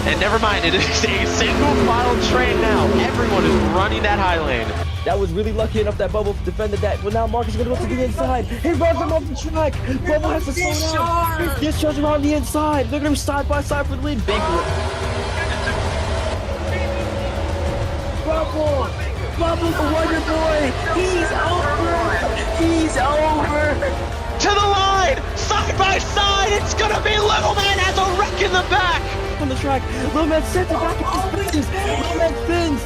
And never mind, it is a single file train now. Everyone is running that high lane. That was really lucky enough that Bubble defended that. But now Marcus is going to go to the inside. He runs him off the track. Bubble has to slow down. He discharges around the inside. Look at him side by side for the lead. Big Bubble! Bubble, the Wonder Boy! He's over! To the line! Side by side! It's gonna be Little Man has a wreck in the back! On the track, Little Man sends it back into his spins. Little Man spins.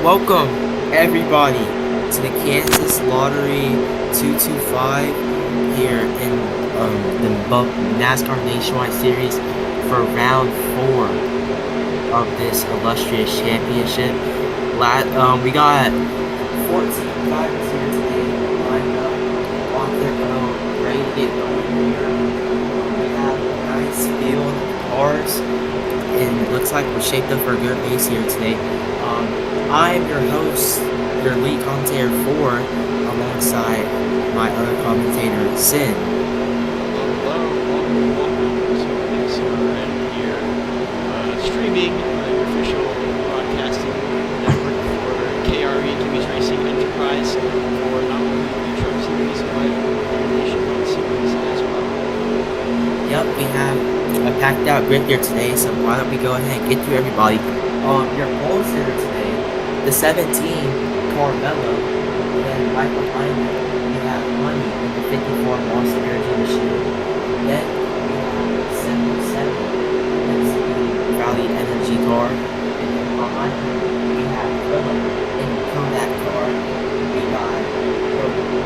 Welcome, everybody, to the Kansas Lottery 225 here in the NASCAR Nationwide Series for round 4 of this illustrious championship. We got 14 drivers here today lined up on their own, ready to get going here. We have a nice field of cars, and it looks like we're shaped up for a good race here today. I am your host, your lead commentator 4, alongside my other commentator, Sin. Welcome to MCRN here, streaming your official broadcasting network for KRE, Kimi's Racing Enterprise, for not only the Truck Series, but the Nationwide Series as well. Yep, we have a packed out grid here today, so why don't we go ahead and get through everybody. Your polls here today, the 17, Carmelo, and then right behind it, we have Honey with the 54 Monster Energy Machine. Then we have 77, that's the Rally Energy car. And then behind him, we have Phillip in the Kodak car. We got,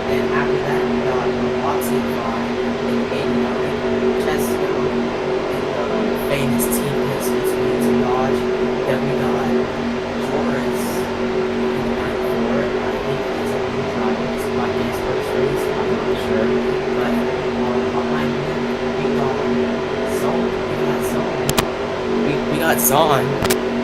and after that, we got Watson 5 in 89, Chesco in the famous Team Pistons to Dodge. Then we got Torres in 94. I think he's a new driver. This might be his first race. I'm not sure. But behind him, we got Zon,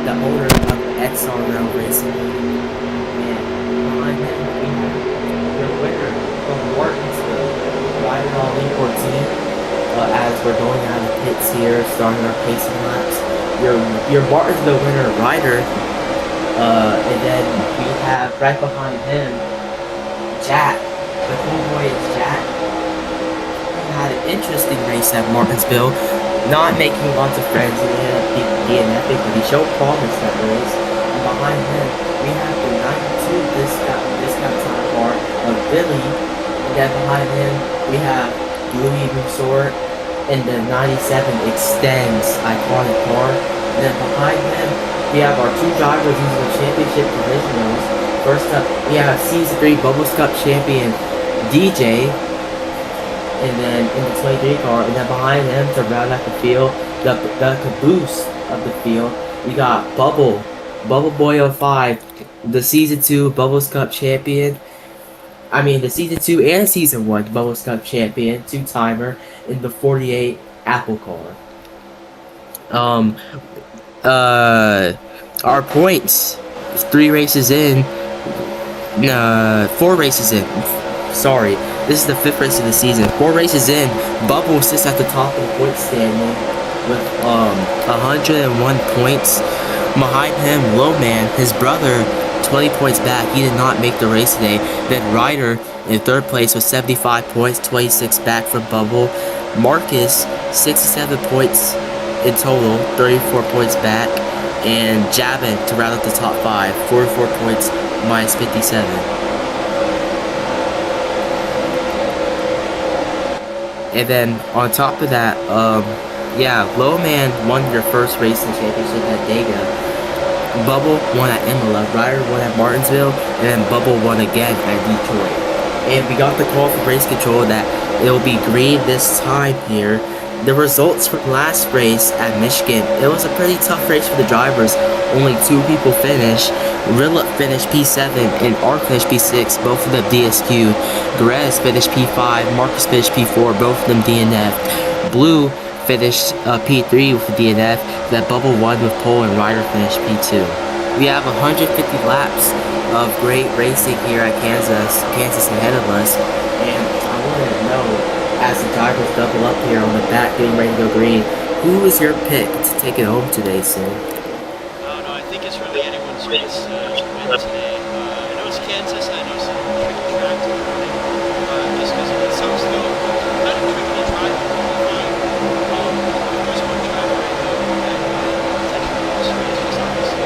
the owner of Exxon Rail Racing. And behind him, we have your winner from Martinsville, riding on Link 14. As we're going out of the pits here, starting our pacing laps. Your Martinsville winner, Ryder, and then we have right behind him, Jack. The cool boy is Jack. He had an interesting race at Martinsville, not making lots of friends. He ended up being epic, but he showed promise that race. And behind him, we have the 92 discount time car of Billy. And then behind him, we have Louis Musort and the 97 Extends iconic car. And then behind him, we have our two drivers using the championship provisionals. First up, we have Season 3 Bubbles Cup champion DJ. And then in the 23 car, and then behind him to round out the field, the caboose of the field, we got Bubble Boy 05, the Season 2 Bubbles Cup champion. The Season 2 and Season 1 Bubbles Cup champion, two-timer, in the 48 Apple car. Our points, 4 races in. Sorry, this is the 5th race of the season. 4 races in, Bubble sits at the top of the point standing with 101 points. Behind him, Low Man, his brother, 20 points back. He did not make the race today. Then Ryder in 3rd place with 75 points, 26 back from Bubble. Marcus, 67 points in total, 34 points back. And Javin to round out the top 5, 44 points minus 57. And then on top of that, Low Man won their first race in the championship at Dega. Bubble won at Imola, Ryder won at Martinsville, and then Bubble won again at Detroit. And we got the call from race control that it will be green this time here. The results from last race at Michigan, it was a pretty tough race for the drivers. Only 2 people finished. Rilla finished P7 and Ark finished P6, both of them DSQ. Grez finished P5, Marcus finished P4, both of them DNF. Blue finished P3 with the DNF, that Bubble won with pole, and Ryder finished P2. We have 150 laps of great racing here at Kansas ahead of us, and I want to know, as the drivers double up here on the back getting ready to go green, who is your pick to take it home today, Sim? No, I think it's really anyone's race to win today. I know it's Kansas. I know it's a tricky track to win, just because it sounds still kind of tricky to drive in qualifying. There's one driver I know that potentially wins this race, just obviously.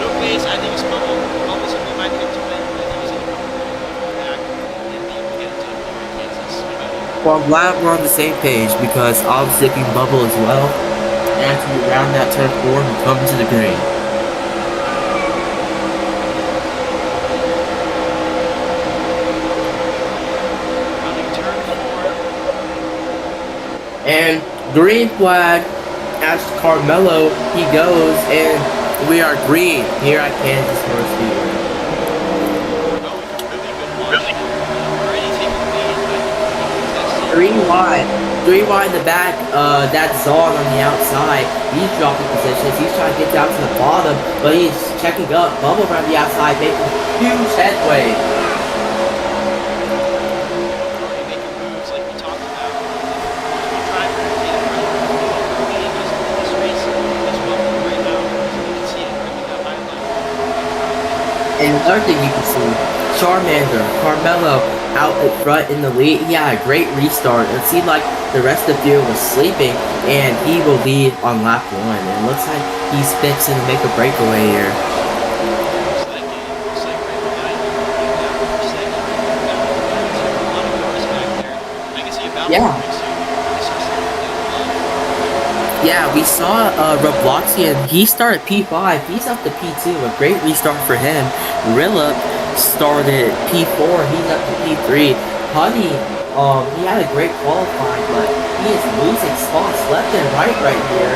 No ways, I think it's Bubble. Bubble's going to be my pick to win. I think he's going to come back and be able to get it done here in Kansas. What about you? Well, I'm glad we're on the same page, because I was thinking Bubble as well. After we round that turn 4 and come to the green. Rounding turn 4. And green flag, as Carmelo, he goes, and we are green here at Kansas Motor Speedway. Three wide in the back, that's Zon on the outside. He's dropping positions. He's trying to get down to the bottom, but he's checking up. Bubble around the outside, making huge headway. Already making moves like we talked about. One driver can't really this race is Bubble right now. You can see it coming up highlight. And another thing you can see, Charmander, Carmelo out in front in the lead. He had a great restart. It seemed like the rest of the field was sleeping, and he will lead on lap 1. And it looks like he's fixing to make a breakaway here. Looks like right behind you. That for a second. A lot of cars back there. I can see about Yeah. Yeah, we saw Robloxian. He started P5. He's up to P2. A great restart for him. Rilla started P4. He's up to P3. Honey, he had a great qualifying, but he is losing spots left and right here.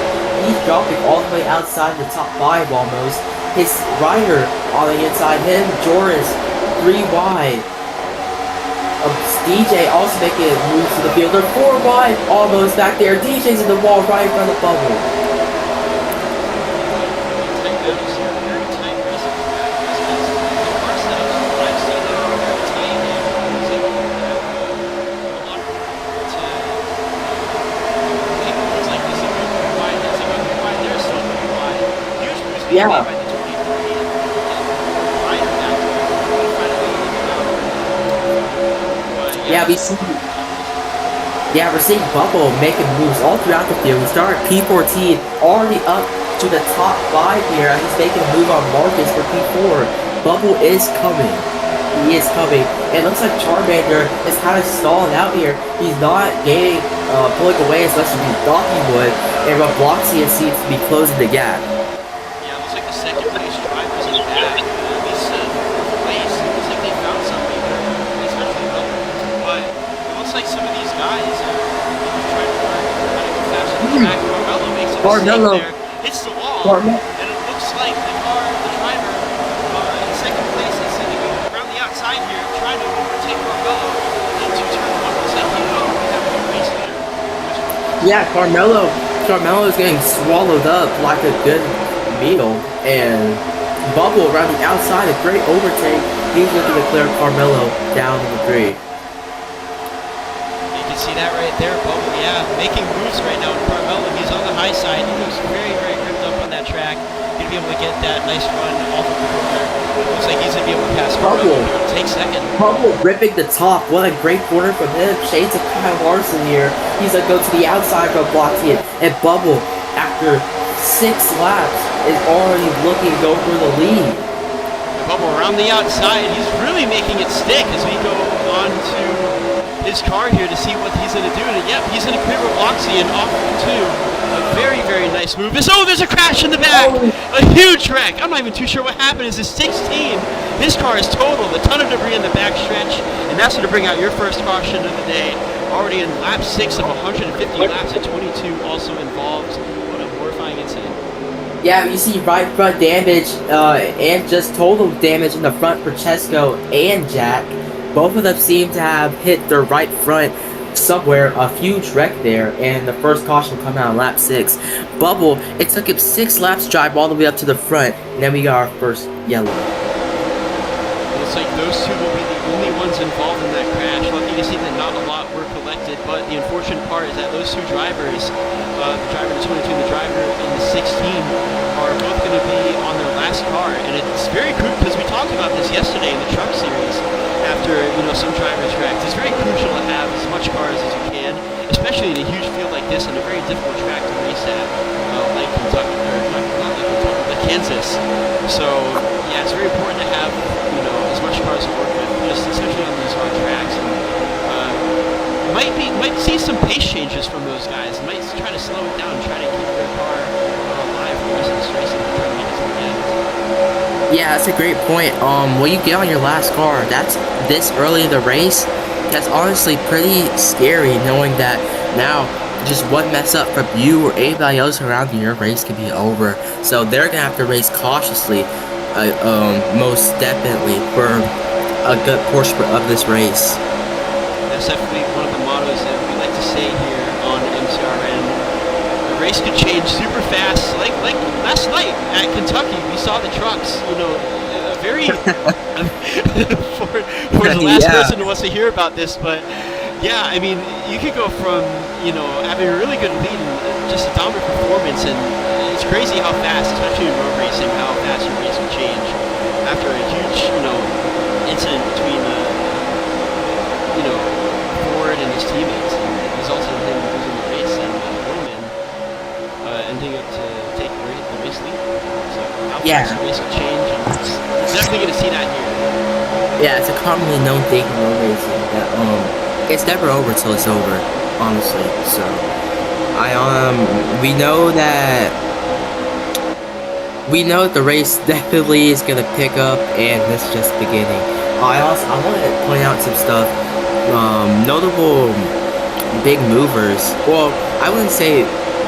He's dropping all the way outside the top 5 almost. His rider on the inside him, Joris, 3 wide. DJ also making moves to the field. They're 4 wide almost back there. DJ's in the wall right in front of the bubble. Yeah. We're seeing Bubble making moves all throughout the field. We started P14, already up to the top 5 here. He's making a move on Marcus for P4. Bubble is coming. He is coming. It looks like Charmander is kind of stalling out here. He's not gaining, pulling away as much as we thought he would. And Robloxian seems to be closing the gap. Yeah, it looks like the second place drivers in the back. At least fourth place. It looks like they found something there, especially Bubble. But it looks like some of these guys are trying to work how to go faster than the back. Carmelo makes a mistake there. Hits the wall. And it looks like the driver in second place is going to go around the outside here, trying to overtake Carmelo into turn 1. Looks like he will have a good race there. Yeah, Carmelo is getting swallowed up like a good meal, and Bubble around the outside, a great overtake. He's looking to clear Carmelo down to the 3. You can see that right there, Bubble, yeah, making moves right now. Carmelo, he's on the high side. He looks very, very gripped up on that track. Going to be able to get that nice run off of the corner. It looks like he's going to be able to pass Carmelo. Take second. Bubble ripping the top. What a great corner from him. Shades of Kyle Larson here. He's going to go to the outside of Robloxian. And Bubble, after 6 laps, is already looking to go for the lead. Bubble around the outside. He's really making it stick as we go on to his car here to see what he's going to do. And yep, he's going to clear Robloxian off of 2. A very, very nice move. There's a crash in the back. A huge wreck. I'm not even too sure what happened. Is 16. His car is totaled. A ton of debris in the back stretch. And that's going to bring out your first caution of the day. Already in lap 6 of 150 laps at 22 also involved. What a horrifying incident. Yeah, you see right front damage and just total damage in the front for Chesco and Jack. Both of them seem to have hit their right front somewhere, a huge wreck there, and the first caution will come out on lap 6. Bubble, it took him 6 laps to drive all the way up to the front, and then we got our first yellow. Looks like those two will be the only ones involved in that crash. Lucky to see that not a lot were collected, but the unfortunate part is that those two drivers, the driver in the 22 and the driver in the 16, are both going to be on their last car. And it's very crucial, because we talked about this yesterday in the truck series, after some drivers wrecked. It's very crucial to have as much cars as you can, especially in a huge field like this and a very difficult track to race at, like Kentucky, or not like Kentucky, but Kansas. So, yeah, it's very important to have as much cars to work with, just especially on these hard tracks. And, might see some pace changes from those guys. Might try to slow it down, try to keep their car alive for the rest of this race and try to make it to the end. Yeah, that's a great point. When you get on your last car, that's this early in the race, that's honestly pretty scary, knowing that now just one mess up from you or anybody else around you, your race can be over. So they're gonna have to race cautiously, most definitely, for a good portion of this race. That's definitely one of the mottos that we like to say here on MCRN. The race could change super fast, like last night at Kentucky. We saw the trucks, very for the last person who wants to hear about this, but yeah, I mean, you could go from having a really good lead and just a dominant performance, and it's crazy how fast, especially in road racing, how fast your race can change after a huge incident between Ford and his teammates, and it resulted in him losing the race, and Roman ending up to take the race lead. So how fast the race will change, and it's definitely going to see that here. Yeah, it's a commonly known thing in road racing that it's never over till it's over, honestly. So we know that the race definitely is gonna pick up, and this is just the beginning. I want to point out some stuff. Notable big movers. Well, I wouldn't say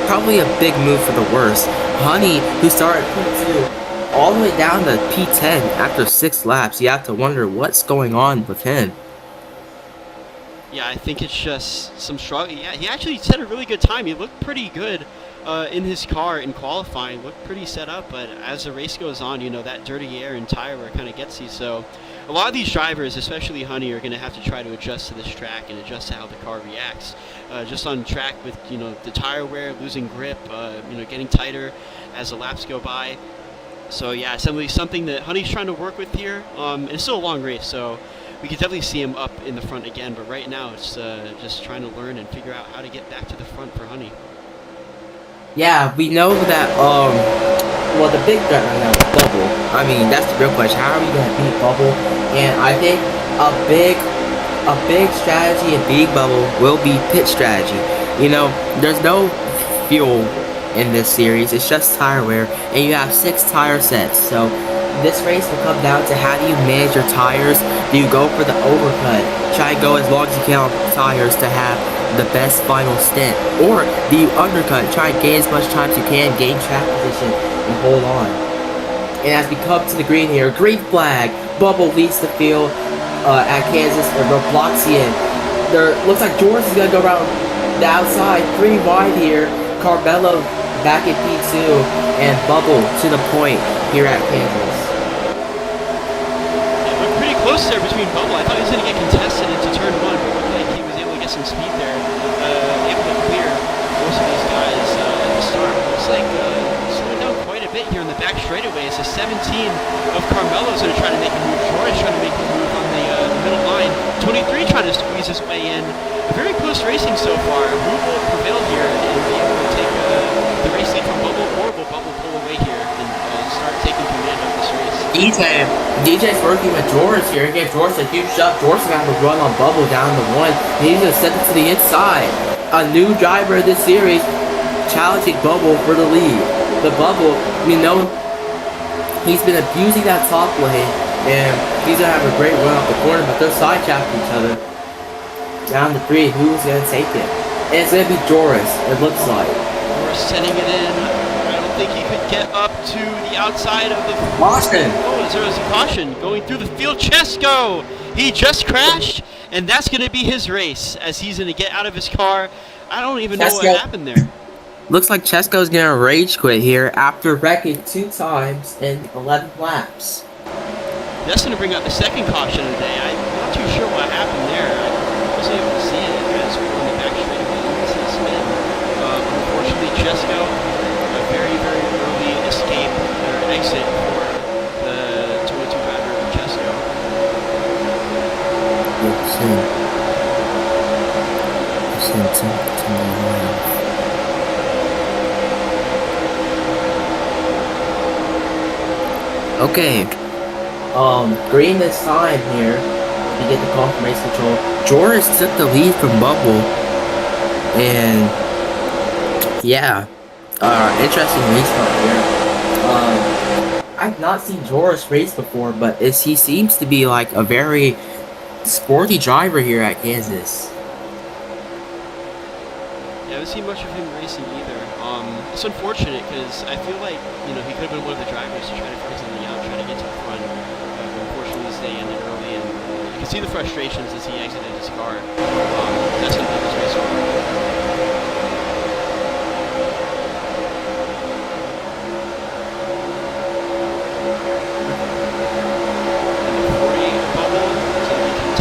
probably a big move for the worse. Honey, who started P2 all the way down to P10 after 6 laps. You have to wonder what's going on with him. Yeah, I think it's just some struggle. Yeah, he actually set a really good time. He looked pretty good in his car in qualifying. Looked pretty set up, but as the race goes on, that dirty air and tire wear kind of gets you. So a lot of these drivers, especially Honey, are going to have to try to adjust to this track and adjust to how the car reacts. Just on track with the tire wear, losing grip, getting tighter as the laps go by. So yeah, something that Honey's trying to work with here. And it's still a long race, so we could definitely see him up in the front again. But right now, it's just trying to learn and figure out how to get back to the front for Honey. Yeah, we know that, well, the big threat right now is Bubble. I mean, that's the real question. How are we going to beat Bubble? And I think a big strategy in beating Bubble will be pit strategy. There's no fuel in this series. It's just tire wear, and you have 6 tire sets. So this race will come down to how do you manage your tires. Do you go for the overcut? Try to go as long as you can on tires to have the best final stint, or do you undercut, try to gain as much time as you can, gain track position, and hold on. And as we come to the green here, green flag, Bubble leads the field at Kansas, and Robloxian. Looks like George is going to go around the outside, 3 wide here, Carmelo back at P2, and Bubble to the point here at Kansas. Yeah, looked pretty close there between Bubble. I thought he was going to get contested into turn 1, but it looked like he was able to get some speed there. Able to clear most of these guys at the start. Looks like slowing down quite a bit here in the back straightaway. It's a 17 of Carmelo's going to try to make a move. Troy's trying to make a move on the middle line. 23 trying to squeeze his way in. Very close racing so far. Who will prevail here and be able to take the race lead from Bubble, or will Bubble pull away here and start taking command of this race? DJ's working with George here. He gave George a huge shot. George got to run on Bubble down to 1. He's going to send it to the inside. A new driver in this series challenging Bubble for the lead. The Bubble, he's been abusing that top lane, and he's going to have a great run off the corner, but they're sidetracking each other. Down to 3, who's going to take it? And it's going to be Joris, it looks like. Joris sending it in. I don't think he could get up to the outside of the... Boston. Oh, there was a caution going through the field. Chesko! He just crashed, and that's going to be his race as he's going to get out of his car. I don't even know what happened there. Looks like Chesko's gonna rage quit here after wrecking 2 times in 11 laps. That's going to bring out the second caution of the day. I'm not too sure what happened there. I wasn't able to see it as we were on the back straight of the spin. Unfortunately, Chesko, a very, very early escape or exit for the 22 driver of Chesko. Okay. Green this time here. You get the call from race control. Joris took the lead from Bubble. And yeah. Interesting race car here. I've not seen Joris race before, but he seems to be like a very sporty driver here at Kansas. Yeah, I haven't seen much of him racing either. It's unfortunate because I feel like, you know, he could have been one of the drivers to try to force something out, try to get to the front. But unfortunately, this day ended early, and you can see the frustrations as he exited his car. That's going to be his race car.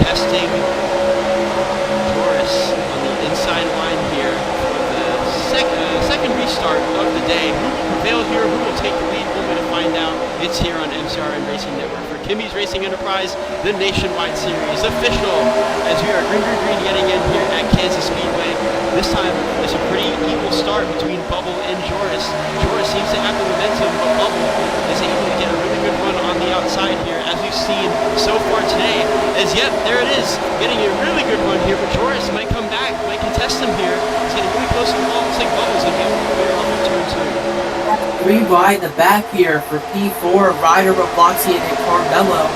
Testing Joris on the inside line here for the second restart of the day. Who will prevail here? Who will take the lead? One way to find out. It's here on MCRN Racing Network for Kimi's Racing Enterprise, the Nationwide Series official. As we are green yet again here at Kansas Speedway. This time, it's a pretty equal start between Bubble and Joris. Joris seems to have the momentum, but Bubble is able to get a really good run on the outside here, as we've seen so far today. As yet, there it is, getting a really good run here, but Joris might come back, might contest him here. It's getting really close to the wall. Looks like Bubble's going to be able to clear off in turn 2. 3 wide the back here for P4, Ryder, Robloxy, and Carmelo.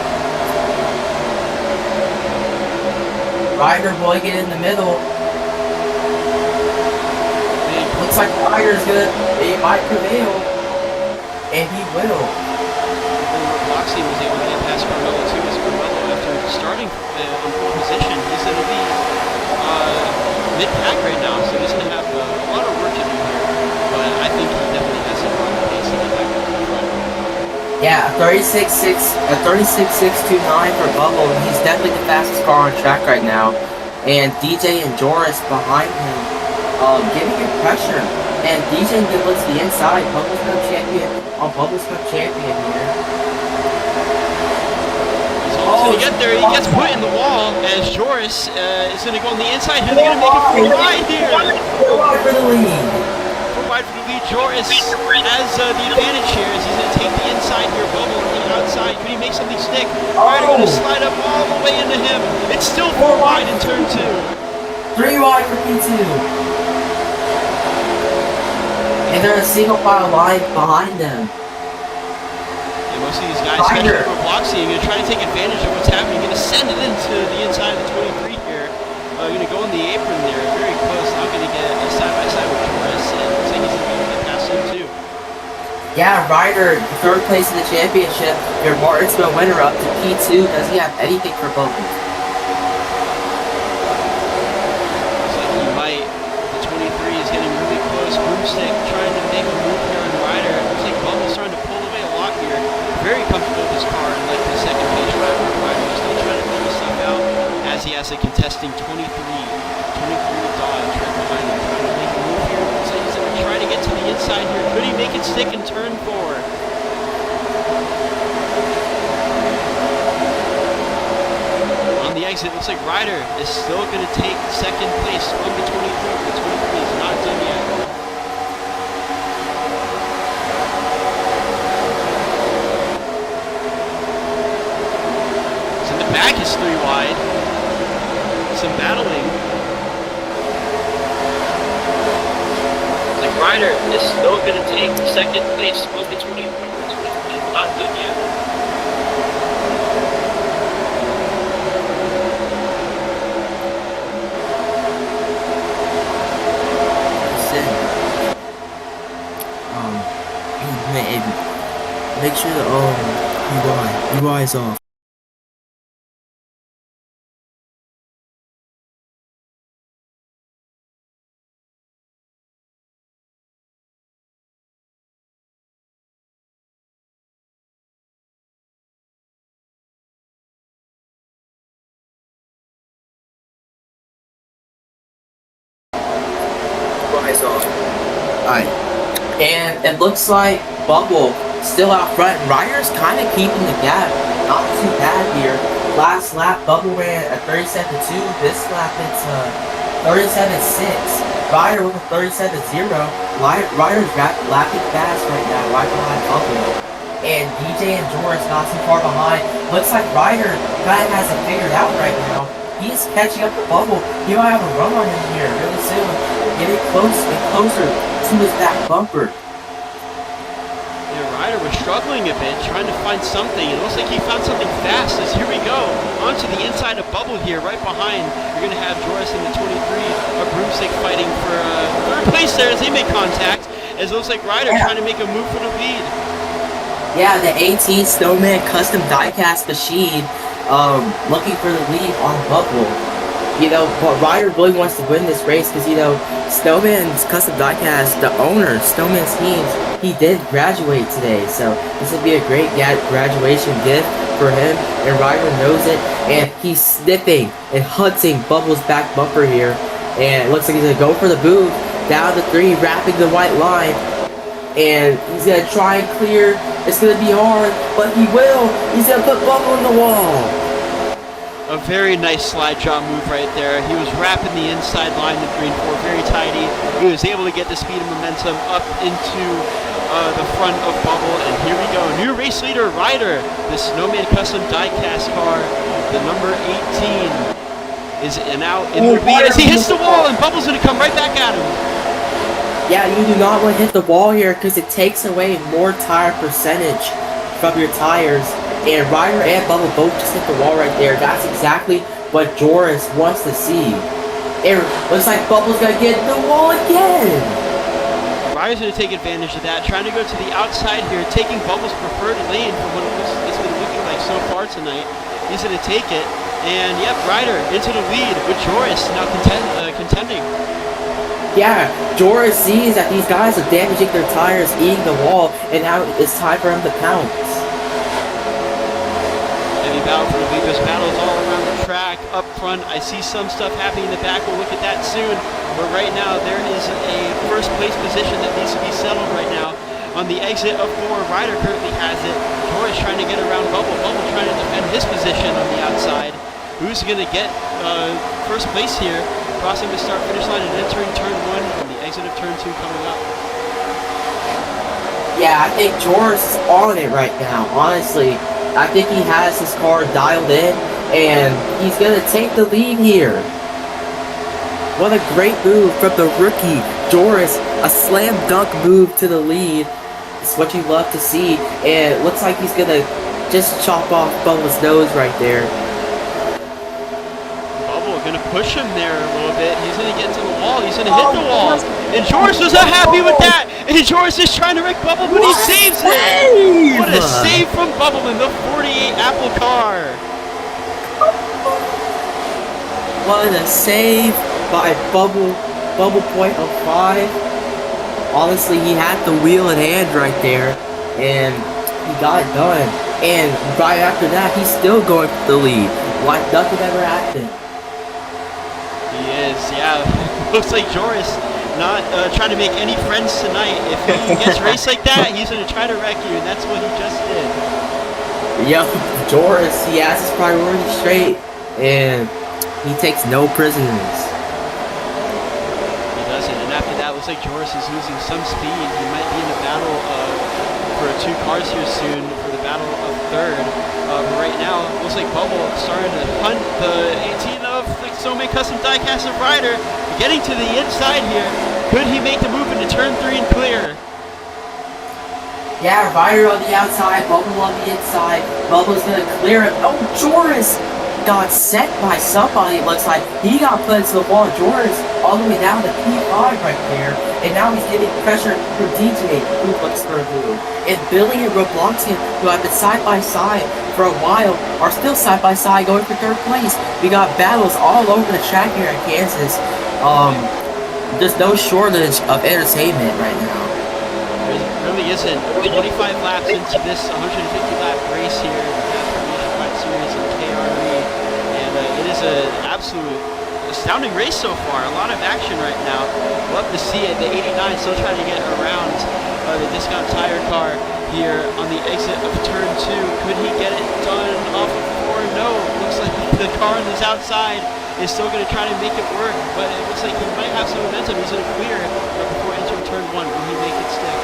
Ryder boy get in the middle. Looks like Ryder's he might prevail. And he will. Robloxy was able to get past Carmelo too, as Carmelo, after starting on pole position, he's going to be mid-pack right now, so he's going to have a lot of work to do here. But I think he definitely has some wrong pace to get back to the front. Yeah, a 36.629 for Bubble, and he's definitely the fastest car on track right now. And DJ and Joris behind him, giving him pressure. And DJ can look to the inside. Bubble's Cup champion on Bubble's Cup champion here. He's almost going to get there. He gets put in the wall as Joris is going to go on the inside. He's going to make it 4 wide here. 4 wide for the lead. 4 wide for the lead. Joris has the advantage here as he's going to take the inside here. Bubble on the outside. Could he make something stick? Ryder going to slide up all the way into him. It's still 4 wide in turn 2. 3 wide for P2. And they're in a single file line behind them. Yeah, most of these guys, especially for Bloxy, are going to try to take advantage of what's happening. Going to send it into the inside of the 23 here. Going to go on the apron there, very close. Now going to get a side-by-side with Joris, and looks like he's going to be able to get past him too. Yeah, Ryder, 3rd place in the championship. Your Martinsville winner up to P2. Does he have anything for both? Looks like he might. The 23 is getting really close. Broomstick trying to make a move here on Ryder. Looks like Bubble's starting to pull away a lot here. Very comfortable with his car, and like the second page driver, Ryder is still trying to figure stuff out as he has a contesting 23 Dodge right behind him, trying to make a move here. Looks like he's going to try to get to the inside here. Could he make it stick in turn 4? On the exit, looks like Ryder is still going to take second place from the 23. The 23 is not done yet. So the back is 3 wide. Some battling. Like Ryder is still going to take second place from the 23. It's not done yet. and make sure the UI is off. UI's off. Alright. And it looks like Bubble still out front. Ryder's kind of keeping the gap. Not too bad here. Last lap, Bubble ran a 37.2. This lap, it's 37.6. Ryder with a 37.0. Ryder's lapping fast right now, right behind Bubble. And DJ and Joris not too far behind. Looks like Ryder kind of has it figured out right now. He's catching up to Bubble. He might have a run on him here really soon. Getting closer and closer to his back bumper. Yeah, Ryder was struggling a bit, trying to find something. It looks like he found something fast as here we go. Onto the inside of Bubble here, right behind. You're going to have Joris in the 23, a broomstick fighting for third place there as they make contact. As it looks like Ryder trying to make a move for the lead. Yeah, the 18 Snowman custom diecast machine looking for the lead on Bubble. You know, but Ryder really wants to win this race because, you know, Snowman's custom diecast, the owner, Snowman's teams, he did graduate today. So this would be a great graduation gift for him, and Ryder knows it. And he's sniffing and hunting Bubble's back bumper here. And it looks like he's going to go for the move. Down to 3, wrapping the white line. And he's going to try and clear. It's going to be hard, but he will. He's going to put Bubble in the wall. A very nice slide jaw move right there. He was wrapping the inside line of green 4 very tidy. He was able to get the speed and momentum up into the front of Bubble. And here we go. New race leader, Ryder. The Snowman Custom diecast car, the number 18, is now in the lead as he hits the wall, and Bubble's going to come right back at him. Yeah, you do not want to hit the wall here because it takes away more tire percentage from your tires. And Ryder and Bubble both just hit the wall right there. That's exactly what Joris wants to see. It looks like Bubble's going to get the wall again. Ryder's going to take advantage of that, trying to go to the outside here, taking Bubble's preferred lane from what it's been looking like so far tonight. He's going to take it. And, yep, Ryder into the lead with Joris now contending. Yeah, Joris sees that these guys are damaging their tires, eating the wall, and now it's time for him to pounce. Battle for the lead. There's battles all around the track, up front. I see some stuff happening in the back. We'll look at that soon. But right now, there is a first place position that needs to be settled right now. On the exit of 4, Ryder currently has it. Joris trying to get around Bubble. Bubble trying to defend his position on the outside. Who's going to get first place here? Crossing the start-finish line and entering turn 1 and the exit of turn 2 coming up. Yeah, I think Joris is on it right now, honestly. I think he has his car dialed in, and he's going to take the lead here. What a great move from the rookie, Joris. A slam dunk move to the lead. It's what you love to see, and it looks like he's going to just chop off Bubble's nose right there. Bubble going to push him there a little bit. He's going to get to the wall. He's going to hit the wall. And Joris was not happy with that. And Joris is trying to wreck Bubble, but he saves it. What a save from Bubble in the 48 Apple car. What a save by Bubble. Bubble point of 5. Honestly, he had the wheel in hand right there, and he got it done. And right after that, he's still going for the lead, like nothing ever happened. He is, yeah. Looks like Joris not trying to make any friends tonight. If he gets raced like that, he's going to try to wreck you, and that's what he just did. Yep, Joris, he has his priorities straight, and he takes no prisoners. He doesn't, and after that, looks like Joris is losing some speed. He might be in a battle for 2 cars here soon for the battle of 3rd. But right now, looks like Bubble starting to hunt the 18 of the Snowman Custom Diecast of Ryder. Getting to the inside here. Could he make the move into turn 3 and clear? Yeah, Ryder on the outside, Bubble on the inside. Bubble's gonna clear it. Oh, Joris got set by somebody, it looks like. He got put into the wall. Jordan's all the way down to P5 right there. And now he's getting pressure from DJ, who looks for a move. And Billy and Robloxian, who have been side by side for a while, are still side by side going for third place. We got battles all over the track here in Kansas. There's no shortage of entertainment right now. There really isn't. 25 laps into this 150 lap race here in the National Series of KRE, and it is an absolute astounding race so far. A lot of action right now. Love to see it. The 89 still trying to get around the discount tire car here on the exit of turn 2. Could he get it done off of 4? No. Looks like the car on this outside is still going to try to make it work, but it looks like he might have some momentum. He's going to clear before entering turn 1. Will he make it stick?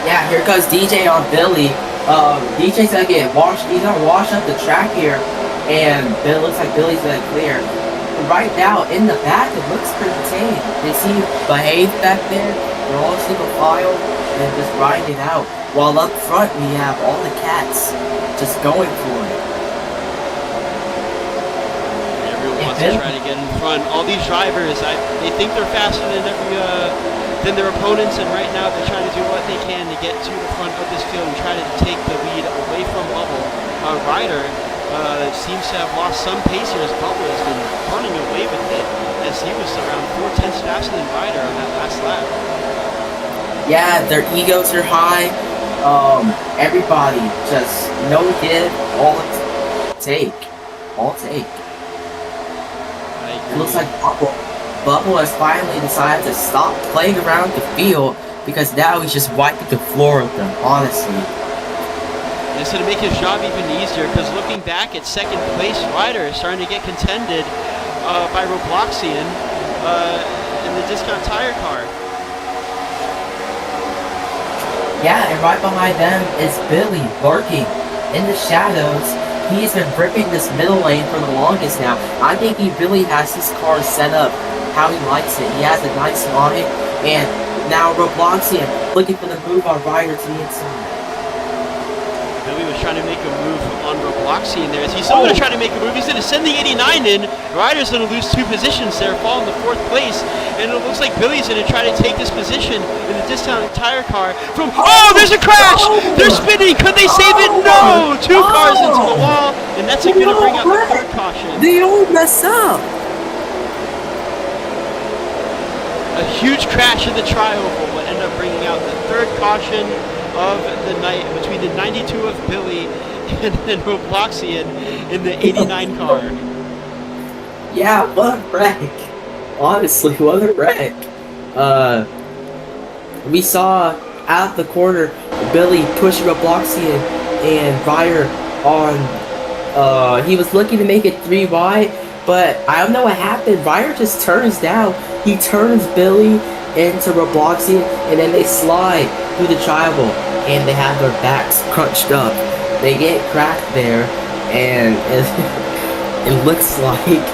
Yeah, here comes DJ on Billy. DJ's gonna get washed. He's gonna wash up the track here, and it looks like Billy's gonna clear. Right now, in the back, it looks pretty tame. They see behave back there. They're all single file and just riding it out. While up front, we have all the cats just going for it. Everyone wants to try to get in front. All these drivers, they think they're faster than their opponents, and right now they're trying to do what they can to get to the front of this field and try to take the lead away from Bubble. Ryder seems to have lost some pace here as Bubble has been running away with it, as he was around 4/10 faster than Ryder on that last lap. Yeah, their egos are high. Everybody just no give, all take. It looks like Bubble has finally decided to stop playing around the field, because now he's just wiping the floor with them, honestly. And it's going to make his job even easier, because looking back at second place, Ryder is starting to get contended by Robloxian in the discount tire car. Yeah, and right behind them is Billy lurking in the shadows. He's been ripping this middle lane for the longest now. I think he really has his car set up how he likes it. He has a nice line, and now Robloxian looking for the move on Ryder to the inside. Billy was trying to make a move on Robloxian there. He's still going to try to make a move. He's going to send the 89 in. Ryder's going to lose 2 positions there, fall in the 4th place. And it looks like Billy's going to try to take this position in the discounted tire car from... Oh, there's a crash! They're spinning! Could they save it? No! 2 cars into the wall, and that's going to bring out the 3rd caution. They all mess up. A huge crash in the tri-oval will end up bringing out the 3rd caution of the night between the 92 of Billy and then Robloxian in the 89 car. Yeah, what a wreck. Honestly, what a wreck. We saw out the corner Billy pushing Robloxian and Ryder on. He was looking to make it 3 wide, but I don't know what happened. Ryder just turns down. He turns Billy into Robloxian, and then they slide through the tribal, and they have their backs crunched up. They get cracked there, and it looks like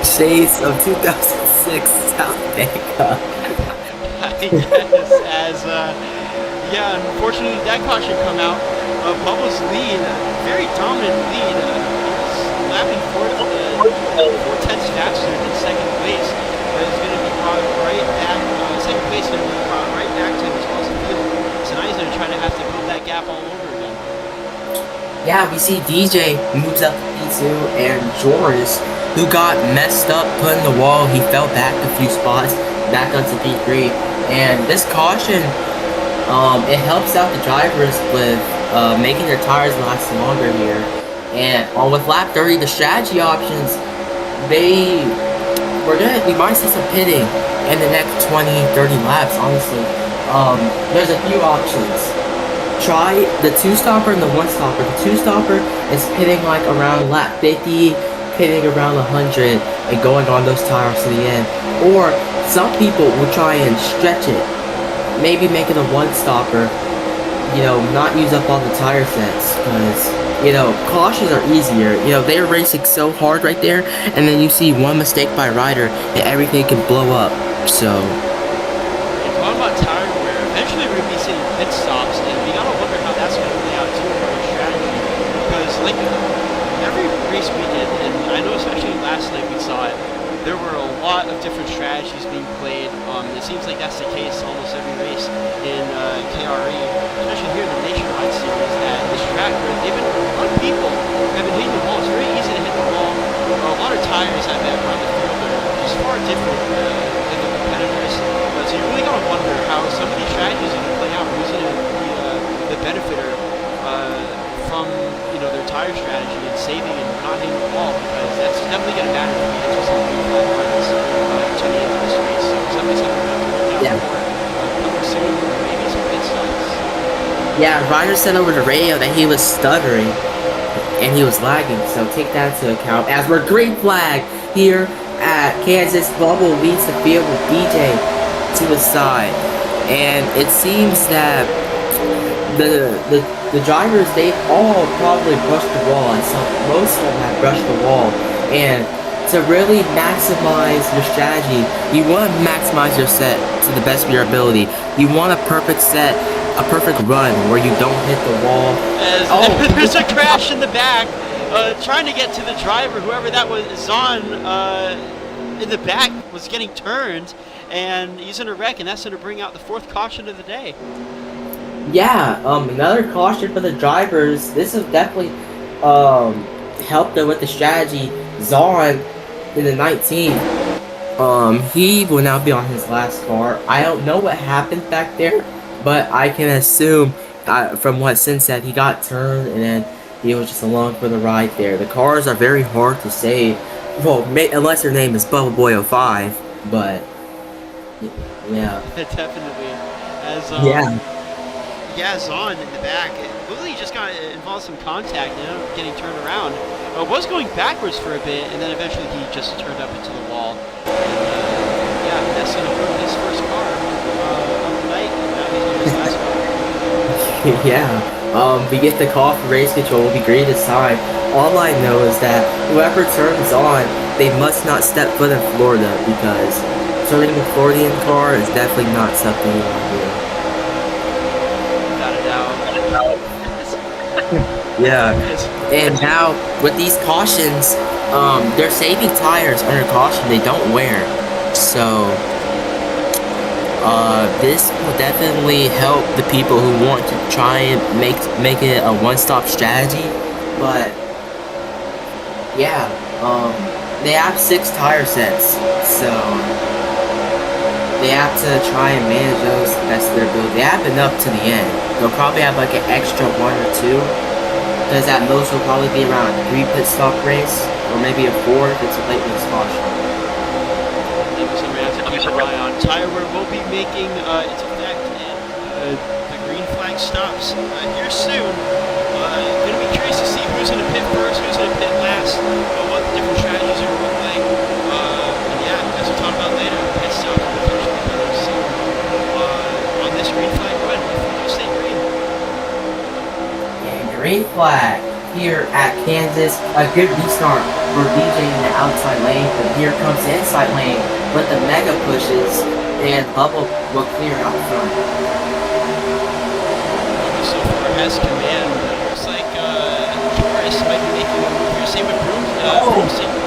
shades of 2006 South Africa. Yes, yeah, unfortunately that caution come out. Bubba's lead, very dominant lead, lapping 4/10 faster than second place. Is going to be brought right back. Second place is going to be brought right back to him as well as the field. So now he's going to try to have to build that gap all over again. Yeah, we see DJ moves up to P2, and Joris, who got messed up put in the wall, he fell back a few spots, back onto P3. And this caution, it helps out the drivers with making their tires last longer here. And with lap 30, the strategy options, we might see some pitting in the next 20-30 laps, honestly. There's a few options. Try the 2-stopper and the 1-stopper. The 2-stopper is pitting like around lap 50, pitting around 100, and going on those tires to the end. Or some people will try and stretch it. Maybe make it a 1-stopper, not use up all the tire sets, because cautions are easier. They're racing so hard right there, and then you see one mistake by Ryder, and everything can blow up. So, talking about tire wear, eventually we're going to be seeing pit stops, and we got to wonder how that's going to play out too for our strategy. Because like every race weekend, and I know especially last night we saw it, there were a lot of different strategies being played. It seems like that's the case almost every race in KRE, especially here in the Nationwide Series, at this track where they've been, a lot of people have been hitting the wall. It's very easy to hit the wall. A lot of tires have been around the field are just far different than the competitors. So you really got to wonder how some of these strategies are going to play out. Who's going to be the benefiter from their tire strategy and saving and not hitting the wall, because that's definitely going to matter if we get to some big flat runs to the end of this race. So something's going to have to work out for coming soon, maybe some pit stops. Yeah, Ryder said over the radio that he was stuttering and he was lagging, so take that into account. As we're green flag here at Kansas, Bubble leads the field with DJ to his side, and it seems that the drivers, they all probably brushed the wall, and most of them have brushed the wall. And to really maximize your strategy, you want to maximize your set to the best of your ability. You want a perfect set, a perfect run where you don't hit the wall. There's a crash in the back, trying to get to the driver, whoever that was. Zahn in the back was getting turned, and he's in a wreck, and that's going to bring out the 4th caution of the day. Yeah, another caution for the drivers. This has definitely helped them with the strategy. Zahn in the 19th, he will now be on his last car. I don't know what happened back there, but I can assume from what Sin said, he got turned and then he was just along for the ride there. The cars are very hard to save, well, unless your name is Bubble Boy 05, but yeah. Definitely. Yeah, Zahn in the back. Literally just got involved in some contact, getting turned around. Was going backwards for a bit, and then eventually he just turned up into the wall. And, that's going to put his first car of the night, and now he's on his last car. Yeah. We get the call for race control. Will be great this time. All I know is that whoever turns on, they must not step foot in Florida, because turning a Floridian car is definitely not something you want to do. Yeah, and now with these cautions, they're saving tires under caution they don't wear, so this will definitely help the people who want to try and make it a one-stop strategy. But yeah, they have 6 tire sets, so they have to try and manage those the best of their ability. They have enough to the end. They'll probably have like an extra 1 or 2. Because at most will probably be around a 3 pit stop race, or maybe a 4 if it's a late race caution. So we have to keep an eye on. Tire wear will be making its effect, and the green flag stops here soon. Going to be curious to see who's going to pit first, who's going to pit last, what the different strategies are going to look like. And yeah, as we'll talk about later, pit stops will potentially be coming soon on this green flag run. We'll stay green. Green flag here at Kansas. A good restart for DJ in the outside lane, but here comes the inside lane with the mega pushes, and Bubble will clear out front. So far has command. Looks like Joris might be making a move here. Same with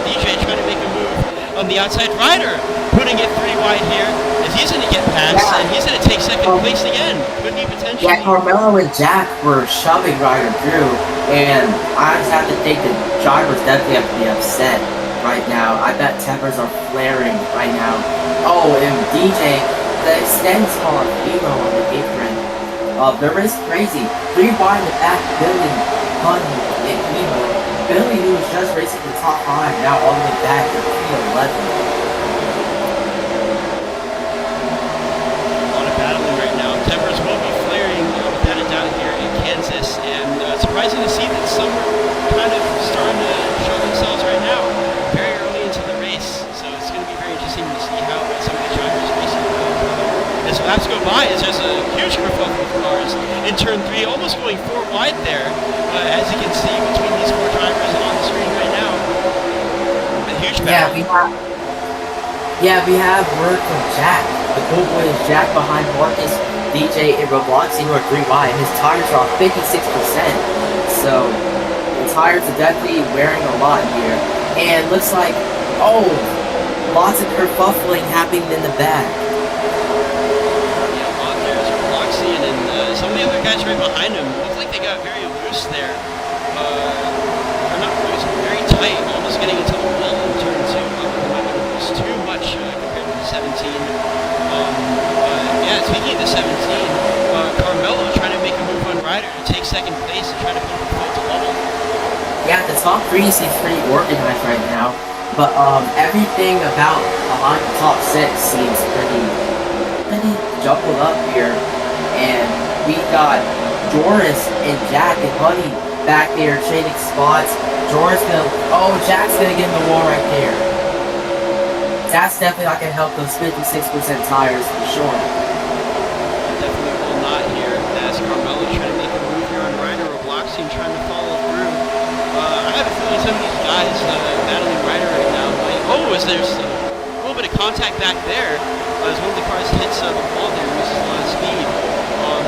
DJ trying to make a move on the outside. Ryder putting it 3 wide here. He's going to get past, and he's going to take 2nd place again. Could he potentially? Yeah, Carmelo and Jack were shoving Ryder through, and I just have to think the drivers definitely have to be upset right now. I bet tempers are flaring right now. Oh, and DJ, the extends car, Emo on the apron. The race crazy. 3 wide in the back, Billy, Bunny, and Emo. Billy, who was just racing the top 5, now all the way back to P11. Tempers will be flaring without a doubt here in Kansas, and surprising to see that some are kind of starting to show themselves right now, very early into the race. So it's going to be very interesting to see how some of the drivers racing as laps go by. As there's a huge kerfuffle of cars in turn 3, almost going 4 wide there, as you can see between these 4 drivers on the screen right now. A huge battle. We have word from Jack. The cool boy is Jack behind Marcus, DJ, and Roblox, who are 3 wide. His tires are off 56%. So it's tires are definitely wearing a lot here. And looks like, oh, lots of kerfuffling happening in the back. Yeah, there's Roxy and some of the other guys right behind him. Looks like they got very loose there. Or not loose, but very tight, almost getting into the wall in turn 2. They might have lost too much compared to the 17. Yeah, speaking of the 17, Carmelo trying to make a move on Ryder to take second place and try to put him to level. Yeah, the top 3 seems pretty organized right now. But everything about behind the top 6 seems pretty jumbled up here. And we got Joris and Jack and Honey back there trading spots. Jack's gonna get in the wall right there. That's definitely not gonna help those 56% tires for sure. Definitely will not here as Carmelo trying to make a move here on Ryder or Bloxy and trying to follow through. I have a feeling some of these guys battling Ryder right now might... Oh, there's a little bit of contact back there as one of the cars hits the wall there and loses a lot of speed.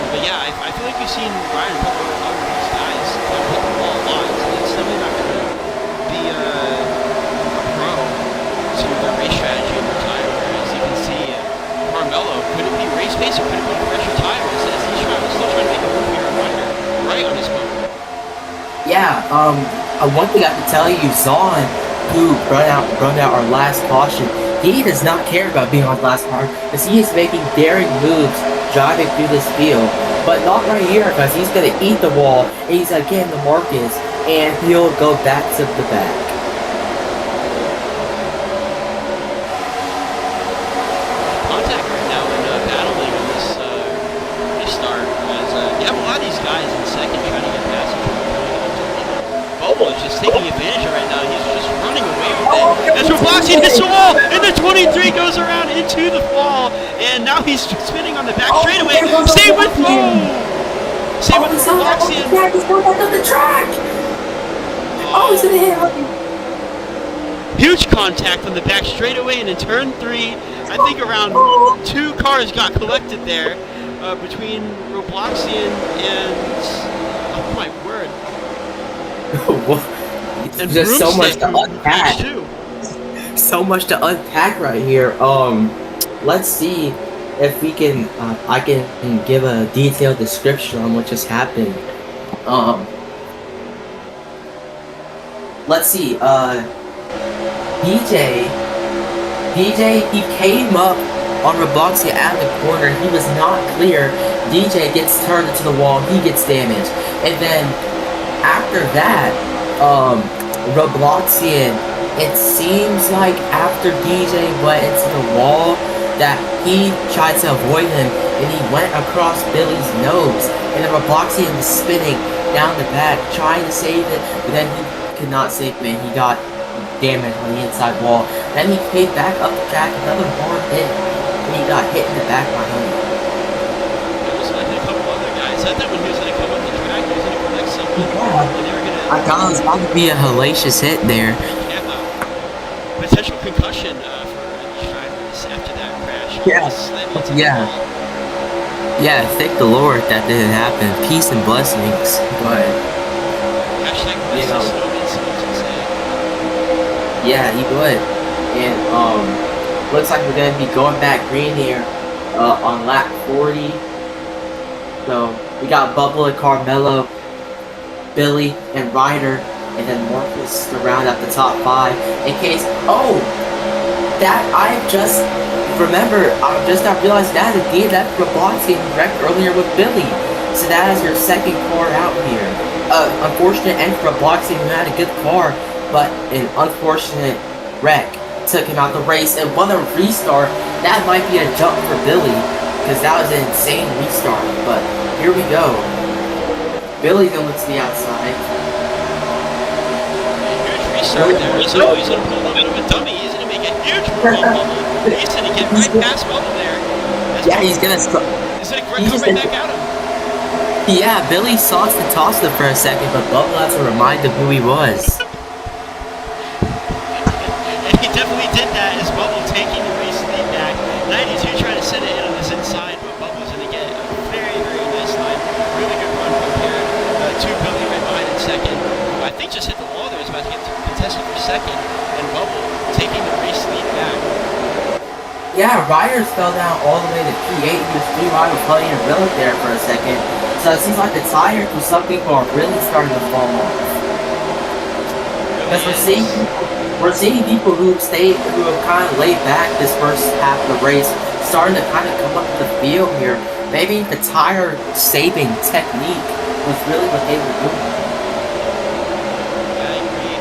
But yeah, I feel like we've seen Ryder and a couple of other these guys hit the wall a lot, so it's definitely not going to be a pro to their race strategy over time. Whereas you can see Carmelo, could it be race pace or could it be pressure tires? As he's still trying to make a move here on Ryder, right on his phone. Yeah, one thing I can tell you, Zahn, who run out our last caution, he does not care about being on the last car, because he is making daring moves driving through this field. But not right here, because he's going to eat the wall, and he's going to get into Marcus, and he'll go back to the back. Contact right now and battling on this restart, as you have a lot of these guys in second trying to get past each other. Bobo is just taking advantage of it right now. He's just running away with it. As Roxy hits the wall, and the 23 goes around into the wall, and now he's spinning on the back straightaway. Same with Roxy. He's going back on the track. Oh, he's gonna hit him. Huge contact on the back straightaway, and in turn 3, I think around 2 cars got collected there between Robloxian and oh my word. And There's so much to unpack. Too. So much to unpack right here. Let's see if we can. I can give a detailed description on what just happened. Let's see. DJ, he came up on Robloxia at the corner. He was not clear. DJ gets turned into the wall. He gets damaged, and then after that, Robloxian, it seems like after DJ went into the wall that he tried to avoid him and he went across Billy's nose, and then Robloxian was spinning down the back trying to save it, but then he could not save it, and he got damaged on the inside wall. Then he came back up the track, another hard hit, and he got hit in the back by him. There was like a couple other guys. I thought when he was going to come up the track, he was going to collect someone, and they were going to... I thought it was about to be a hellacious hit there. Yeah, potential concussion for each drivers after that crash. Yeah. Yeah, thank the Lord that didn't happen. Peace and blessings. But Hashtag blessings, say. Yeah, he would. And looks like we're gonna be going back green here on lap 40. So we got Bubble and Carmelo, Billy and Ryder, and then Marcus to round out the top 5. In case that I just not realized that indeed that Roblox getting wrecked earlier with Billy. So that is your second car out here. Unfortunate end for Roblox, who had a good car, but an unfortunate wreck took him out the race. And what a restart! That might be a jump for Billy, because that was an insane restart. But here we go. Billy's gonna look to the outside. Huge restart there. So he's gonna pull a little bit of a dummy. He's gonna make a huge move on Bubble. He's gonna get right past Bubble there. Yeah, he's gonna come right back at him. Yeah, Billy sauced and tossed him for a second, but Bubble has to remind him who he was. And he definitely did that as Bubble taking the race lead back. 92 trying to set it in on his inside, but Bubble's gonna get a very, very nice line. Really good run compared to Billy right behind in second. I think just second, and Bubble taking the race lead back. Yeah, Riders fell down all the way to P8. He was 3 wide with Putty and Rillet there for a second. So it seems like the tires for some people are really starting to fall off. Because we're seeing people who have kind of laid back this first half of the race, starting to kind of come up to the field here. Maybe the tire saving technique was really what they were doing. Yeah, I agree.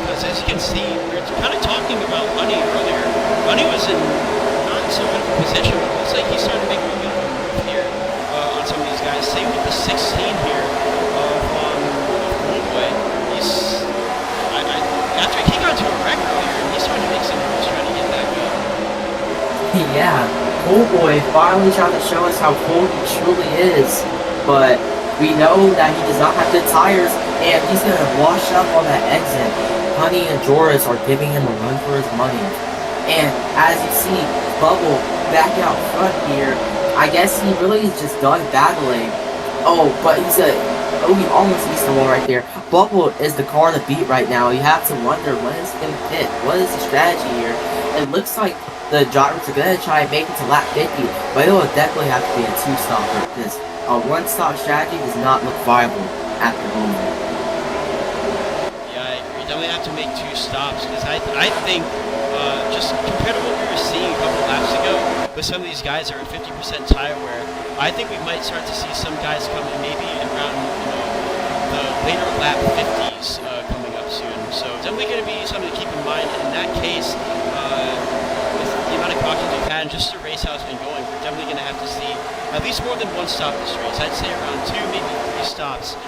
Because as you can see, we were kind of talking about Honey earlier. Honey was in not so good of a position, but it looks like he's starting to make a little bit of a move here on some of these guys. Same with the 16 here of Boy. He's after he got to a wreck earlier, he's starting to make some moves trying to get back up. Yeah, Cool Boy finally trying to show us how cool he truly is, but we know that he does not have good tires, and he's gonna wash up on that exit. Honey and Joris are giving him a run for his money. And as you see, Bubble back out front here, I guess he really is just done battling. Oh, but he almost missed the one right there. Bubble is the car to beat right now. You have to wonder, when is he going to hit? What is the strategy here? It looks like the drivers are going to try and make it to lap 50, but it will definitely have to be a 2-stopper, because a 1-stop strategy does not look viable at the moment. Yeah, I agree. Definitely have to make 2 stops, because I think just compared to what we were seeing a couple laps ago, with some of these guys that are at 50% tire wear, I think we might start to see some guys coming maybe around the later lap 50s coming up soon. So definitely going to be something to keep in mind. In that case, with the amount of cautions we've had and just the race how it's been going, we're definitely going to have to see at least more than 1 stop this race. I'd say around 2, maybe 3 stops,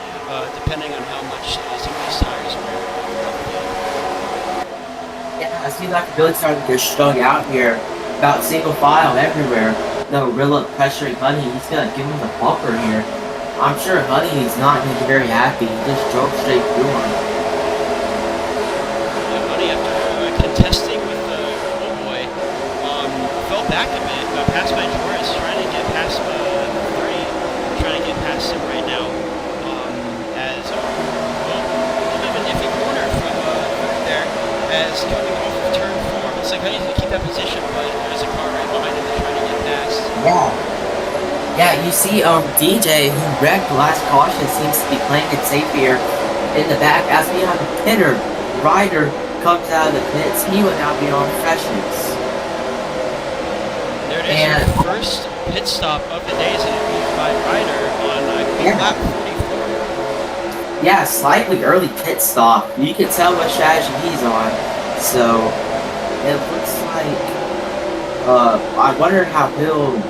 depending on how much some of these tires wear. Yeah, it seems like really starting to get strung out here. About single file everywhere. No, Rilla pressuring Honey. He's gonna give him the bumper here. I'm sure Honey is not gonna be very happy. He just drove straight through him. Yeah, Honey, after contesting with Cool Boy, fell back a bit. Past by Joris, trying to get past 30. Trying to get past him right now. As a little bit of an iffy corner from there. As coming off of turn 4, looks like Honey's gonna keep that position, but there's a car right behind him that's trying to get past. Yeah, you see DJ, who wrecked the last caution, seems to be playing it safe here in the back. As we have a pitter, Ryder comes out of the pits. He will now be on freshness. There it is, your first pit stop of the day is going to be by Ryder on lap 44. Yeah, slightly early pit stop. You can tell what strategy he's on. So it looks like I wonder how he'll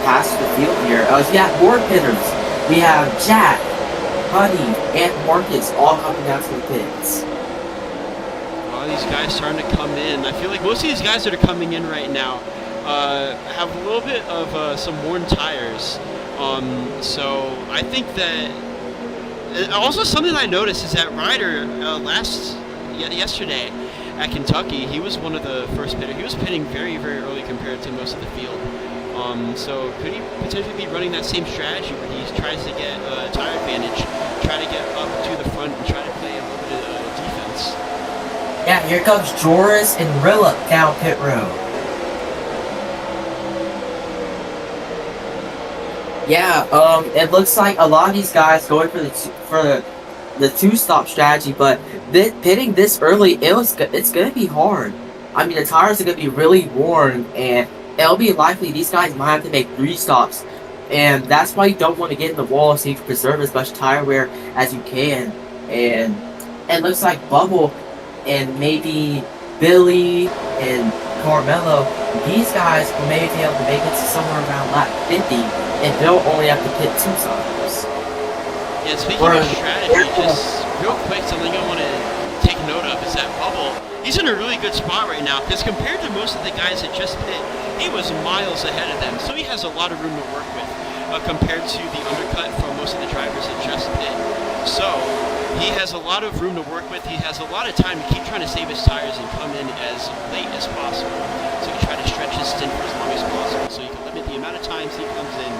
pass the field here. Yeah, more pitters. We have Jack, Honey, and Marcus all coming down to the pits. A lot of these guys starting to come in. I feel like most of these guys that are coming in right now have a little bit of some worn tires. So I think that also something I noticed is that Ryder yesterday at Kentucky, he was one of the first pitters. He was pitting very, very early compared to most of the field. So could he potentially be running that same strategy where he tries to get a tire advantage, try to get up to the front and try to play a little bit of defense? Yeah, here comes Joris and Rilla down pit road. Yeah, it looks like a lot of these guys going for the 2-stop strategy, but pitting this early, it's gonna be hard. I mean, the tires are gonna be really worn, and it'll be likely these guys might have to make 3 stops, and that's why you don't want to get in the wall so you can preserve as much tire wear as you can. And it looks like Bubble and maybe Billy and Carmelo, these guys will maybe be able to make it to somewhere around lap 50, and they'll only have to pit 2 stops. Yeah, speaking of strategy, just real quick, something I want to take note of is that Bubble, he's in a really good spot right now, because compared to most of the guys that just pit, he was miles ahead of them, so he has a lot of room to work with compared to the undercut from most of the drivers that just pit. So he has a lot of room to work with. He has a lot of time to keep trying to save his tires and come in as late as possible. So he try to stretch his stint for as long as possible, so you can limit the amount of times he comes in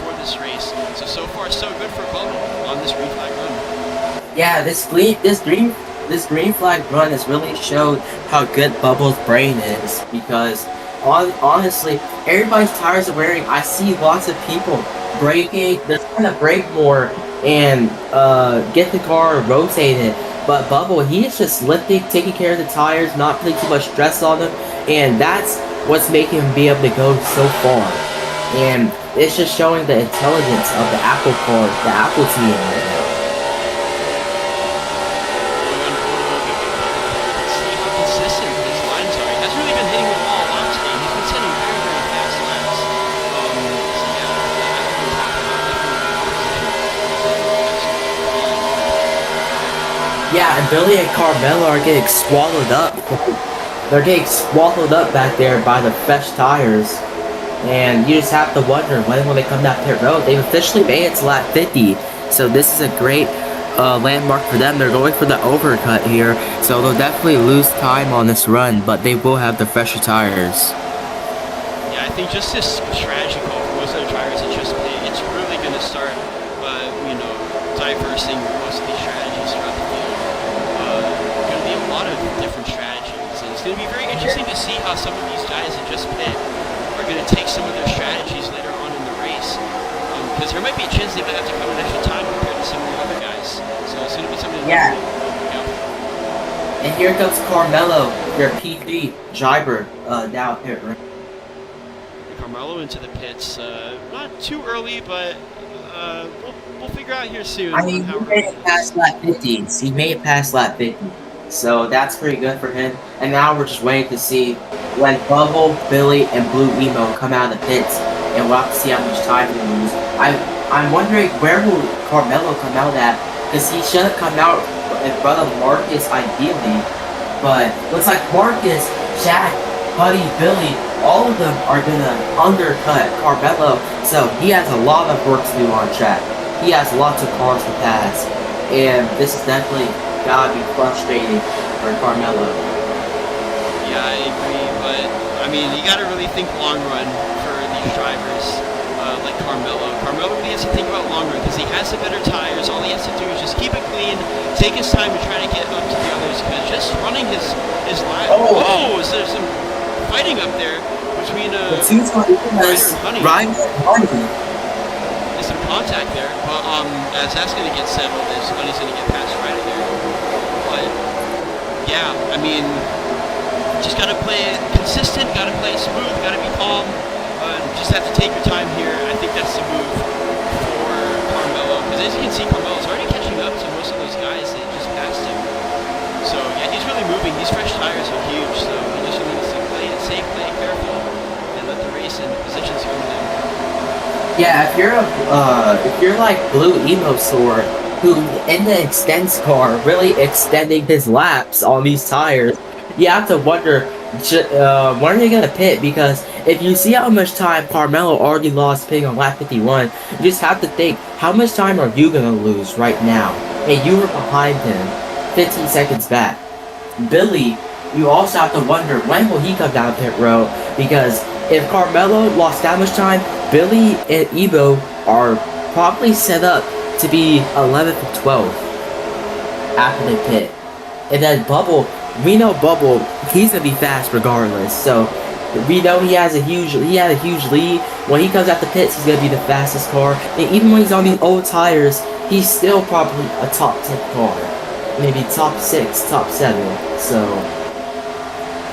for this race. So far so good for Bubble on this green flag run. Yeah, this green this green flag run has really showed how good Bubble's brain is because honestly, everybody's tires are wearing. I see lots of people braking. They're trying to brake more and get the car rotated. But Bubble, he's just lifting, taking care of the tires, not putting too much stress on them, and that's what's making him be able to go so far. And it's just showing the intelligence of the Apple car, the Apple team right now. See how consistent his lines are. He hasn't really been hitting the wall laps today. He's been setting very, very fast laps. So yeah, that's what we're talking about. Yeah, and Billy and Carmelo are getting swallowed up. They're getting swallowed up back there by the fresh tires. And you just have to wonder when will they come down pit road. They've officially made it to lap 50. So this is a great landmark for them. They're going for the overcut here. So they'll definitely lose time on this run, but they will have the fresher tires. Yeah, I think just this strategy call for most of the drivers at just pit, it's really going to start, diversing most of these strategies throughout the field. Going to be a lot of different strategies, and it's going to be very interesting to see how some of these guys at just pit are going to take some of their strategies later on in the race, because there might be a chance they might have to come an extra time compared to some of the other guys. So it's going to be something. Yeah. And here comes Carmelo, your P3 driver, down here. Carmelo into the pits. Not too early, but we'll figure out here soon. I mean, he made it past lap 50. He made it past lap 50. So that's pretty good for him. And now we're just waiting to see when Bubble, Billy, and Blue Emo come out of the pits. And we'll have to see how much time they lose. I'm wondering where will Carmelo come out at? Because he should have come out in front of Marcus ideally. But looks like Marcus, Jack, Buddy, Billy, all of them are going to undercut Carmelo. So he has a lot of work to do on track. He has lots of cars to pass. And this is definitely gotta be frustrating for Carmelo. Yeah, I agree, but I mean, you gotta really think long run for these drivers like Carmelo. Carmelo really has to think about long run because he has the better tires. All he has to do is just keep it clean, take his time to try to get up to the others. Because just running his line. Oh, is there some fighting up there between the two drivers, Ryan and Honey. There's some contact there, but as that's gonna get settled, is Honey's gonna get past Ryder there. But yeah, I mean, just gotta play it consistent, gotta play it smooth, gotta be calm. Just have to take your time here. I think that's the move for Carmelo, because as you can see, Carmelo's already catching up to most of those guys that just passed him. So yeah, he's really moving. These fresh tires are huge, so he just needs to play it safe, play it careful, and let the race and the positions come to him. Yeah, if you're like Blue Emo Sword, who in the extends car really extending his laps on these tires, you have to wonder when are they gonna pit? Because if you see how much time Carmelo already lost pitting on lap 51, you just have to think, how much time are you gonna lose right now? And you were behind him 15 seconds back. Billy, you also have to wonder, when will he come down pit road? Because if Carmelo lost that much time, Billy and Ebo are probably set up to be 11th and 12th after they pit. And then Bubble, we know Bubble, he's gonna be fast regardless. So we know he had a huge lead. When he comes out the pits, he's gonna be the fastest car. And even when he's on these old tires, he's still probably a top 10 car, maybe top 6, top 7. So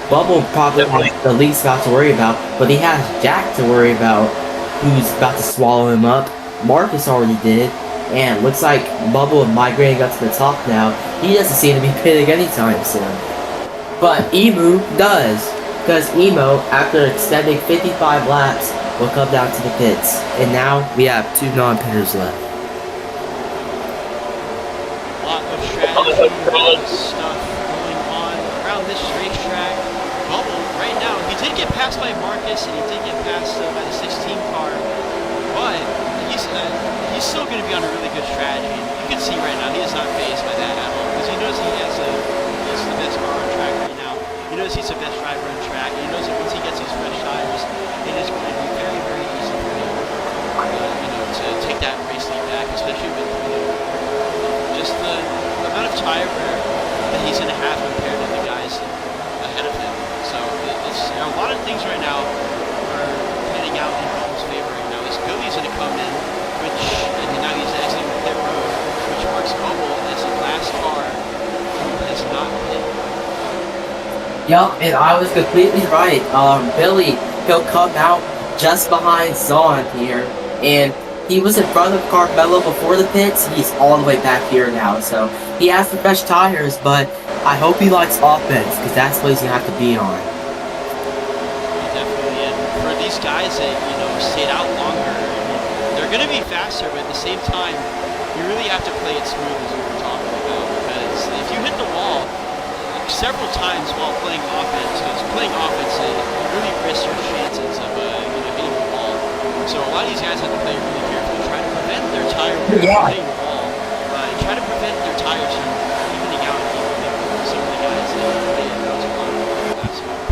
Bubble probably has the least about to worry about, but he has Jack to worry about, who's about to swallow him up. Marcus already did, and looks like Bubble migrating up to the top now. He doesn't seem to be pitting anytime soon. But Emu does, because Emo, after extending 55 laps, will come down to the pits. And now we have 2 non-pitters left. A lot of strategy, a lot of stuff going on around this racetrack. Bubble, right now, he did get passed by Marcus, and he did get passed by the 16 car, but he's still going to be on a really good strategy. You can see right now, he is not fazed by that at all, because he knows he's the best car on track right now. He knows he's the best driver on track, and he knows that once he gets these fresh tires, it is going to be very, very easy for him, to take that race lead back, especially with just the amount of tire wear that he he's going to have compared to the guys ahead of him. So it's, a lot of things right now are panning out in Bubble's favor right now. Is Billy's going to come in, and now he's exiting the pit road, which marks Bubble as the last car who has not hit. Yup, and I was completely right. Billy, he'll come out just behind Zahn here, and he was in front of Carmelo before the pits. He's all the way back here now, so he has the fresh tires, but I hope he likes offense, because that's what he's going to have to be on. Definitely, and for these guys that, stayed out longer, they're going to be faster, but at the same time, you really have to play it smooth, as we were talking about, because if you hit the wall several times while playing offense, you really risk your chances of hitting the wall. So a lot of these guys have to play really carefully, try to prevent their tire from hitting the wall, and try to prevent their tires from evening out with some of the guys that they had those last month.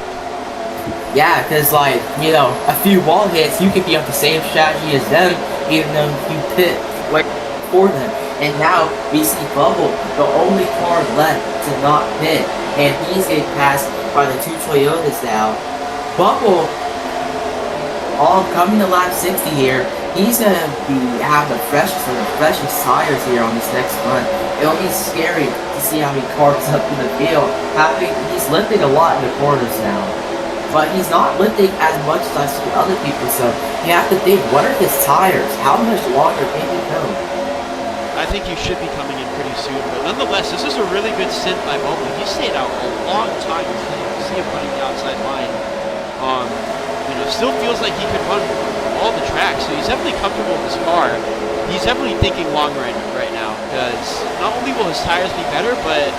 Yeah, because a few wall hits, you could be on the same strategy as them, even though you pit right for them. And now we see Bubble, the only car left to not pit, and he's getting passed by the two Toyotas now. Bubble, coming to lap 60 here, he's gonna have the freshest tires here on this next run. It'll be scary to see how he carves up in the field. He's lifting a lot in the corners now, but he's not lifting as much as I see other people. So you have to think, what are his tires? How much longer can he go? I think you should be coming in pretty soon, but nonetheless, this is a really good stint by Bubble. He stayed out a long time. You see him running the outside line. Still feels like he could run all the tracks, so he's definitely comfortable with his car. He's definitely thinking long right now, because not only will his tires be better, but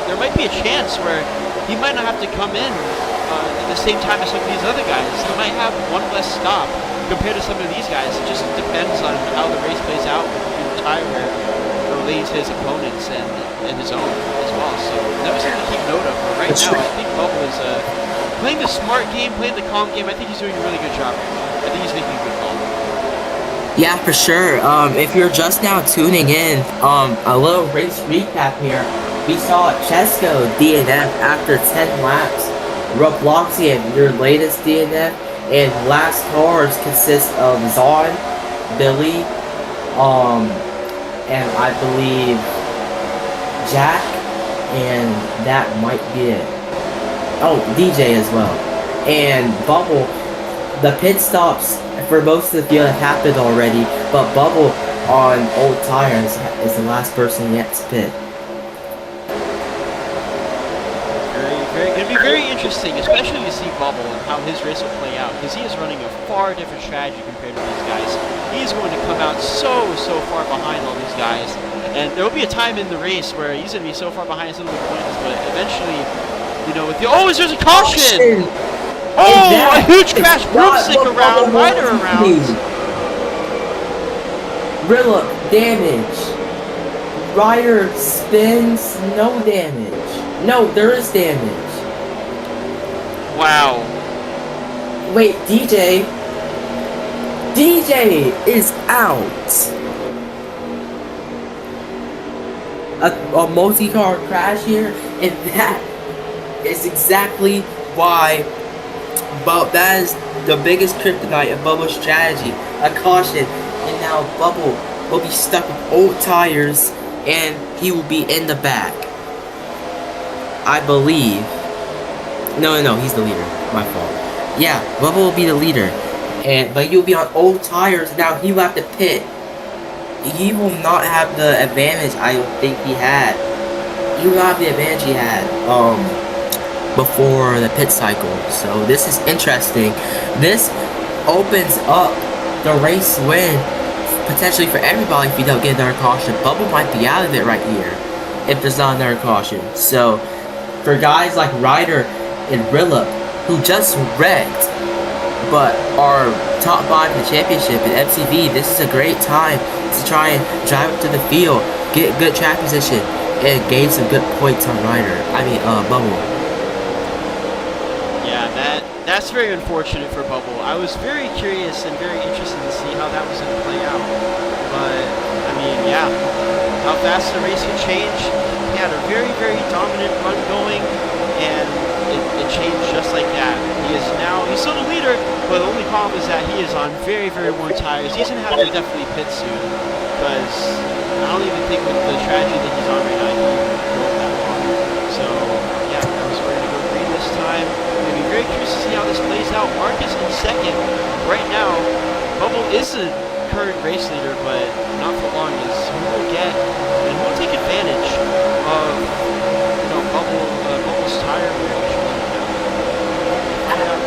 there might be a chance where he might not have to come in at the same time as some of these other guys. He might have one less stop compared to some of these guys. It just depends on how the race plays out with the tire wear relating to his opponents and his own as well. So that was something to keep note of. But right now, I think Bubble is playing the smart game, playing the calm game. I think he's doing a really good job right now. I think he's making a good call. Yeah, for sure. If you're just now tuning in, a little race recap here. We saw Chesko DNF after 10 laps. Robloxian, your latest DNF, and last cars consist of Zahn, Billy, and I believe Jack, and that might be it. Oh, DJ as well. And Bubble, the pit stops for most of the field have happened already, but Bubble on old tires is the last person yet to pit. It'll be very interesting, especially to see Bubble and how his race will play out, because he is running a far different strategy compared to these guys. He's going to come out so far behind all these guys, and there will be a time in the race where he's going to be so far behind some of the points, but eventually, with the there's a caution! A huge crash! Broomstick around, rider around. Rilla, damage. Rider spins, no damage. No, there is damage. Wow. Wait, DJ is out. A multi-car crash here, and that is exactly why. But that is the biggest kryptonite of Bubble's strategy. A caution, and now Bubble will be stuck with old tires, and he will be in the back. I believe. No, he's the leader. My fault. Yeah, Bubble will be the leader, but he'll be on old tires. Now he will have to pit. He will not have the advantage I think he had. He will not have the advantage he had before the pit cycle. So this is interesting. This opens up the race win potentially for everybody if you don't get another caution. Bubble might be out of it right here if there's not another caution. So for guys like Ryder and Rilla, who just wrecked but are top 5 in the championship in MCV, this is a great time to try and drive up to the field, get good track position, and gain some good points on Bubble. Yeah, that's very unfortunate for Bubble. I was very curious and very interested to see how that was going to play out. But, yeah, how fast the race can change, you had a very, very dominant run going, and it changed just like that. He's still the leader, but the only problem is that he is on very, very worn tires. He's going to have to definitely pit soon, because I don't even think with the strategy that he's on right now, he can go that long. So, yeah, I was ready to go green this time. I'm going to be very curious to see how this plays out. Marcus in second. Right now, Bubble is the current race leader, but not for long. Is who will get, and who will take advantage of, Bubble's tire wear issues right now.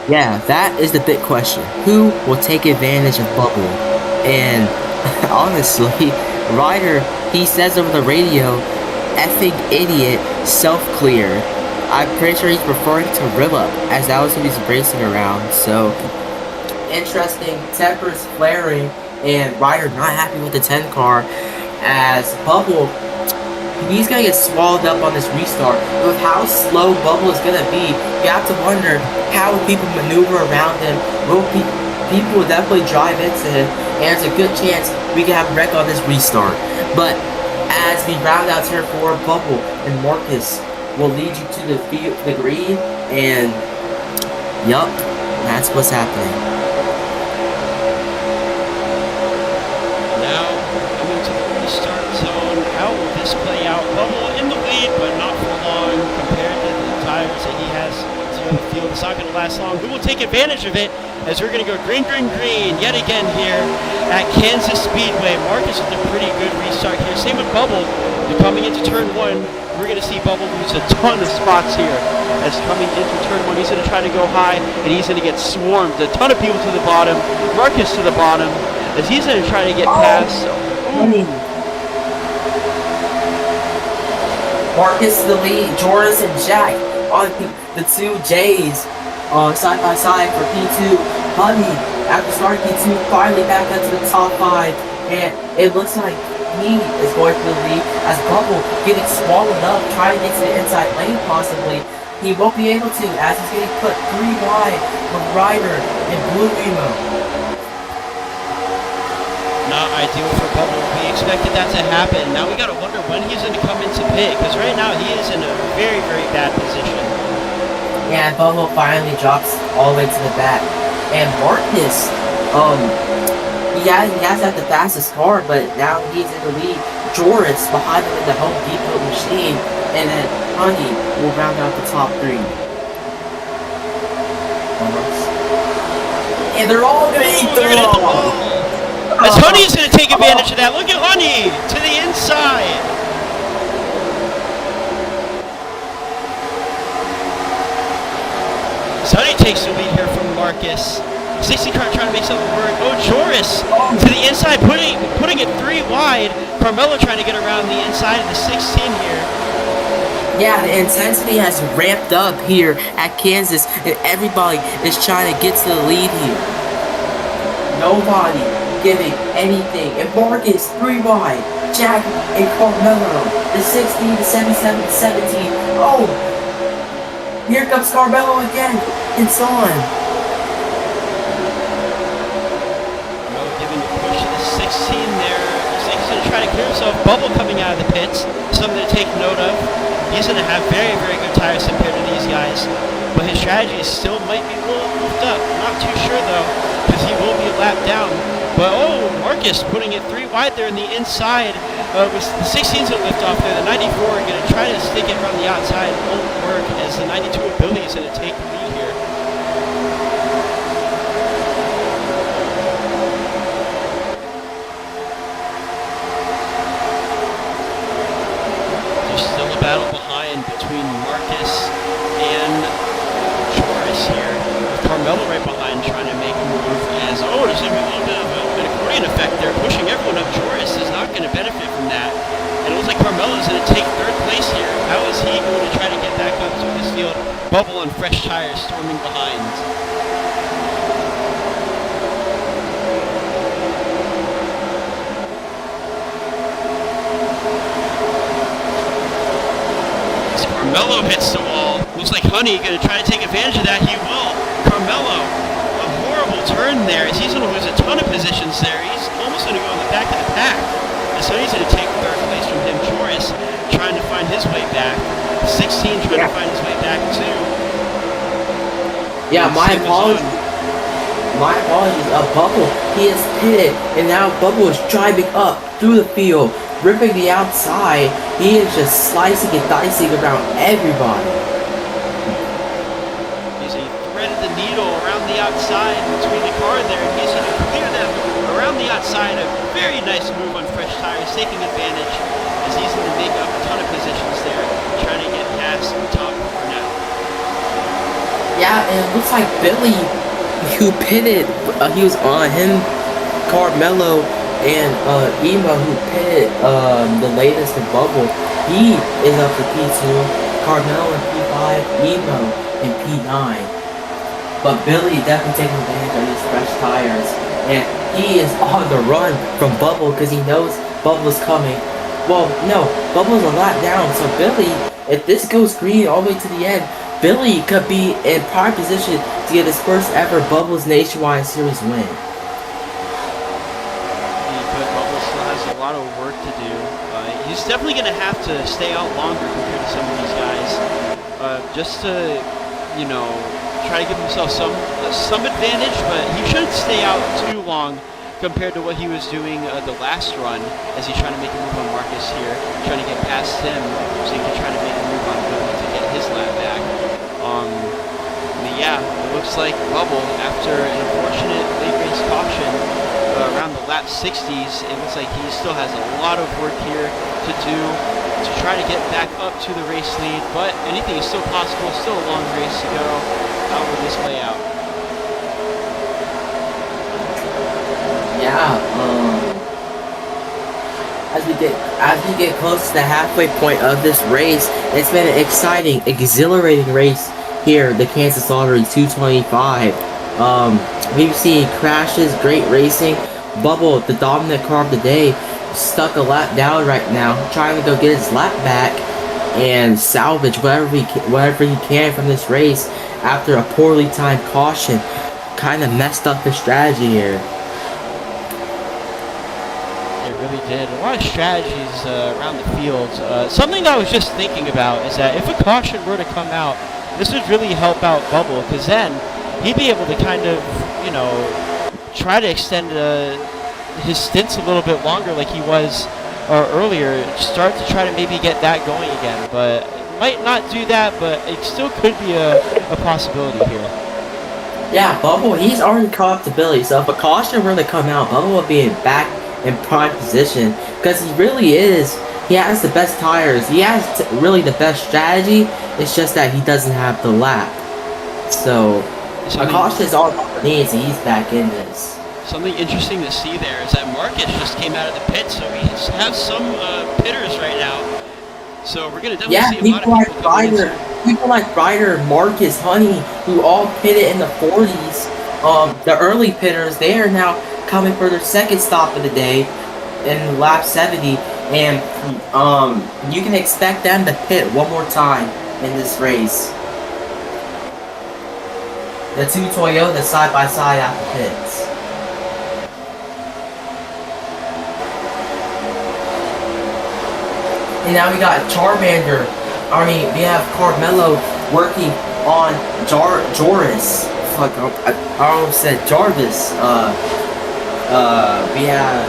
Yeah, that is the big question. Who will take advantage of Bubble? And honestly, Ryder, he says over the radio, effing idiot, self-clear. I'm pretty sure he's referring to Rilla, as that was who he's racing around. So, interesting, tempers flaring, and Ryder not happy with the 10 car, as Bubble, he's gonna get swallowed up on this restart. With how slow Bubble is gonna be, you have to wonder how will people maneuver around him. People will definitely drive into him, and there's a good chance we can have a wreck on this restart. But as we round out turn 4, Bubble and Marcus will lead you to the green, and yup, that's what's happening. Now, coming to the restart zone, how will this play out? Bubble in the lead, but not for long compared to the tires that he has on the field. It's not going to last long. Who will take advantage of it as we're going to go green, green, green yet again here at Kansas Speedway. Marcus with a pretty good restart here. Same with Bubble. They're coming into turn 1. We're going to see Bubble lose a ton of spots here as coming into turn 1. He's going to try to go high, and he's going to get swarmed. A ton of people to the bottom. Marcus to the bottom as he's going to try to get past. Marcus to the lead. Joris and Jack on the two J's side by side for P2. Honey, after starting P2, finally back up to the top 5, and it looks like he is going for the lead as Bubble getting swallowed up, trying to get to the inside lane possibly. He won't be able to as he's getting put 3 wide from Ryder and Blue Remo. Not ideal for Bubble. We expected that to happen. Now we gotta wonder when he's gonna come into pit, because right now he is in a very, very bad position. Yeah, and Bubble finally drops all the way to the back. And Marcus, he has had the fastest car, but now he's in the lead. Joris behind him in the Home Depot machine, and then Honey will round out the top 3. And they're all going to eat the ball. As Honey's going to take advantage of that. Look at Honey to the inside. Sonny takes the lead here from Marcus. 60 car trying to make something work. Oh, Joris to the inside, putting it 3 wide. Carmelo trying to get around the inside of the 16 here. Yeah, the intensity has ramped up here at Kansas, and everybody is trying to get to the lead here. Nobody giving anything. And Marcus 3 wide. Jack and Carmelo. The 16, the 77, the 17. Oh! Here comes Carmelo again. It's on. Carmelo giving a push to the 16 there. Looks like he's going to try to clear himself. Bubble coming out of the pits. Something to take note of. He's going to have very, very good tires compared to these guys. But his strategy still might be a little moved up. Not too sure though, because he will be lapped down. But oh, Marcus putting it 3 wide there in the inside. With the 16s will lift off there. The 94 are going to try to stick it around the outside. It won't work as the 92 ability is going to take the lead here. There's still a battle behind between Marcus and Joris here. With Carmelo right behind trying to make a move as, oh, there's going to be a little bit of an accordion effect there, pushing everyone up. Joris is not going to benefit from that. And it looks like Carmelo is going to take 3rd place here. How is he going to try to get back up to this field? Bubble on fresh tires storming behind. As Carmelo hits the wall, looks like Honey going to try to take advantage of that. He will. Carmelo, a horrible turn there as he's going to lose a ton of positions there. He's almost going to go in the back of the pack. And so he's going to take third place from him. Joris trying to find his way back. 16 trying to find his way back too. Yeah, my apologies. My apologies. Bubble, he is pitted, and now Bubble is driving up through the field, ripping the outside. He is just slicing and dicing around everybody. He's threaded the needle around the outside between the car there, and he's going to clear them around the outside. A very nice move on fresh tires, taking advantage as he's going to make up a ton of positions there, trying to get past the top four now. Yeah, and it looks like Billy, who pitted, he was on him, Carmelo, and Emo, who pitted the latest in Bubble. He is up to P2, Carmelo in P5, Emo in P9. But Billy definitely taking advantage of these fresh tires, and he is on the run from Bubble because he knows Bubble's coming. Well, no, Bubble's a lap down, so Billy, if this goes green all the way to the end, Billy could be in prime position to get his first ever Bubbles Nationwide Series win. But Bubble still has a lot of work to do. He's definitely going to have to stay out longer compared to some of these guys, just to, you know, try to give himself some advantage. But he shouldn't stay out too long compared to what he was doing the last run, as he's trying to make a move on Marcus here, trying to get past him, so he can try to make a move on Billy to get his lap back. But yeah, it looks like Bubble, after an unfortunate late race caution around the lap 60s, it looks like he still has a lot of work here to do to try to get back up to the race lead, but anything is still possible, still a long race to go. How will this play out? Yeah, as we get close to the halfway point of this race, it's been an exciting, exhilarating race here, the Kansas Lottery 225. We've seen crashes, great racing. Bubble, the dominant car of the day, stuck a lap down right now, trying to go get his lap back and salvage whatever he can from this race after a poorly timed caution. Kind of messed up his strategy here. It really did. A lot of strategies around the field. Something that I was just thinking about is that if a caution were to come out, this would really help out Bubble, because then he'd be able to kind of, you know, try to extend his stints a little bit longer like he was earlier, start to try to maybe get that going again. But might not do that, but it still could be a possibility here. Yeah, Bubble, he's already caught up to Billy, so if a caution were to come out, Bubble will be back in prime position, because he really is. He has the best tires. He has really the best strategy. It's just that he doesn't have the lap. So a caution is all he needs, and he's back in this. Something interesting to see there is that Marcus just came out of the pit, so we have some pitters right now. So we're gonna definitely see a lot of people coming in. People like Ryder, Marcus, Honey, who all pitted in the 40s. The early pitters, they are now coming for their second stop of the day in lap 70. And you can expect them to pit one more time in this race. The two Toyotas side by side at the pits. And now we got Charmander. We have Carmelo working on Joris. Fuck, I almost said Jarvis. We have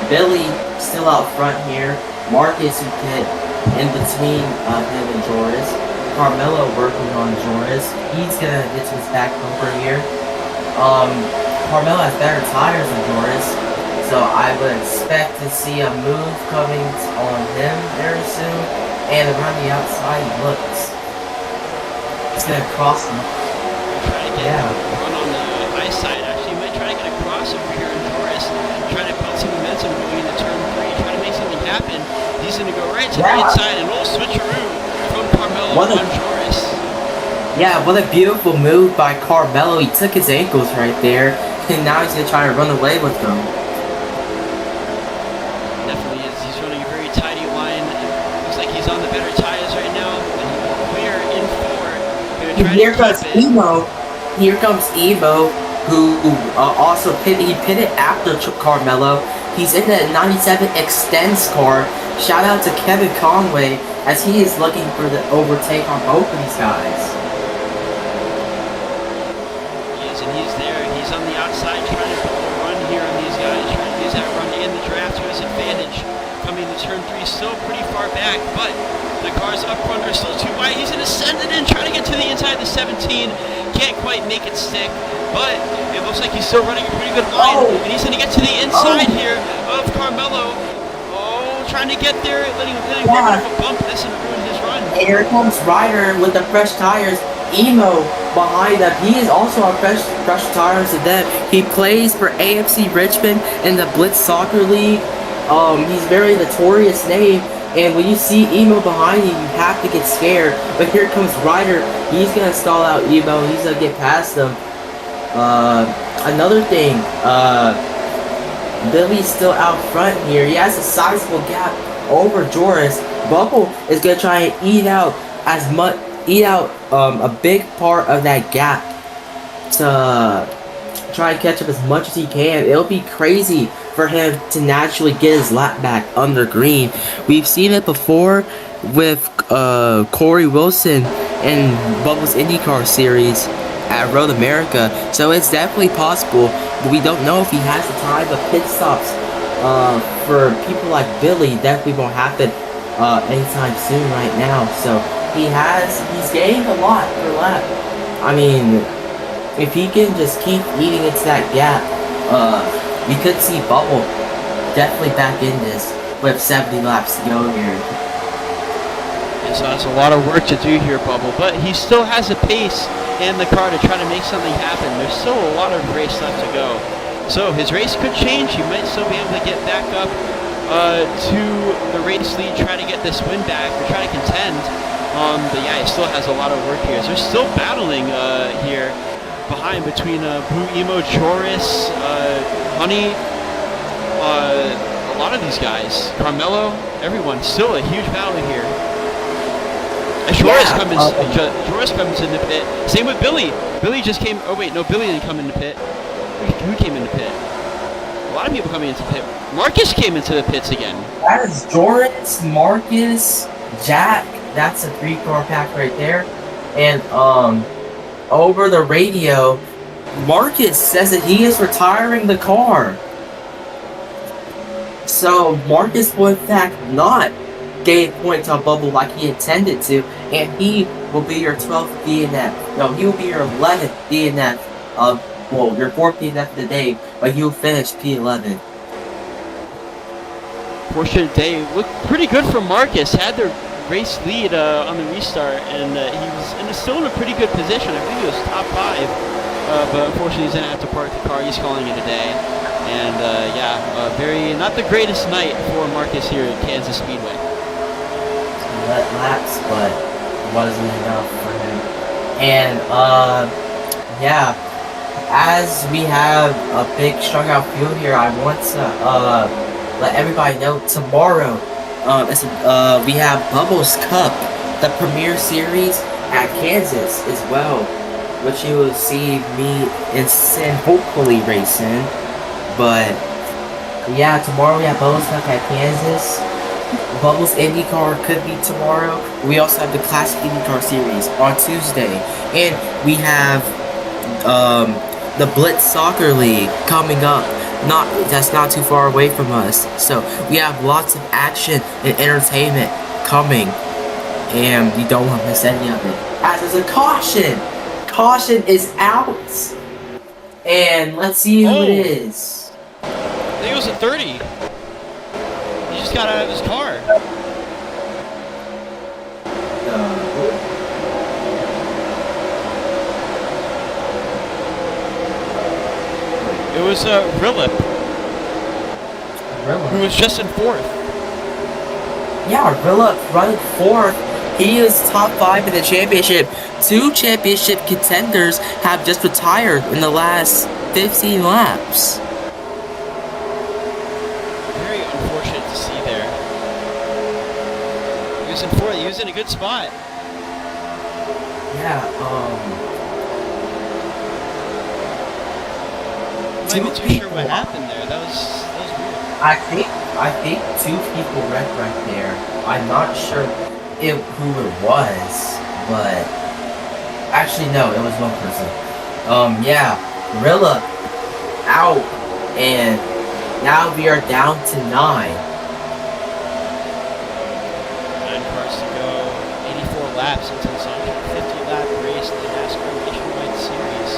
Billy still out front here. Marcus who pit in between him and Joris. Carmelo working on Joris. He's gonna get to his back bumper here. Carmelo has better tires than Joris, so I would expect to see a move coming on him very soon. And around the outside, he looks. He's gonna cross him. Try to get run on the high side. Actually, he might try to get a crossover here in Joris. Try to build some momentum going into turn 3. Try to make something happen. He's gonna go right to the inside and roll switcheroo from Carmelo on Joris. Yeah, what a beautiful move by Carmelo. He took his ankles right there, and now he's gonna try to run away with them. Definitely is. He's running a very tidy line. Looks like he's on the better tires right now, but he will clear in 4. And here comes Emo. Here comes Emo who also he pitted after Carmelo. He's in the 97 Extends car. Shout out to Kevin Conway as he is looking for the overtake on both of these guys. He is, and he's there. He's on the outside trying to put the run here on these guys, trying to use that run in the draft to his advantage. Coming to turn 3, still pretty far back, but the cars up front are still too wide. He's going to send it in, trying to get to the inside of the 17. Can't quite make it stick, but it looks like he's still running a pretty good line. And he's going to get to the inside here of Carmelo. Oh, trying to get there, letting a bit of a bump. That's going to ruin his run. And here comes Ryder with the fresh tires. Emo behind them. He is also on fresh tires to them. He plays for AFC Richmond in the Blitz Soccer League. He's very notorious name. And when you see Emo behind you, you have to get scared. But here comes Ryder. He's gonna stall out Emo. He's gonna get past him. Another thing, Billy's still out front here. He has a sizable gap over Joris. Bubble is gonna try and eat out a big part of that gap to try and catch up as much as he can. It'll be crazy for him to naturally get his lap back under green. We've seen it before with Corey Wilson in Bubbles IndyCar series at Road America, so it's definitely possible, but we don't know if he has the time. But pit stops for people like Billy definitely won't happen anytime soon right now. So he's gained a lot per lap. I mean, if he can just keep eating into that gap, we could see Bubble definitely back in this with 70 laps to go here. And so that's a lot of work to do here, Bubble, but he still has the pace in the car to try to make something happen. There's still a lot of race left to go. So his race could change. He might still be able to get back up to the race lead, try to get this win back, or try to contend. But yeah, he still has a lot of work here. So they're still battling here behind between Blue Emo, Joris, Honey, a lot of these guys, Carmelo, everyone. Still a huge battle here. And Joris comes in the pit. Same with Billy. Billy just came. Oh wait, no, Billy didn't come in the pit. Who came in the pit? A lot of people coming into the pit. Marcus came into the pits again. That is Joris, Marcus, Jack. That's a 3-car pack right there. And over the radio, Marcus says that he is retiring the car. So Marcus will in fact not gain points on Bubble like he intended to, and he will be your 12th DNF. No, he will be your 11th DNF well, your 4th DNF of the day, but he'll finish P11. Portion of the day looked pretty good for Marcus. Had the race lead on the restart, and he was still in a pretty good position. I think he was top 5, but unfortunately he's gonna have to park the car. He's calling it a day, and very not the greatest night for Marcus here at Kansas Speedway. Laps, but it wasn't enough for him. And as we have a big strung out field here, I want to let everybody know tomorrow we have Bubbles Cup, the Premier Series at Kansas as well, which you will see me and Sin hopefully racing. But yeah, tomorrow we have Bubbles Cup at Kansas. Bubbles IndyCar could be tomorrow. We also have the Classic IndyCar Series on Tuesday, and we have the Blitz Soccer League coming up. That's not too far away from us. So we have lots of action and entertainment coming, and you don't want to miss any of it. As there's a caution. Caution is out, and let's see who it is. I think it was a 30. He just got out of his car. It was Rillip, who was just in 4th. Yeah, Rillip running 4th. He is top 5 in the championship. 2 championship contenders have just retired in the last 15 laps. Very unfortunate to see there. He was in 4th. He was in a good spot. Yeah, not even too sure what happened there. That was weird. I think 2 people wrecked right there. I'm not sure who it was, but actually no, it was 1 person. Yeah, Gorilla out, and now we are down to 9. 9 cars to go. 84 laps into this 150-lap race in the NASCAR Nationwide Series.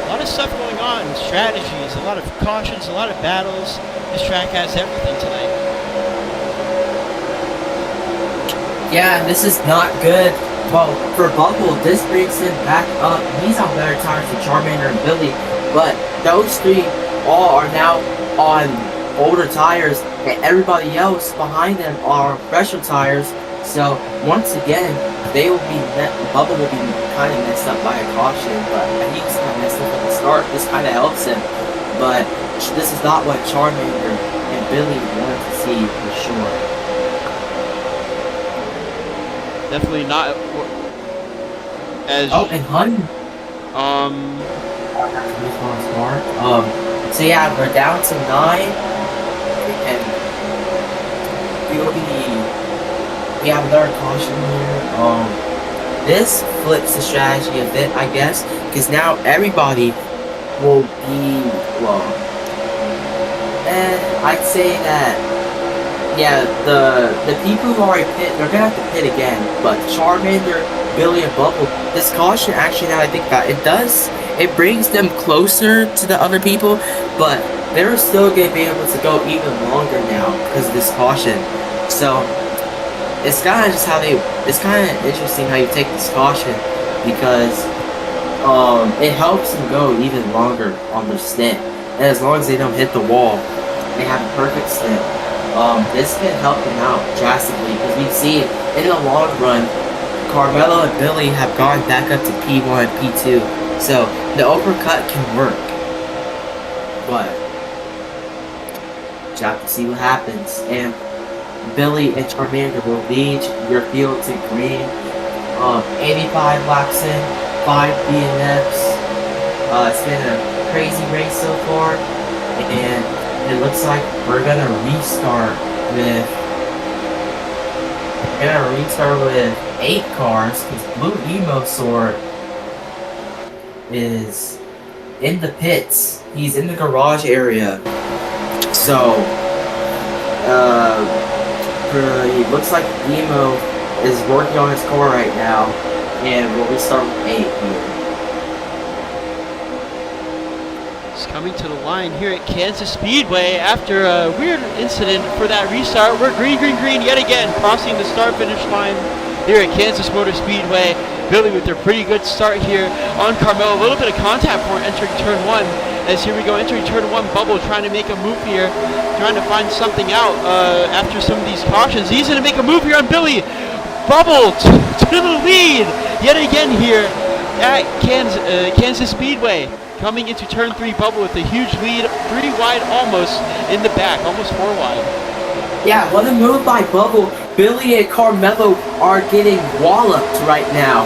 A lot of stuff going on, strategies, a lot of cautions, a lot of battles. This track has everything tonight. Yeah, this is not good. Well, for Bumble, this brings him back up. He's on better tires than Charmander and Billy, but those 3 all are now on older tires, and everybody else behind them are fresher tires. So once again, Bubba will be kind of messed up by a caution, but he was kind of messed up at the start. This kind of helps him, but this is not what Charmander and Billy wanted to see for sure. Definitely not as. Oh, and Honey. So yeah, we're down to 9, and we have another caution here. This flips the strategy a bit, I guess, because now everybody will be, well, I'd say that, yeah, the people who already pit, they're gonna have to pit again, but Charmander, Billy, and Bubble, this caution, actually, now I think about it, it brings them closer to the other people, but they're still gonna be able to go even longer now because of this caution. So it's kind of interesting how you take this caution, because it helps them go even longer on their stint, and as long as they don't hit the wall, they have a perfect stint. This can help them out drastically, because we see in the long run, Carmelo and Billy have gone back up to P1 and P2, so the uppercut can work, but you have to see what happens. And Billy and Charmander will lead your field to green. 85 laps in, 5 DNFs. It's been a crazy race so far, and it looks like we're gonna restart with 8 cars, because Blue Emo Sword is in the pits. He's in the garage area. So it looks like Emo is working on his car right now, and we'll restart with 8 here. It's coming to the line here at Kansas Speedway after a weird incident for that restart. We're green yet again, crossing the start-finish line here at Kansas Motor Speedway. Billy with their pretty good start here on Carmelo. A little bit of contact for entering turn 1. As here we go, entering turn 1, Bubble trying to make a move here, trying to find something out after some of these cautions. He's going to make a move here on Billy. Bubble to the lead yet again here at Kansas Speedway. Coming into turn 3, Bubble with a huge lead, 3 wide almost in the back, almost 4 wide. Yeah, what a move by Bubble. Billy and Carmelo are getting walloped right now.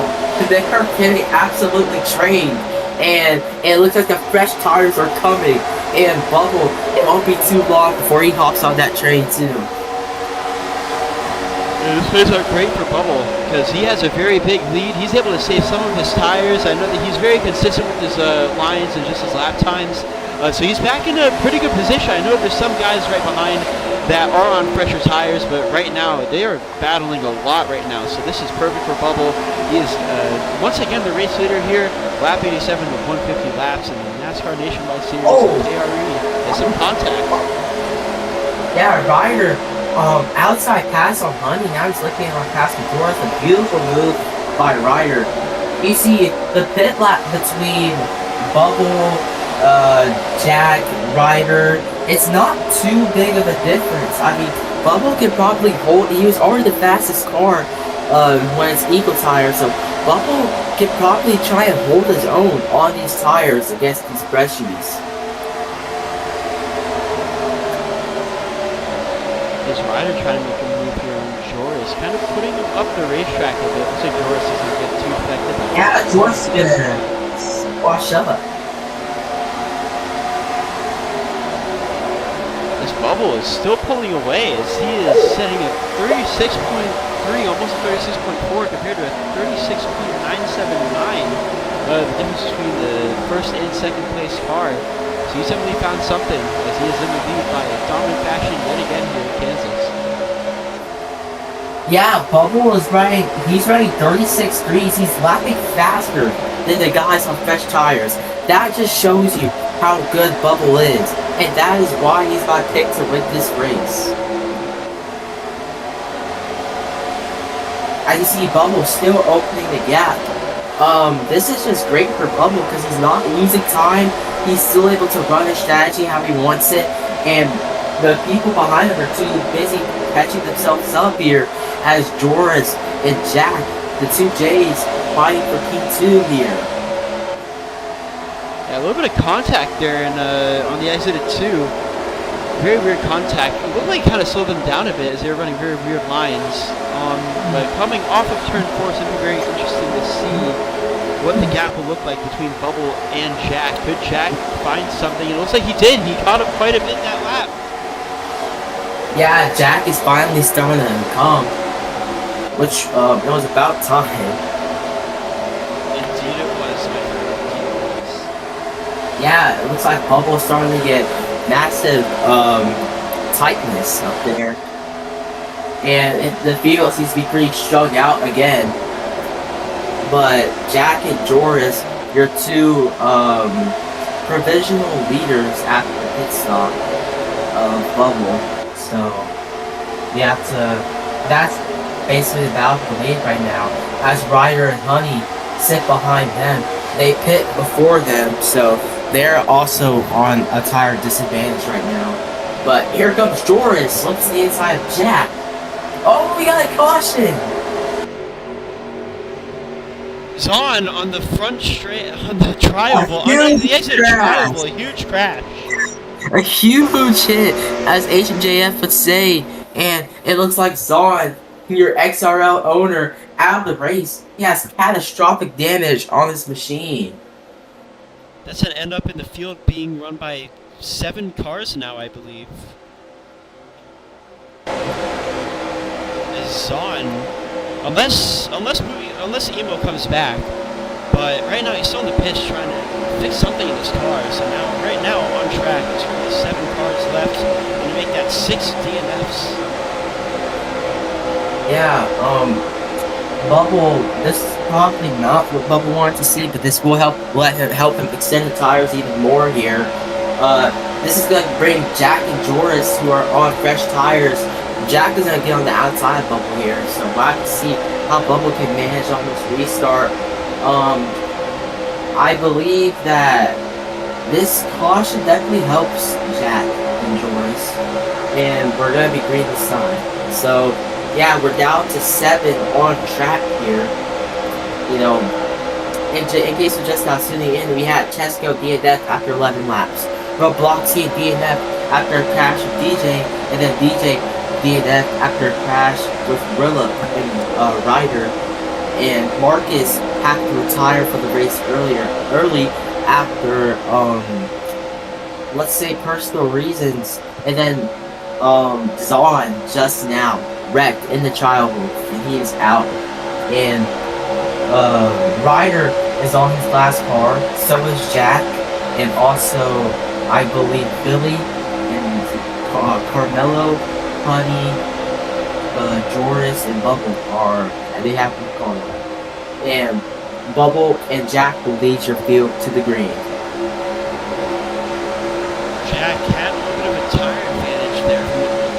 They are getting absolutely trained. And it looks like the fresh tires are coming. And Bubble, it won't be too long before he hops on that train too. This plays out great for Bubble, because he has a very big lead. He's able to save some of his tires. I know that he's very consistent with his lines and just his lap times. So he's back in a pretty good position. I know there's some guys right behind that are on fresher tires, but right now they are battling a lot right now. So this is perfect for Bubble. He is once again the race leader here, lap 87 with 150 laps in the NASCAR Nationwide Series. KRE has some contact. Yeah, Ryder, outside pass on Honey. Now he's looking on past Medora. It's a beautiful move by Ryder. You see the pit lap between Bubble, Jack, Ryder, it's not too big of a difference. I mean, Bubble could probably hold, he was already the fastest car when it's equal tires, so Bubble could probably try and hold his own on these tires against these freshies. Is Ryder trying to make a move here on Joris, kind of putting him up the racetrack a bit. Looks like Joris isn't get too effective. Yeah, Joris is gonna wash up. Bubble is still pulling away as he is setting a 36.3, almost a 36.4 compared to a 36.979. The difference between the first and second place car. So he's definitely found something as he is in the lead by a dominant fashion yet again here in Kansas. Yeah, Bubble is running, he's running 36.3s. He's lapping faster than the guys on fresh tires. That just shows you how good Bubble is. And that is why he's got picked to win this race. As you see, Bubble still opening the gap. This is just great for Bubble because he's not losing time. He's still able to run his strategy how he wants it. And the people behind him are too busy catching themselves up here as Joris and Jack, the two J's, fighting for P2 here. Yeah, a little bit of contact there on the exit at 2. Very weird contact. It looked like it kind of slowed them down a bit as they were running very weird lines. But coming off of turn 4, it's going to be very interesting to see what the gap will look like between Bubble and Jack. Could Jack find something? It looks like he did. He caught up quite a bit that lap. Yeah, Jack is finally starting to come, which it was about time. Indeed it was, my friend. Indeed it was. Yeah, it looks like Bubble's starting to get massive tightness up there. And the field seems to be pretty strung out again. But Jack and Joris, your two provisional leaders after the pit stop of Bubble. So you have to, that's basically about the lead right now. As Ryder and Honey sit behind them, they pit before them, so they're also on a tire disadvantage right now. But here comes Joris, slips to the inside of Jack. Oh, we got a caution! Zahn on the front straight, on the tri-oval, on the exit of tri-oval, a huge crash. A huge hit, as H&JF would say, and it looks like Zahn, your XRL owner, out of the race. He has catastrophic damage on this machine. That's going to end up in the field being run by 7 cars now, I believe. Zahn, unless Emo comes back, but right now he's still in the pitch trying to fix something in his car. So right now on track, there's only 7 cars left, and to make that 6 DNFs. Yeah, Bubble, this is probably not what Bubble wanted to see, but this will help him extend the tires even more here. This is going to bring Jack and Joris, who are on fresh tires. Jack is going to get on the outside of Bubble here, so we'll have to see how Bubble can manage on this restart. I believe that this caution definitely helps Jack and Joris, and we're going to be green this time. So, yeah, we're down to 7 on track here. You know, in case you're just now tuning in, we had Chesko DNF after 11 laps. Robloxy DNF after a crash with DJ, and then DJ DNF after a crash with Rilla and Ryder. And Marcus had to retire from the race early after, let's say personal reasons. And then, Zahn just now wrecked in the child booth, and he is out. And Ryder is on his last car, so is Jack, and also I believe Billy and Carmelo, Honey, Joris, and Bubble are, and they have to call it. And Bubble and Jack will lead your field to the green. Jack had a little bit of a tire advantage there.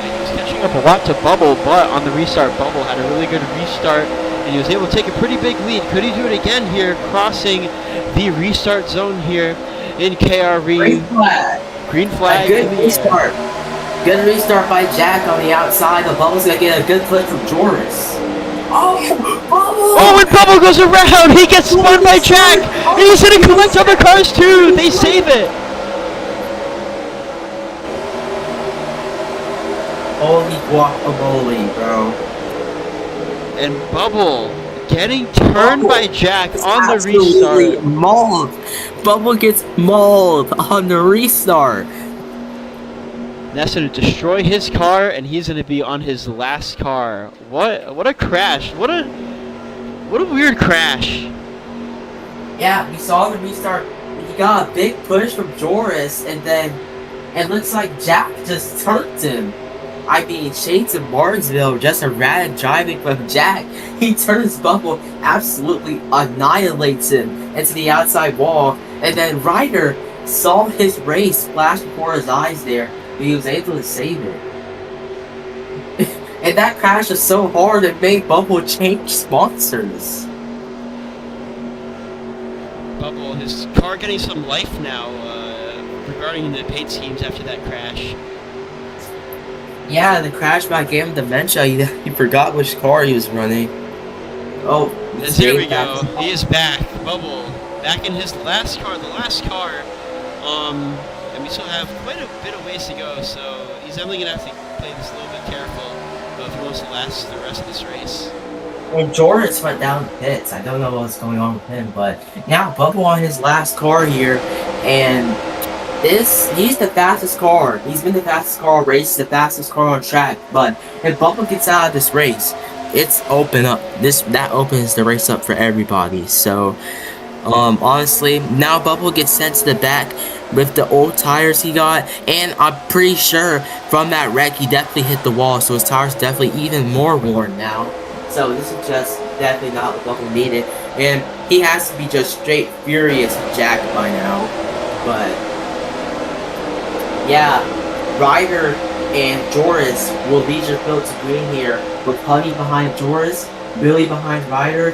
He was catching up a lot to Bubble, but on the restart, Bubble had a really good restart, and he was able to take a pretty big lead. Could he do it again here, crossing the restart zone here in KRE? Green flag. Green flag. A good restart. Good restart by Jack on the outside, but Bubble's gonna get a good clip from Joris. Oh, Bubble! Oh, when Bubble goes around, he gets spun by Jack, and he's gonna collect other cars too. They save it. Holy guacamole, bro. And Bubble getting turned by Jack on the restart. Mauled. Bubble gets mauled on the restart. And that's going to destroy his car, and he's going to be on his last car. What a crash. What a weird crash. Yeah, we saw the restart. He got a big push from Joris, and then it looks like Jack just turked him. I mean, Shades of Martinsville, just erratic driving from Jack. He turns Bubble, absolutely annihilates him into the outside wall, and then Ryder saw his race flash before his eyes there, but he was able to save it. And that crash was so hard it made Bubble change sponsors. Bubble, his car getting some life now regarding the paint schemes after that crash. Yeah, the crash back gave him dementia. He forgot which car he was running. Oh, Here we go. He is back. Bubble, back in his last car, the last car. And we still have quite a bit of ways to go, so he's definitely going to have to play this a little bit careful if he wants to last the rest of this race. When Joris went down the pits, I don't know what's going on with him, but now Bubble on his last car here, and he's the fastest car. He's been the fastest car on race, the fastest car on track, but if Bubble gets out of this race, it's open up. That opens the race up for everybody. So honestly, now Bubble gets sent to the back with the old tires he got, and I'm pretty sure from that wreck he definitely hit the wall, so his tires definitely even more worn now. So this is just definitely not what Bubble needed, and he has to be just straight furious with Jack by now. But yeah, Ryder and Joris will lead your field to green here, with Honey behind Joris, Billy behind Ryder,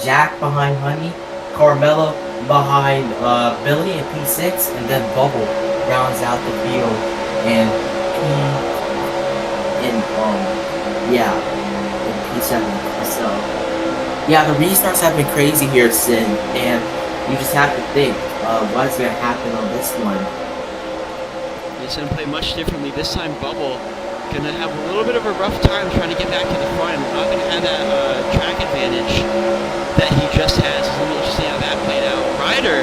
Jack behind Honey, Carmelo behind Billy in P6, and then Bubble rounds out the field, and in P7. So yeah, the restarts have been crazy here, Sin, and you just have to think what's going to happen on this one. He's going to play much differently. This time Bubble going to have a little bit of a rough time trying to get back to the front. Not going to have that track advantage that he just has. It's going to be interesting how that played out. Ryder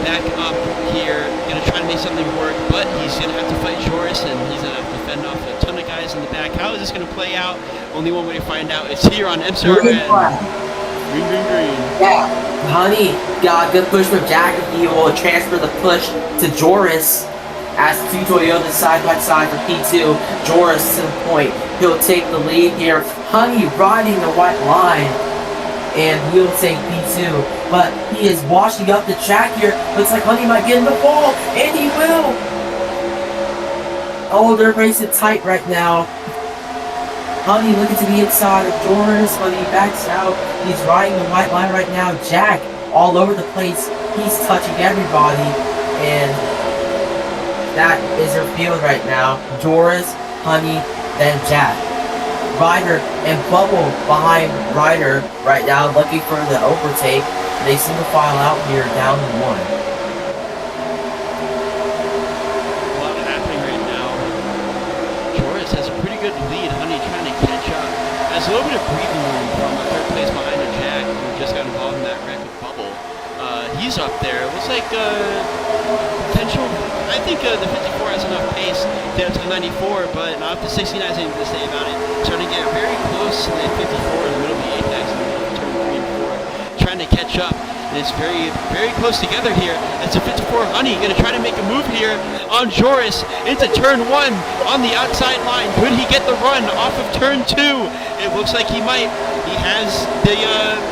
back up here, going to try to make something work, but he's going to have to fight Joris, and he's going to have to fend off a ton of guys in the back. How is this going to play out? Only one way to find out. It's here on MCRN. Green. Yeah, Honey got a good push from Jack, and he will transfer the push to Joris. As two Toyotas side by side for P2, Joris to the point. He'll take the lead here. Honey riding the white line, and he'll take P2. But he is washing up the track here. Looks like Honey might get in the ball, and he will. Oh, they're racing tight right now. Honey looking to the inside of Joris, but he backs out. He's riding the white line right now. Jack all over the place. He's touching everybody, and that is her field right now. Joris, Honey, then Jack. Ryder and Bubble behind Ryder right now, looking for the overtake. They single file out here down to 1. A lot of happening right now. Joris has a pretty good lead. Honey trying to catch up. Has a little bit of breathing room from a third place behind a Jack, who just got involved in that wreck with Bubble. He's up there. Looks like potential. I think the 54 has enough pace down to the 94, but not the 69 has anything to say about it. Starting to get very close to the 54 in the middle of the apex, in the middle of turn 3 and 4. Trying to catch up, and it's very, very close together here. That's a 54 Honey going to try to make a move here on Joris into turn 1 on the outside line. Could he get the run off of turn 2? It looks like he might. He has the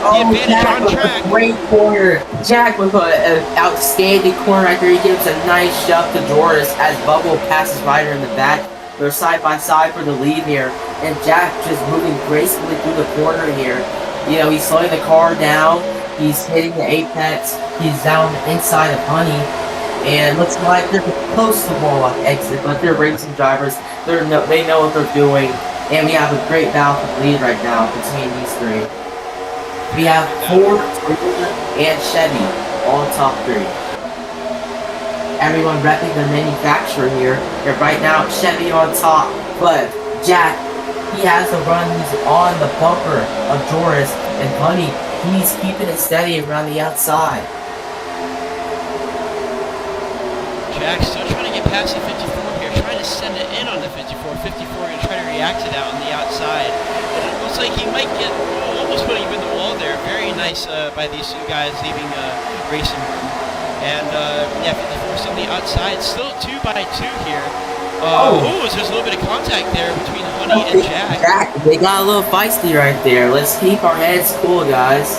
advantage Jack on track. Great corner. Jack with an outstanding corner right there. He gives a nice shove to Joris as Bubble passes Ryder in the back. They're side by side for the lead here, and Jack just moving gracefully through the corner here. You know, he's slowing the car down. He's hitting the apex. He's down the inside of Honey, and looks like they're close to the wall off exit, but they're racing drivers. They know what they're doing. And we have a great battle for the lead right now between these three. We have Ford, Toyota, and Chevy all top 3. Everyone repping the manufacturer here. And right now, Chevy on top. But Jack, he has the run. He's on the bumper of Joris. And Honey, he's keeping it steady around the outside. Jack still trying to get past the 54 here. Trying to to send it in on the 54. 54 going to try to react to that on the outside. And it looks like he might get almost putting him in the wall there. Very nice by these two guys leaving racing room. And yeah, 54's on the outside. Still 2 by 2 here. So there's a little bit of contact there between Honey and Jack. They got a little feisty right there. Let's keep our heads cool, guys.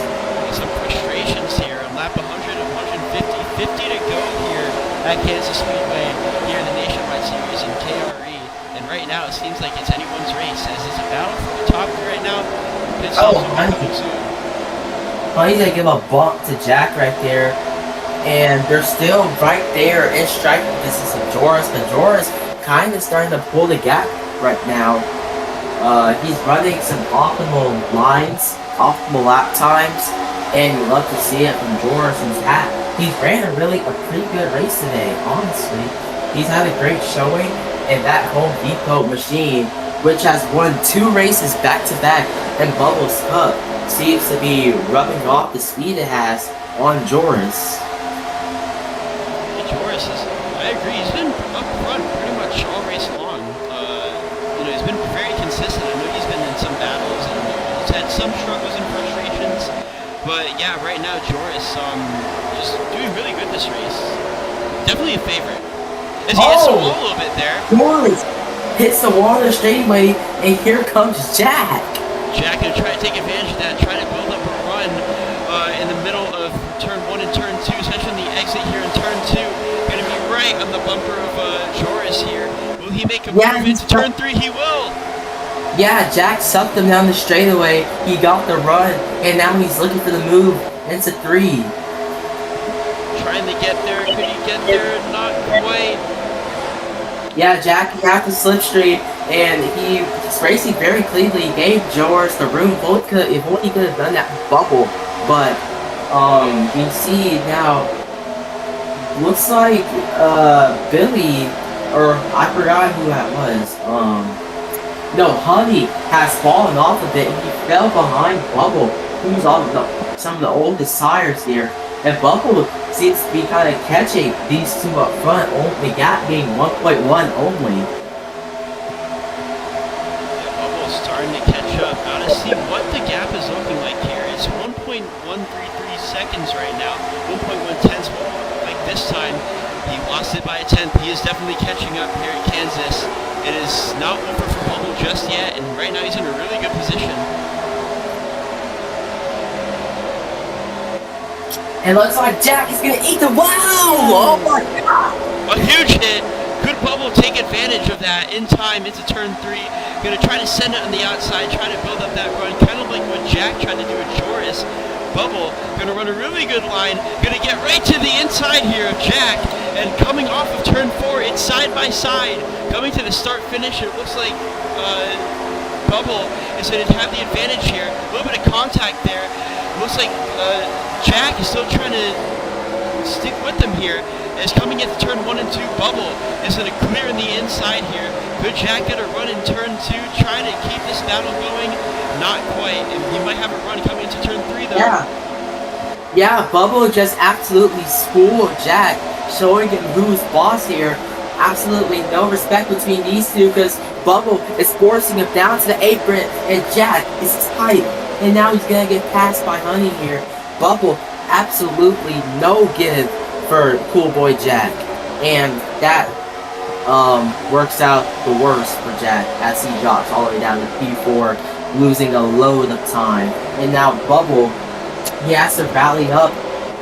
Some frustrations here. On lap 100 of 150. 50 to go here at Kansas Speedway here in the Nationwide Series in KRE. And right now it seems like it's anyone's race as it's a battle for the top right now. Honey's gonna give a bump to Jack right there. And they're still right there in striking distance of Joris. But Joris kind of starting to pull the gap right now. He's running some optimal lines, optimal lap times, and you love to see it from Joris. He's ran a pretty good race today, honestly. He's had a great showing, and that Home Depot machine, which has won 2 races back to back in Bubbles Cup, seems to be rubbing off the speed it has on Joris. Joris is, I agree, he's been up front pretty much all race long. You know, he's been very consistent. I know he's been in some battles and he's had some struggles and frustrations. But yeah, right now Joris just doing really good this race. Definitely a favorite. As he hits the wall a little bit there. Joris hits the wall in the straightaway, and here comes Jack. Jack gonna try to take advantage of that, try to build up a run in the middle of turn 1 and turn 2, especially on the exit here in turn 2. Gonna be right on the bumper of Joris here. Will he make a move into turn 3? He will! Yeah, Jack sucked him down the straightaway. He got the run, and now he's looking for the move into 3. Trying to get there. Could he get there? Not quite. Yeah, Jack got the slipstream, and he's racing very cleanly. He gave Joris the room. If only he could have done that bubble. But you see now, looks like Billy, or I forgot who that was. No, Honey has fallen off a bit. He fell behind Bubble, who's on some of the oldest sires here. And Bubble seems to be kind of catching these two up front, the gap being 1.1 only. Yeah, Bubble's starting to catch up. Now to see what the gap is looking like here. It's 1.133 seconds right now. 1.1 tenths. Like this time, he lost it by a tenth. He is definitely catching up here at Kansas. It is not over for Bubble just yet, and right now he's in a really good position. It looks like Jack is going to eat the wow! Oh my god! A huge hit. Could Bubble take advantage of that in time into turn 3? Going to try to send it on the outside, trying to build up that run, kind of like what Jack tried to do with Joris. Bubble going to run a really good line, going to get right to the inside here of Jack, and coming off of turn 4, it's side by side. Coming to the start finish, it looks like Bubble is going to have the advantage here. A little bit of contact there. Looks like Jack is still trying to stick with them here. As coming into turn 1 and 2, Bubble is going to clear in the inside here. Could Jack get a run in turn 2, trying to keep this battle going? Not quite. And he might have a run coming into turn 3 though. Yeah, Bubble just absolutely schooled Jack, showing him who's boss here. Absolutely no respect between these two, because Bubble is forcing him down to the apron, and Jack is tight. And now he's gonna get passed by Honey here. Bubble, absolutely no give for Cool Boy Jack. And that works out the worst for Jack as he drops all the way down to P4, losing a load of time. And now Bubble, he has to rally up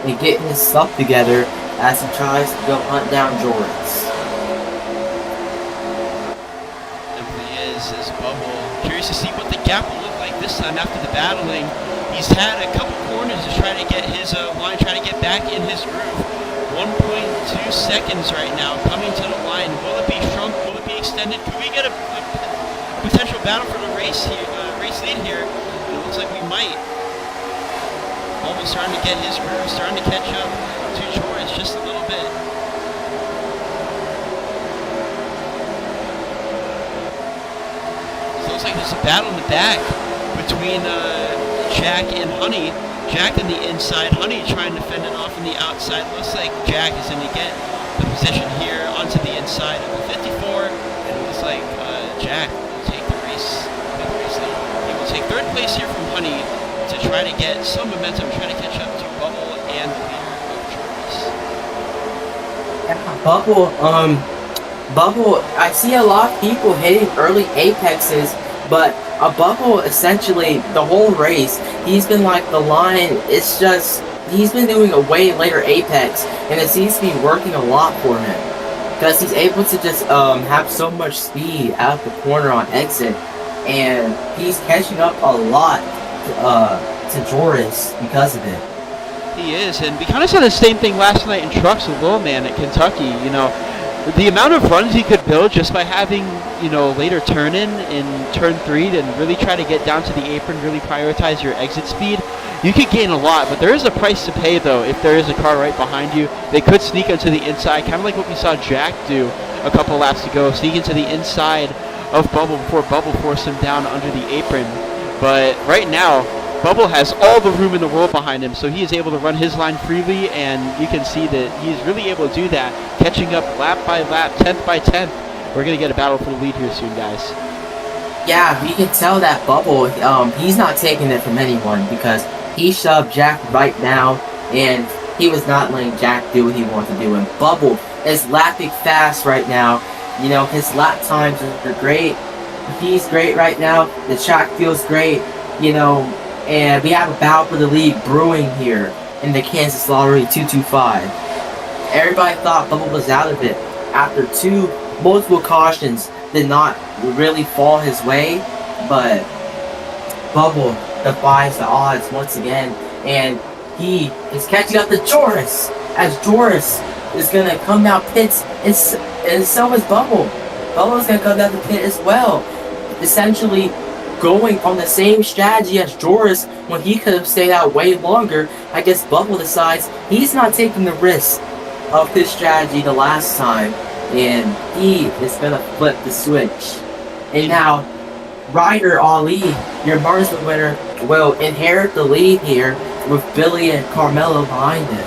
and get his stuff together as he tries to go hunt down Joris. Definitely is Bubble. Curious to see what the gap will look like this time after the battling. He's had a couple corners to try to get his line, trying to get back in his groove. 1.2 seconds right now coming to the line. Will it be shrunk? Will it be extended? Could we get a potential battle for the race here, race lead here? It looks like we might. Almost starting to get his groove, starting to catch up to Joris just a little bit. So it looks like there's a battle in the back between Jack and Honey. Jack on the inside, Honey trying to fend it off on the outside. Looks like Jack is going to get the position here onto the inside of the 54. Jack will take the race. He will take third place here from Honey to try to get some momentum, try to catch up to Bubble and the leader of Jarvis. Yeah, Bubble, I see a lot of people hitting early apexes, but a Bubble, essentially, the whole race, he's been like the line, it's just, he's been doing a way later apex, and it seems to be working a lot for him. Because he's able to just have so much speed out the corner on exit, and he's catching up a lot to Joris because of it. He is, and we kind of saw the same thing last night in trucks with Lil Man at Kentucky. You know, the amount of runs he could build just by having, you know, later turn in turn 3 and really try to get down to the apron, really prioritize your exit speed. You could gain a lot, but there is a price to pay, though. If there is a car right behind you, they could sneak into the inside, kind of like what we saw Jack do a couple laps ago, sneak into the inside of Bubble before Bubble forced him down under the apron. But right now, Bubble has all the room in the world behind him, so he is able to run his line freely, and you can see that he's really able to do that, catching up lap by lap, 10th by 10th. We're going to get a battle for the lead here soon, guys. Yeah, you can tell that Bubble, he's not taking it from anyone, because he shoved Jack right now, and he was not letting Jack do what he wanted to do. And Bubble is lapping fast right now. You know, his lap times are great. He's great right now. The track feels great, you know, and we have a battle for the lead brewing here in the Kansas Lottery 225. Everybody thought Bubble was out of it after multiple cautions did not really fall his way, but Bubble defies the odds once again, and he is catching up to Joris, as Joris is gonna come down pits, and so is Bubble. Bubble's gonna come down the pit as well, essentially going on the same strategy as Joris when he could have stayed out way longer. I guess Bubble decides he's not taking the risk of his strategy the last time, and he is gonna flip the switch. And now Ryder Ali, your marksman winner, will inherit the lead here with Billy and Carmelo behind him.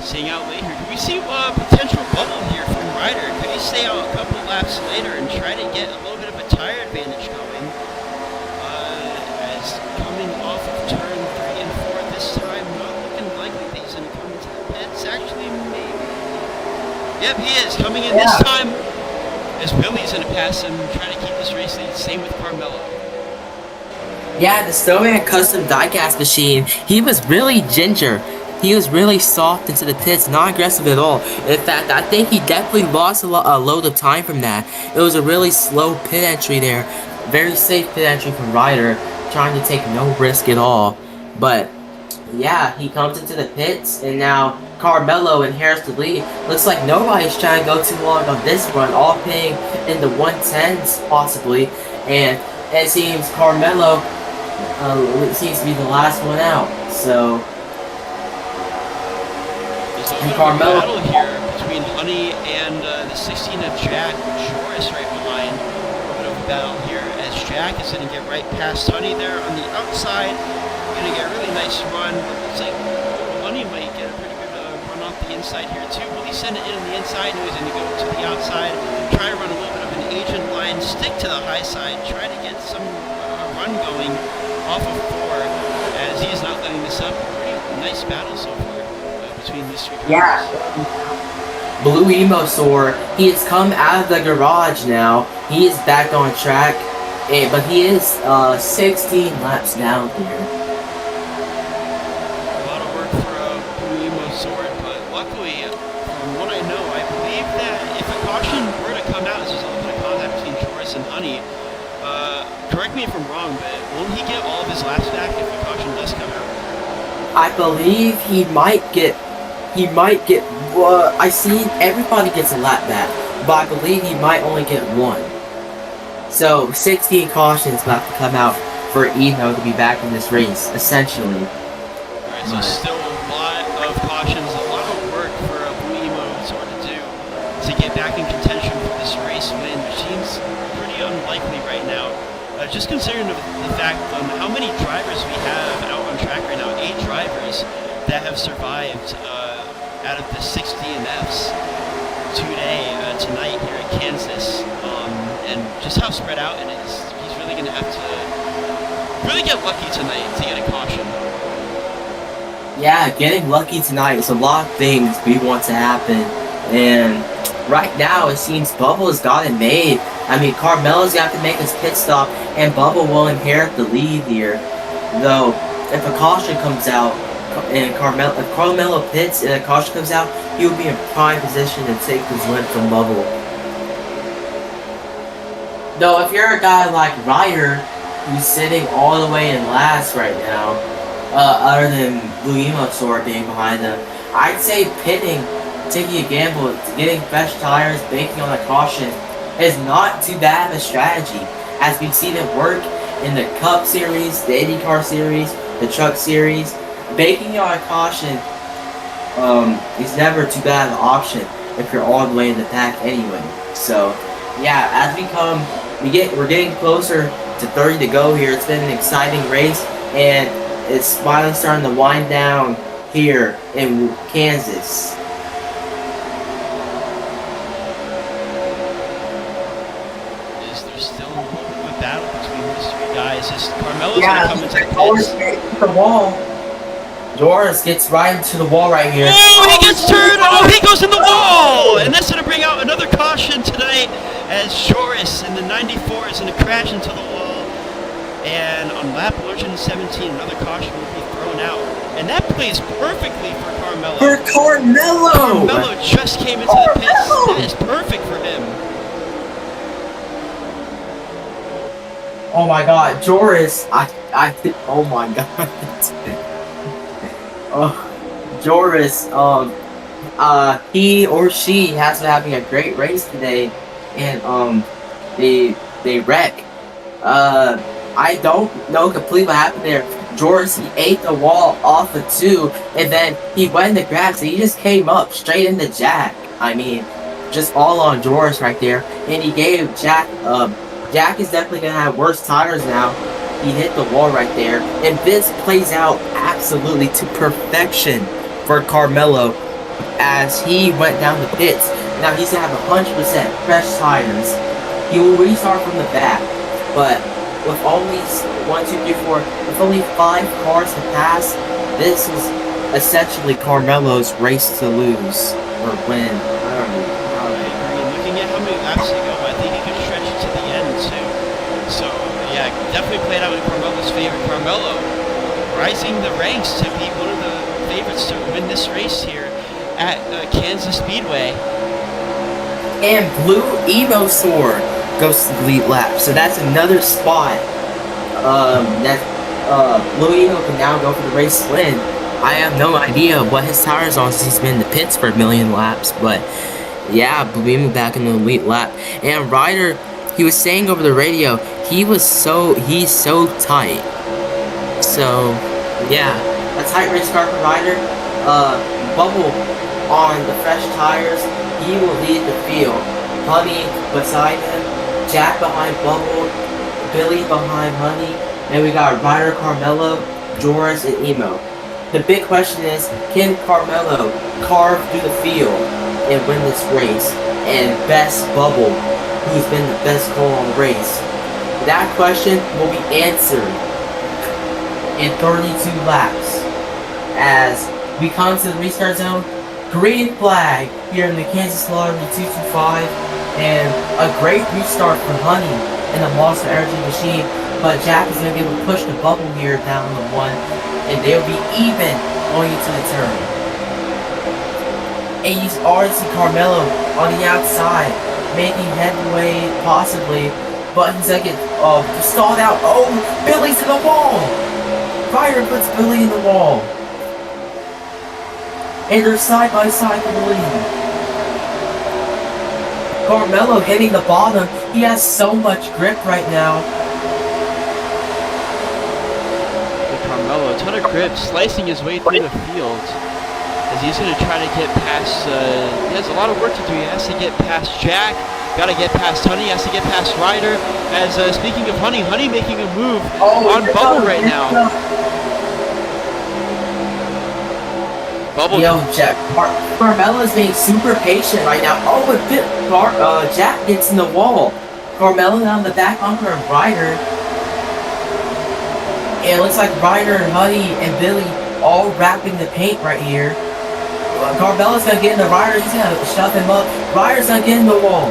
Staying out late here, could we see potential Bubble here from Ryder? Could he stay out a couple laps later and try to get a little bit of a tire advantage going? As coming off of turn 3 and 4 this time, not looking likely that he's going to come into the pits. Actually, maybe. Yep, he is coming in this time. As Billy's going to pass him, trying to keep this race lead. Same with Carmelo. Yeah, the Snowman custom diecast machine, he was really ginger. He was really soft into the pits, not aggressive at all. In fact, I think he definitely lost a load of time from that. It was a really slow pit entry there. Very safe pit entry from Ryder, trying to take no risk at all. But yeah, he comes into the pits, and now Carmelo inherits the lead. Looks like nobody's trying to go too long on this run, all pitting in the 110s possibly, and it seems Carmelo seems to be the last one out. So there's a Carmelo battle here between Honey and the 16 of Jack, Joris right behind. A little bit of a battle here as Jack is going to get right past Honey there on the outside. Going to get a really nice run. Looks like Honey might get a pretty good run off the inside here too. Will he send it in on the inside? No, he's going to go to the outside. Try to run a little bit of an agent line. Stick to the high side. Try to get some run going off of 4 as he is not letting this up. Pretty nice battle so far between these three cars. Yeah. Blue Emo Soar, he has come out of the garage now. He is back on track, but he is 16 laps down here. A lot of work for Blue Emo Sword, but luckily, from what I know, I believe that if a caution were to come out, there's a little bit of contact between Joris and Honey. Correct me if I'm wrong, but won't he get all of his laps back if the caution does come out? I believe he might get, I see everybody gets a lap back, but I believe he might only get one. So 16 cautions left to come out for Eno to be back in this race, essentially. Alright, so still a lot of cautions, a lot of work for Blue Emo sort of do to get back in contention for this race win, which seems pretty unlikely right now. Just considering the fact how many drivers we have out on track right now, 8 drivers that have survived out of the 6 DNFs tonight here in Kansas. and just how spread out it is, he's really going to have to really get lucky tonight to get a caution. Yeah, getting lucky tonight is a lot of things we want to happen, and right now it seems Bubba's got it made. I mean, Carmelo's got to make his pit stop, and Bubba will inherit the lead here. Though, if a caution comes out, and if Carmelo pits and a caution comes out, he will be in prime position to take his win from Bubba. Though, if you're a guy like Ryder, who's sitting all the way in last right now, other than Blue Emo Sword being behind him, I'd say pitting, taking a gamble, getting fresh tires, banking on a caution is not too bad of a strategy, as we've seen it work in the Cup Series, the IndyCar Series, the Truck Series. Banking on a caution is never too bad of an option if you're all the way in the pack anyway. So yeah, as we're getting closer to 30 to go here. It's been an exciting race, and it's finally starting to wind down here in Kansas. There's still a little bit of a battle between these three guys. Carmelo's going to come into the pits. The wall. Doris gets right into the wall right here. Oh, he gets turned! Oh, he goes in the wall! And that's going to bring out another caution tonight, as Joris in the 94 is going to crash into the wall. And on lap 117, another caution will be thrown out. And that plays perfectly for Carmelo. For Carmelo! Carmelo just came into the pits. That is perfect for him. Oh my god, Joris, oh my god. Joris, he or she has been having a great race today, and they wreck. I don't know completely what happened there. Joris, he ate the wall off of 2, and then he went in the grass, and he just came up straight into Jack. I mean, just all on Joris right there, and he gave Jack, Jack is definitely gonna have worse tires now. He hit the wall right there, and this plays out absolutely to perfection for Carmelo as he went down the pits. Now he's gonna have 100% fresh tires. He will restart from the back, but with only 5 cars to pass, this is essentially Carmelo's race to lose or win. I don't know. I agree. Looking at how many laps to go, I think he could stretch it to the end too. So yeah, definitely played out in Carmelo's favor. Carmelo rising the ranks to be one of the favorites to win this race here at Kansas Speedway. And Blue Emo Sword goes to the lead lap, so that's another spot that Blue Emo can now go for the race win. I have no idea what his tires on since he's been in the pits for a million laps, but yeah, Blue Emo back in the elite lap. And Ryder, he was saying over the radio, he's so tight. So yeah, a tight race car for Ryder. Bubble on the fresh tires, he will lead the field. Honey beside him, Jack behind Bubble, Billy behind Honey, and we got Ryder, Carmelo, Joris, and Emo. The big question is, can Carmelo carve through the field and win this race and best Bubble, who's been the best call on the race? That question will be answered in 32 laps as we come to the restart zone. Green flag here in the Kansas Lottery 225, and a great restart for Honey in the Monster Energy machine, but Jack is going to be able to push the Bubble here down the 1, and they'll be even going into the turn. And you already see Carmelo on the outside, making headway possibly, but he's going to get stalled out. Oh, Billy's in the wall! Ryder puts Billy in the wall. And they're side by side for the lead. Carmelo hitting the bottom. He has so much grip right now. Carmelo, a ton of grip, slicing his way through the field as he's going to try to get past. He has a lot of work to do. He has to get past Jack. Got to get past Honey. He has to get past Ryder. As speaking of Honey, Honey making a move on Bubble right now. Bubble. Yo, Jack. Carmelo is being super patient right now. Oh, but Jack gets in the wall. Carmelo down the back bumper of Ryder. And it looks like Ryder, Honey, and Billy all wrapping the paint right here. Carmelo's gonna get in the Ryder. He's gonna shove him up. Ryder's gonna get in the wall.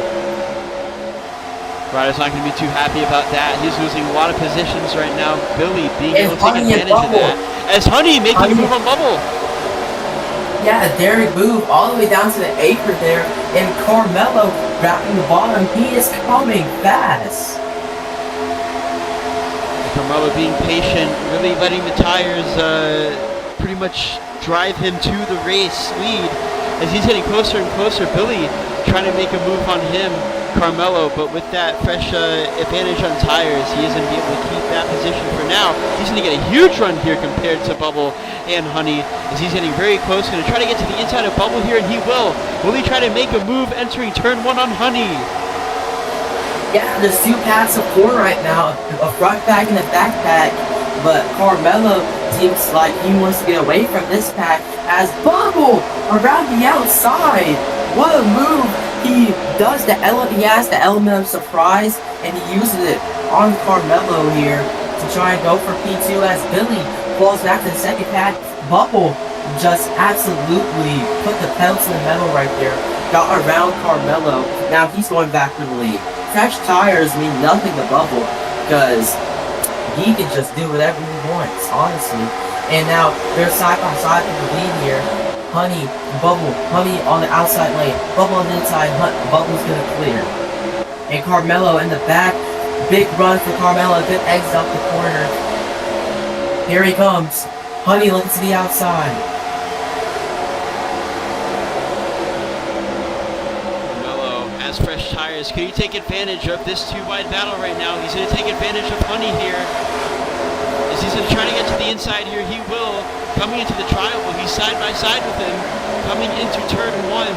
Ryder's not going to be too happy about that. He's losing a lot of positions right now. Billy being And able to take Honey and advantage of Bubble. that. As Honey making a move on Bubble. Yeah, Derek move all the way down to the apron there, and Carmelo wrapping the bottom. He is coming fast. Carmelo being patient, really letting the tires pretty much drive him to the race lead. As he's getting closer and closer, Billy trying to make a move on him, Carmelo, but with that fresh advantage on tires, he isn't able to keep that position for now. He's going to get a huge run here compared to Bubble and Honey, as he's getting very close, going to try to get to the inside of Bubble here, and he will. Will he try to make a move entering turn 1 on Honey? Yeah, there's two packs of corn right now, a front pack and a back pack, but Carmelo seems like he wants to get away from this pack as Bubble around the outside. What a move! He does he has the element of surprise, and he uses it on Carmelo here to try and go for P2 as Billy falls back to the second pack. Bubble just absolutely put the pedal to the metal right there, got around Carmelo. Now he's going back for the lead. Fresh tires mean nothing to Bubble because he can just do whatever he wants, honestly. And now they're side by side with the lead here. Honey, Bubble, Honey on the outside lane, Bubble on the inside, Bubble's gonna clear. And Carmelo in the back, big run for Carmelo, good exit up the corner. Here he comes, Honey looking to the outside. Carmelo has fresh tires. Can he take advantage of this 2-wide battle right now? He's going to take advantage of Honey here. As he's going to try to get to the inside here, he will. Coming into the triangle, he's side by side with him. Coming into turn 1.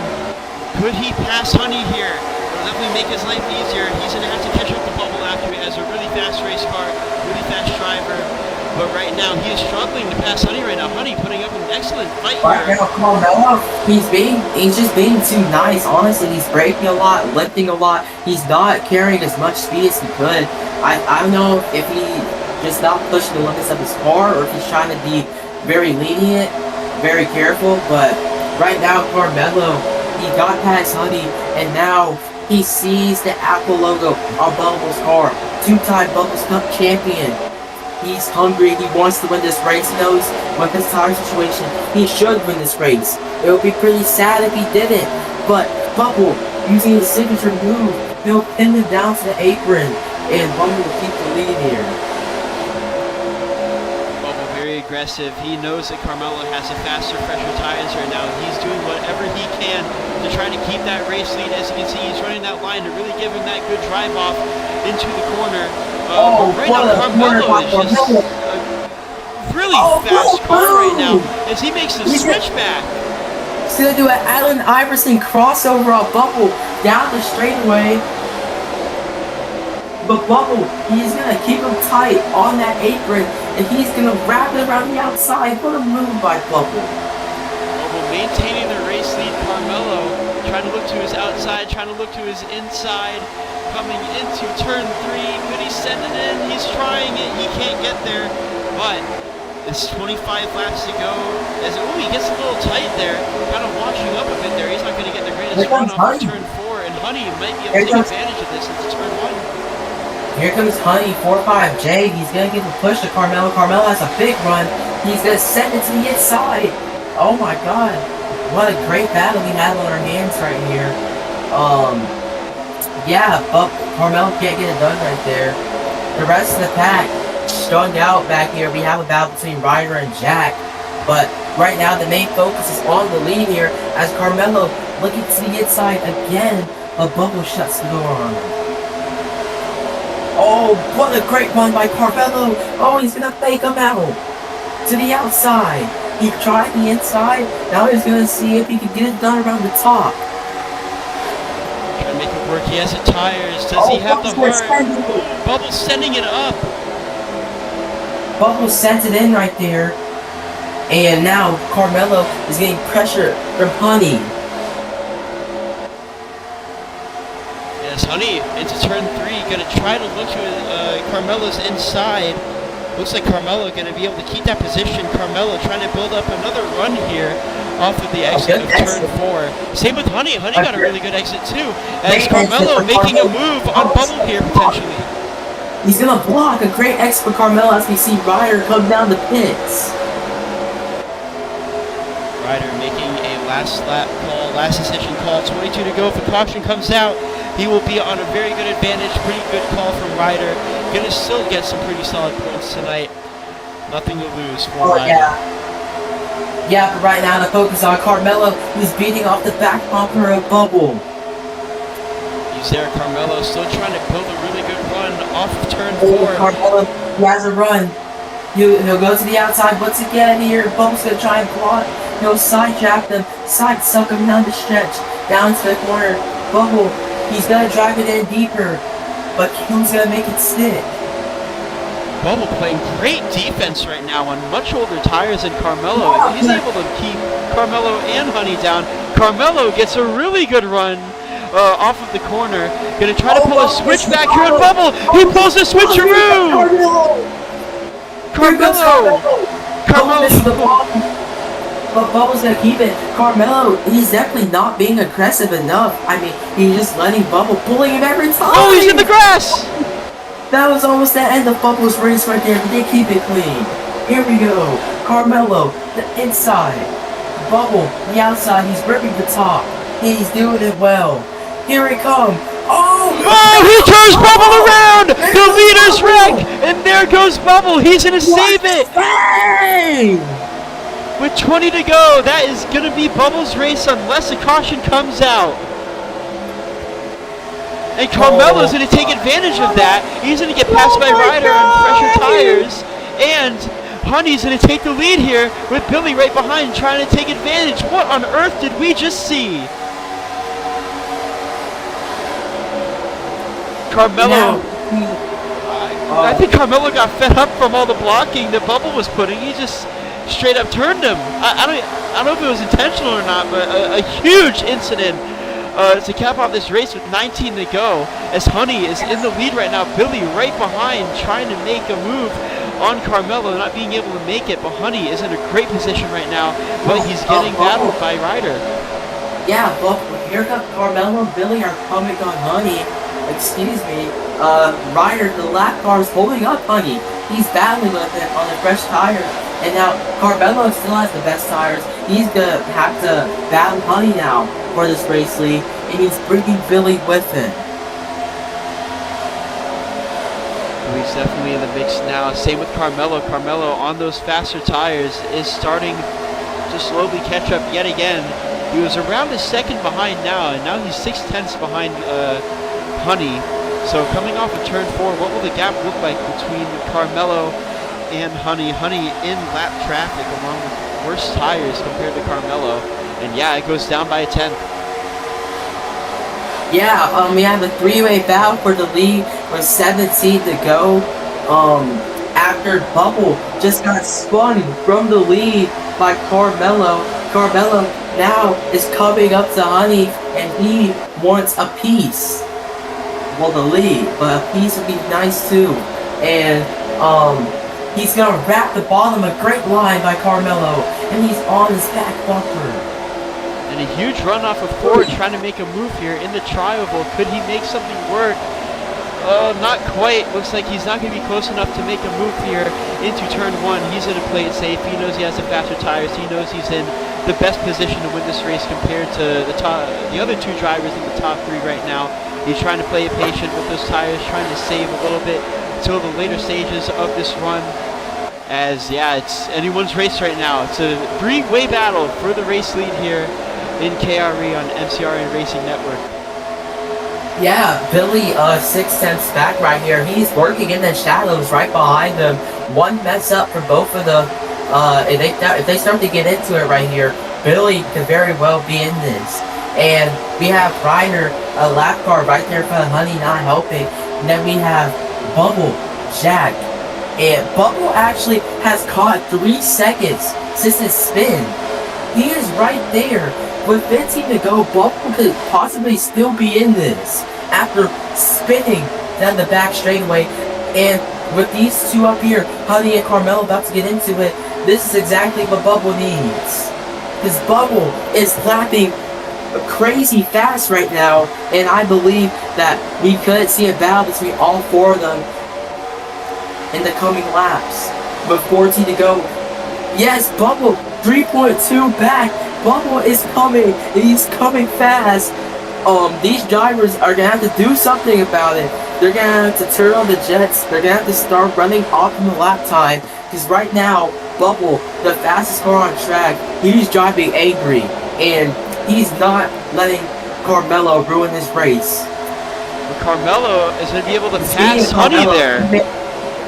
Could he pass Honey here? It'll definitely make his life easier. He's going to have to catch up to Bubble after he has a really fast race car, really fast driver. But right now, he is struggling to pass Honey right now. Honey putting up an excellent fight here. Carmelo, he's just being too nice. Honestly, he's braking a lot, lifting a lot. He's not carrying as much speed as he could. I don't know if he just not pushing the limits of his car, or if he's trying to be very lenient, very careful, but right now Carmelo, he got past Honey, and now he sees the Apple logo on Bubble's car. 2-time Bubbles Cup champion. He's hungry, he wants to win this race. He knows with this tire situation, he should win this race. It would be pretty sad if he didn't, but Bubble, using his signature move, he'll pin him down to the apron, and Bubble will keep the lead here. Aggressive. He knows that Carmelo has a faster, fresher tires right now. He's doing whatever he can to try to keep that race lead. As you can see, he's running that line to really give him that good drive off into the corner. Right now, Carmelo is just a really fast car right now as he makes the switch back. He's gonna do an Allen Iverson crossover on Bubble down the straightaway. But Bubble, he's gonna keep him tight on that apron, and he's gonna wrap it around the outside. What a move by Bubble. Bubble maintaining the race lead. Carmelo trying to look to his outside, trying to look to his inside. Coming into turn 3, could he send it in? He's trying it. He can't get there, but it's 25 laps to go. He gets a little tight there, kind of washing up a bit there. He's not going to get the greatest run off of turn 4, and Honey might be able to take advantage of this into turn 1. Here comes Honey, 4-5J. He's going to give a push to Carmelo. Carmelo has a big run. He's going to send it to the inside. Oh my god. What a great battle we have on our hands right here. Yeah, but Carmelo can't get it done right there. The rest of the pack strung out back here. We have a battle between Ryder and Jack. But right now, the main focus is on the lead here as Carmelo looking to the inside again. But Bubble shuts the door on him. Oh, what a great run by Carmelo. Oh, he's going to fake him out to the outside. He tried the inside. Now he's going to see if he can get it done around the top. Trying to make it work. He has the tires. Does he have the heart? Bubble's sending it up. Bubble sent it in right there. And now Carmelo is getting pressure from Honey. Yes, As Honey into turn 3, going to try to look to Carmelo's inside. Looks like Carmelo going to be able to keep that position. Carmelo trying to build up another run here off of the exit of turn 4. Same with Honey. Honey got a really good exit too. As Carmelo making a move on Bubble here potentially. He's going to block a great exit for Carmelo as we see Ryder come down the pits. Ryder making a last lap call, last decision call. 22 to go. If the caution comes out, he will be on a very good advantage. Pretty good call from Ryder. Gonna still get some pretty solid points tonight. Nothing to lose for Ryder. Yeah, but right now the focus on Carmelo, who's beating off the back bumper of Bubble. He's there, Carmelo, still trying to build a really good run off of turn 4. Carmelo, he has a run. He'll go to the outside once again here. Bubble's gonna try and block. He'll sidejack them, side suck him down the stretch, down to the corner. Bubble, he's gonna drive it in deeper, but Kim's gonna make it stick. Bubble playing great defense right now on much older tires than Carmelo. He's able to keep Carmelo and Honey down. Carmelo gets a really good run off of the corner. Gonna try to pull a switch back here on Bubble. He pulls a switcheroo! Carmelo! But Bubble's gonna keep it. Carmelo, he's definitely not being aggressive enough. I mean, he's just letting Bubble, pulling him every time. Oh, he's in the grass! That was almost the end of Bubble's race right there, but they keep it clean. Here we go. Carmelo, the inside. Bubble, the outside. He's ripping the top. He's doing it well. Here he comes. Oh! Oh, he turns Bubble around! The leader's wreck! And there goes Bubble. He's gonna save it! Hey! With 20 to go, that is gonna be Bubble's race unless a caution comes out. And Carmelo's going to take advantage of that. He's going to get passed by Ryder on fresher tires. And Honey's going to take the lead here with Billy right behind trying to take advantage. What on earth did we just see? Carmelo. I think Carmelo got fed up from all the blocking that Bubble was putting. He just straight up turned him. I don't know if it was intentional or not, but a huge incident. To cap off this race with 19 to go, as Honey is in the lead right now. Billy right behind trying to make a move on Carmelo, not being able to make it, but Honey is in a great position right now, but he's getting battled by Ryder. Yeah, but here comes Carmelo and Billy are coming on Honey. Excuse me. Ryder, the lap car is holding up Honey. He's battling with it on the fresh tires. And now Carmelo still has the best tires. He's gonna have to battle Honey now for this race lead, and he's bringing Billy with him. Billy's definitely in the mix now. Same with Carmelo. Carmelo on those faster tires is starting to slowly catch up yet again. He was around a second behind now, and now he's 6/10 behind Honey. So coming off of turn 4, what will the gap look like between Carmelo and Honey? Honey in lap traffic along with worse tires compared to Carmelo. And yeah, it goes down by a 10th. Yeah, we have a three-way battle for the lead with 17 to go. After Bubble just got spun from the lead by Carmelo. Carmelo now is coming up to Honey, and he wants a piece. Well, the lead, but a piece would be nice too. And he's gonna wrap the bottom, a great line by Carmelo, and he's on his back bumper. And a huge run off of Ford trying to make a move here in the tri-oval. Could he make something work? Not quite. Looks like he's not going to be close enough to make a move here into turn 1. He's going to play it safe. He knows he has the faster tires. He knows he's in the best position to win this race compared to the other two drivers in the top 3 right now. He's trying to play it patient with those tires, trying to save a little bit until the later stages of this run. As, yeah, it's anyone's race right now. It's a 3-way battle for the race lead here in KRE on MCRN Racing Network. Yeah, Billy 6/10 back right here. He's working in the shadows right behind them. One mess up for both of them. If they start to get into it right here, Billy could very well be in this. And we have Ryder, a lap car right there for Honey not helping. And then we have Bubble, Jack. And Bubble actually has caught 3 seconds since his spin. He is right there. With 15 to go, Bubble could possibly still be in this. after spinning down the back straightaway. And with these two up here, Honey and Carmelo about to get into it, this is exactly what Bubble needs. Because Bubble is lapping crazy fast right now, and I believe that we could see a battle between all four of them in the coming laps. With 14 to go. Yes, Bubble 3.2 back. Bubble is coming, and he's coming fast. These drivers are gonna have to do something about it. They're gonna have to turn on the jets. They're gonna have to start running optimal lap time. Because right now, Bubble, the fastest car on track, he's driving angry, and he's not letting Carmelo ruin his race. But Carmelo is going to be able to pass Honey there.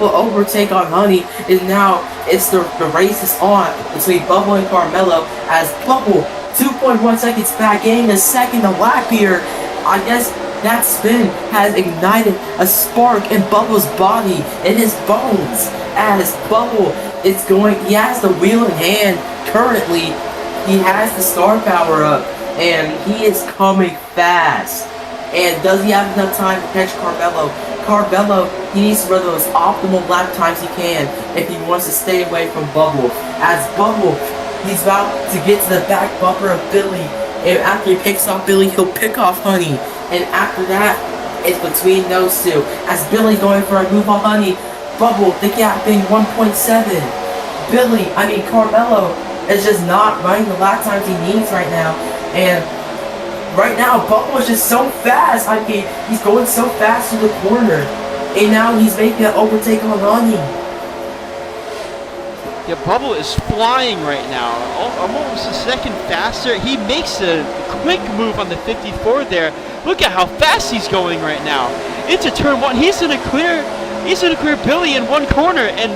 Will overtake on Honey, and now the race is on between Bubble and Carmelo as Bubble 2.1 seconds back, gaining a second a lap here. I guess that spin has ignited a spark in Bubble's body, in his bones, as Bubble is going, he has the wheel in hand currently, he has the star power up, and he is coming fast. And does he have enough time to catch Carmelo? Carmelo, he needs to run those optimal lap times he can if he wants to stay away from Bubble. As Bubble, he's about to get to the back bumper of Billy, and after he picks off Billy, he'll pick off Honey. And after that, it's between those two. As Billy going for a move on Honey, Bubble, the gap being 1.7. Carmelo is just not running the lap times he needs right now. And right now, Bubble is just so fast. He's going so fast to the corner. And now he's making an overtake on Honey. Yeah, Bubble is flying right now. Almost a second faster. He makes a quick move on the 54 there. Look at how fast he's going right now. Into turn one. He's gonna clear Billy in one corner, and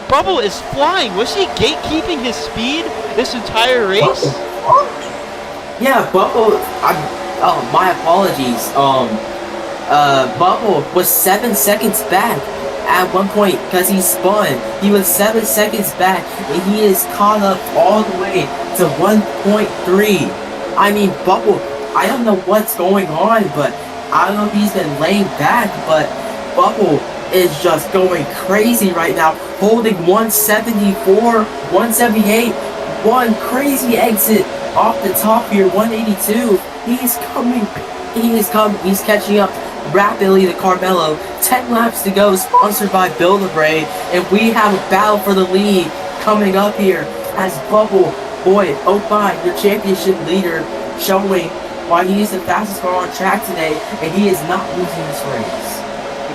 Bubble is flying. Was he gatekeeping his speed this entire race? Yeah, Bubble. My apologies. Bubble was 7 seconds back at one point because he spun. He was 7 seconds back, and he is caught up all the way to 1.3. Bubble, I don't know what's going on, but I don't know if he's been laying back, but Bubble is just going crazy right now, holding 174, 178, one crazy exit off the top here, 182. He's catching up rapidly to Carmelo. 10 laps to go, sponsored by Build-A-Brain, and we have a battle for the lead coming up here as Bubble, boy, oh my, your championship leader, showing why he is the fastest car on track today, and he is not losing this race.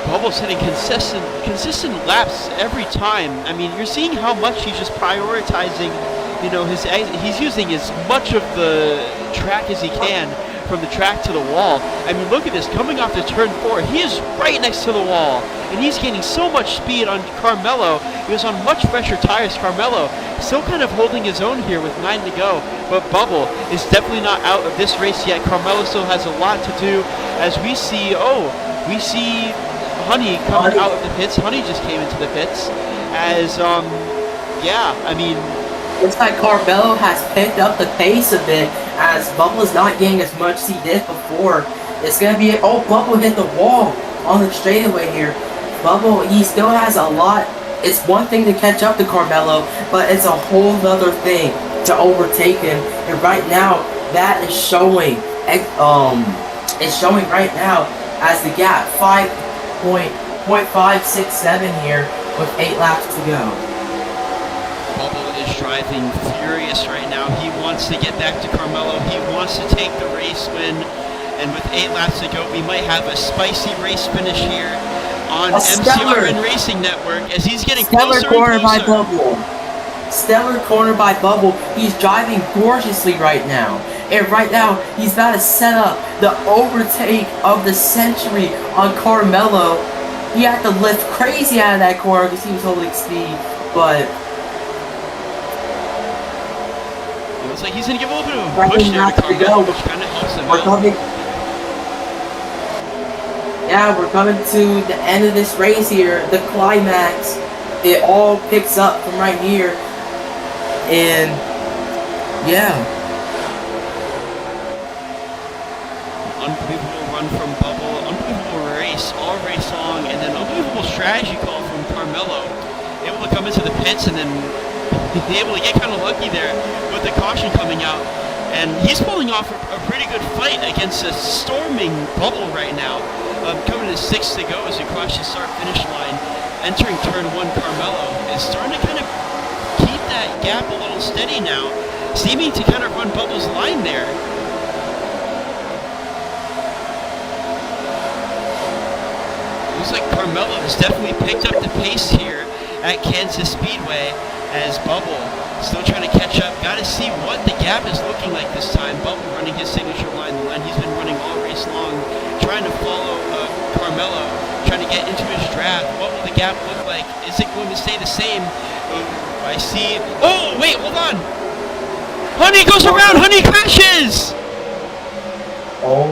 Bubble's hitting consistent laps every time. You're seeing how much he's just prioritizing, he's using as much of the track as he can from the track to the wall. Look at this, coming off the turn 4, he is right next to the wall, and he's gaining so much speed on Carmelo. He was on much fresher tires. Carmelo still kind of holding his own here with 9 to go, but Bubble is definitely not out of this race yet. Carmelo still has a lot to do, as we see Honey coming out of the pits. Honey just came into the pits, as, Looks like Carmelo has picked up the pace a bit, as Bubble is not getting as much as he did before. It's going to be, Bubble hit the wall on the straightaway here. Bubble, he still has a lot. It's one thing to catch up to Carmelo, but it's a whole other thing to overtake him. And right now, that is showing. It's showing right now as the gap 5.567 here with 8 laps to go. Bubble is driving furious right now. He wants to get back to Carmelo. He wants to take the race win. And with 8 laps to go, we might have a spicy race finish here on MCRN Racing Network as he's getting closer and closer. Stellar corner by Bubble. He's driving gorgeously right now. And right now, he's about to set up the overtake of the century on Carmelo. He had to lift crazy out of that corner because he was holding speed. But it looks like he's going to give a little bit of a push there to Carmelo, which kind of helps him out. We're coming to the end of this race here, the climax. It all picks up from right here. And unbelievable run from Bubble race, all race long, and then unbelievable strategy call from Carmelo, able to come into the pits and then be able to get kind of lucky there with the caution coming out. And he's pulling off a pretty good fight against a storming bubble right now. Coming to 6 to go as we cross the start-finish line. Entering turn 1, Carmelo is starting to kind of keep that gap a little steady now, seeming to kind of run Bubble's line there. Looks like Carmelo has definitely picked up the pace here at Kansas Speedway as Bubble still trying to catch up. Got to see what the gap is looking like this time. Bubble running his signature line, the line he's been running all race long, trying to follow Carmelo, trying to get into his draft. What will the gap look like? Is it going to stay the same? I see. Oh, wait, hold on. Honey goes around. Honey crashes. Oh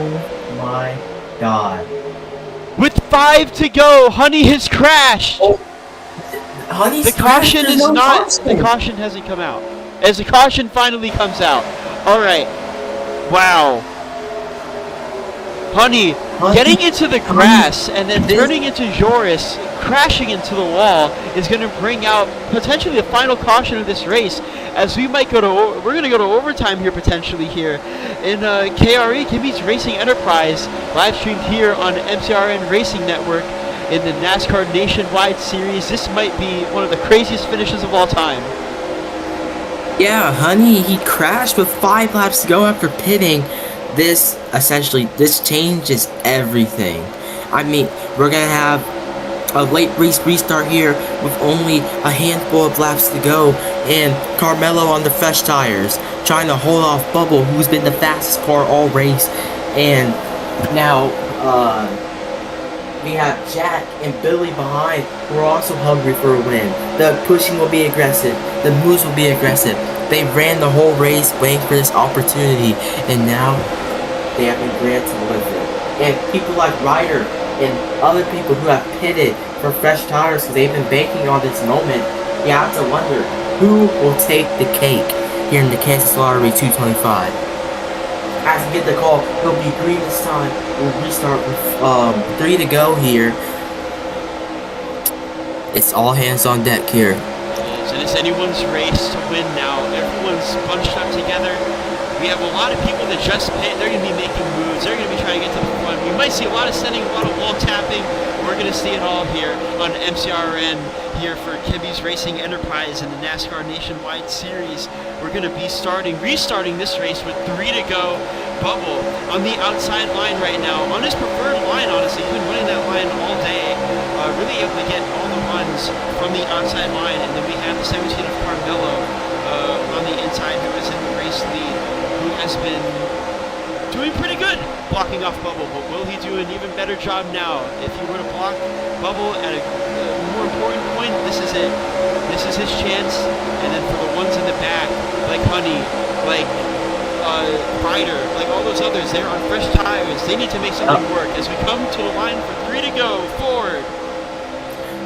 my God. With 5 to go, Honey has crashed. Oh. Honey's the caution crashed, is no not. caution. The caution hasn't come out. As the caution finally comes out. All right. Wow. Honey getting into the grass and then turning into Joris, crashing into the wall is going to bring out potentially the final caution of this race, as we might go to we're going to go to overtime here potentially here in KRE Kimi's Racing Enterprise, live streamed here on MCRN Racing Network in the NASCAR Nationwide Series. This might be one of the craziest finishes of all time. Yeah, Honey, he crashed with 5 laps to go after pitting. This changes everything. I mean, we're gonna have a late race restart here with only a handful of laps to go, and Carmelo on the fresh tires trying to hold off Bubble, who's been the fastest car all race. And now we have Jack and Billy behind, who are also hungry for a win. The pushing will be aggressive, the moves will be aggressive. They ran the whole race waiting for this opportunity, and now they have been granted with it. And people like Ryder and other people who have pitted for fresh tires because they've been banking on this moment, you have to wonder who will take the cake here in the Kansas Lottery 225. As we get the call, it'll be green this time. We'll restart with 3 to go here. It's all hands on deck here. And it's anyone's race to win now. Everyone's bunched up together. We have a lot of people that just pit. They're going to be making moves. They're going to be trying to get to the front. We might see a lot of sending, a lot of wall tapping. We're going to see it all here on MCRN here for Kimi's Racing Enterprise in the NASCAR Nationwide Series. We're going to be restarting this race with 3 to go. Bubble on the outside line right now. On his preferred line, honestly. He's been running that line all day. Really able to get all the runs from the outside line. And then we have the 17 of Carmelo on the inside, who is in the race lead, who has been doing pretty good blocking off Bubble. But will he do an even better job now? If he were to block Bubble at a more important point, this is it. This is his chance. And then for the ones in the back, like Honey, like Ryder, like all those others, they're on fresh tires. They need to make something work as we come to the line for 3 to go. Forward.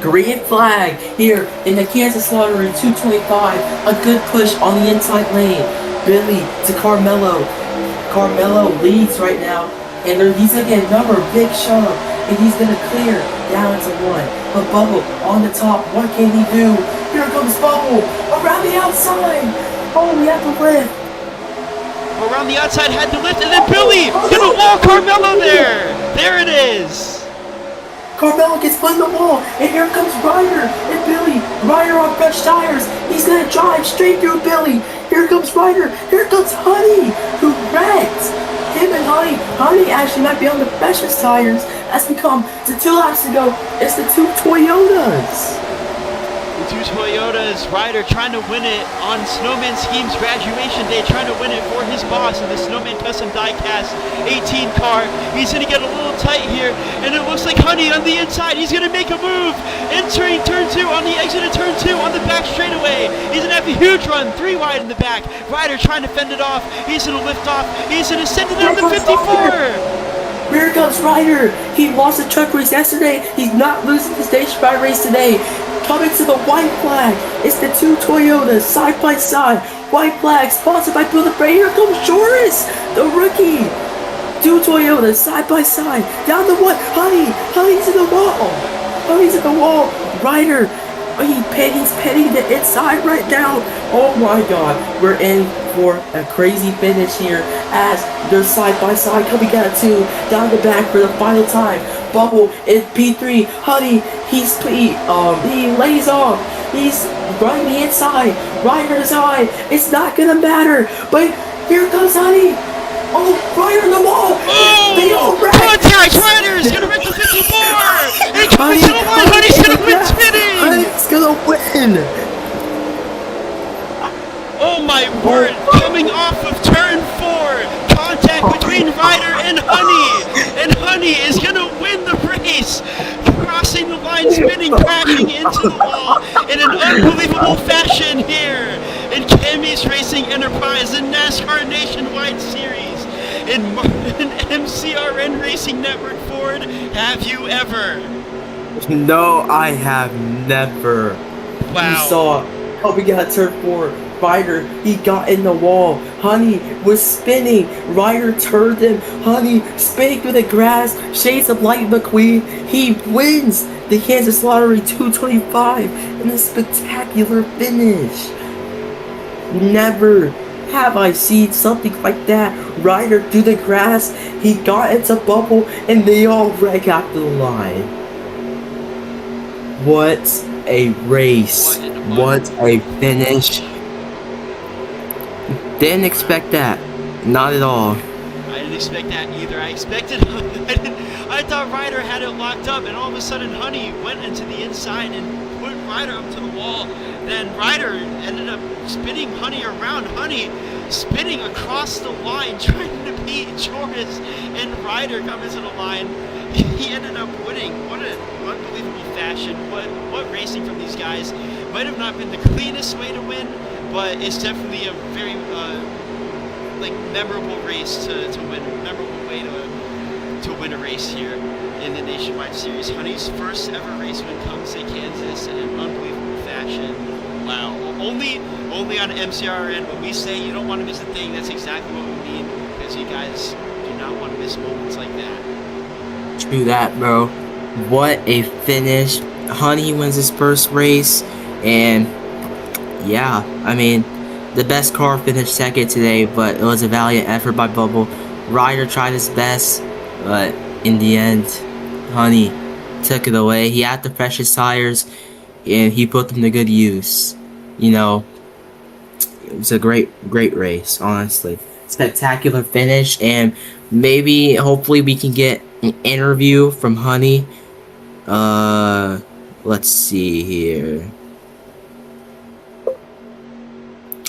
Green flag here in the Kansas Lottery 225. A good push on the inside lane. Billy to Carmelo. Carmelo leads right now, and he's gonna get another big shove, and he's gonna clear down to 1. But Bubble on the top, what can he do? Here comes Bubble around the outside. Oh, we have to lift. Around the outside, had to lift, and then Billy gonna wall Carmelo there. There it is. Carmelo gets put in the wall, and here comes Ryder and Billy. Ryder on fresh tires. He's gonna drive straight through Billy. Here comes Ryder. Here comes Honey, who wrecked. Him and Honey actually might be on the freshest tires as we come to 2 laps to go. It's the 2 Toyotas. The 2 Toyotas, Ryder trying to win it on Snowman Scheme's graduation day, trying to win it for his boss in the Snowman Custom Diecast 18 car. He's going to get a little tight here, and it looks like Honey on the inside. He's going to make a move, entering turn 2 on the exit of turn 2 on the back straightaway. He's going to have a huge run, 3 wide in the back. Ryder trying to fend it off. He's going to lift off. He's going to send it down the 54. Here comes Ryder. He lost the truck race yesterday. He's not losing the stage 5 race today. Coming to the white flag. It's the 2 Toyotas side by side. White flag sponsored by Bill the Bray. Here comes Joris, the rookie. Two Toyotas side by side down the one. Honey's in the wall. Honey's in the wall. Ryder, he's pitting the inside right now. Oh my God, we're in for a crazy finish here as they're side by side coming out two down the back for the final time. Bubble in P3. Honey, he lays off. He's running the inside. Ryder's high. It's not gonna matter. But here comes Honey. Oh, Ryder in the wall. Oh! They all wreck. Contact! Ryder's gonna wreck the 54! And Honey, to the line! Honey's gonna win spinning! Honey's gonna win! Oh my word! Coming off of turn 4! Contact between Ryder and Honey! And Honey is gonna win the race! Crossing the line, spinning, crashing into the wall in an unbelievable fashion here in Kimi's Racing Enterprise, the NASCAR Nationwide Series in MCRN Racing Network Ford. Have you ever? No, I have never. Wow. You saw how we got turn 4. Ryder, he got in the wall. Honey was spinning. Ryder turned him. Honey spinning through the grass. Shades of Light McQueen. He wins the Kansas Lottery 225 in a spectacular finish. Never have I seen something like that. Ryder through the grass. He got into Bubble and they all wreck after the line. What a race. What a finish. Didn't expect that. Not at all. I didn't expect that either. I expected... I thought Ryder had it locked up, and all of a sudden Honey went into the inside and put Ryder up to the wall. Then Ryder ended up spinning Honey around. Honey spinning across the line, trying to beat Joris, and Ryder comes into the line. He ended up winning. What an unbelievable fashion. What racing from these guys. Might have not been the cleanest way to win, but it's definitely a very memorable race to win. Memorable way to win a race here in the Nationwide Series. Honey's first ever race win comes to Kansas in an unbelievable fashion. Wow. Only on MCRN when we say you don't want to miss a thing, that's exactly what we mean, because you guys do not want to miss moments like that. True that, bro. What a finish. Honey wins his first race, and yeah, I mean, the best car finished second today, but it was a valiant effort by Bubble. Ryder tried his best, but in the end, Honey took it away. He had the freshest tires, and he put them to good use. You know, it was a great race, honestly. Spectacular finish, and maybe, hopefully, we can get an interview from Honey. Let's see here.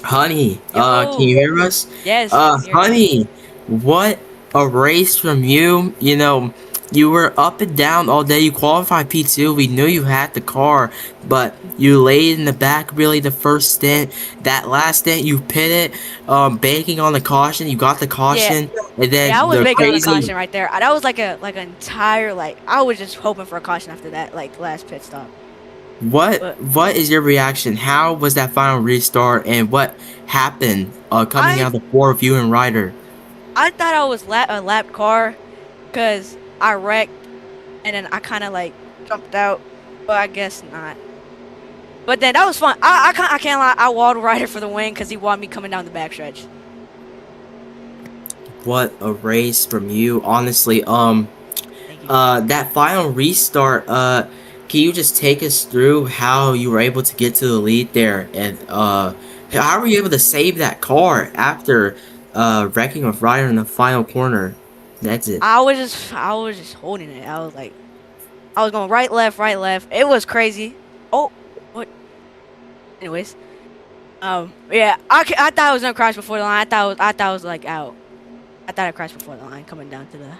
Honey, can you hear us? Yes. Honey, what a race from you. You know, you were up and down all day. You qualified P2. We knew you had the car, but you laid in the back really the first stint. That last stint, you pitted, banking on the caution. You got the caution, and then I was banking on the crazy caution right there. That was like an entire I was just hoping for a caution after that last pit stop. What is your reaction? How was that final restart, and what happened coming out of the four of you and Ryder? I thought I was a lapped car because I wrecked and then I kind of jumped out, but I guess not. But then that was fun. I can't lie. I walled Ryder for the win because he walled me coming down the backstretch. What a race from you, honestly. That final restart, can you just take us through how you were able to get to the lead there, and how were you able to save that car after wrecking with Ryder in the final corner? That's it. I was just holding it. I was going right, left. It was crazy. Oh, what? Anyways, yeah, I thought I was gonna crash before the line. I thought I was out. I thought I crashed before the line coming down to the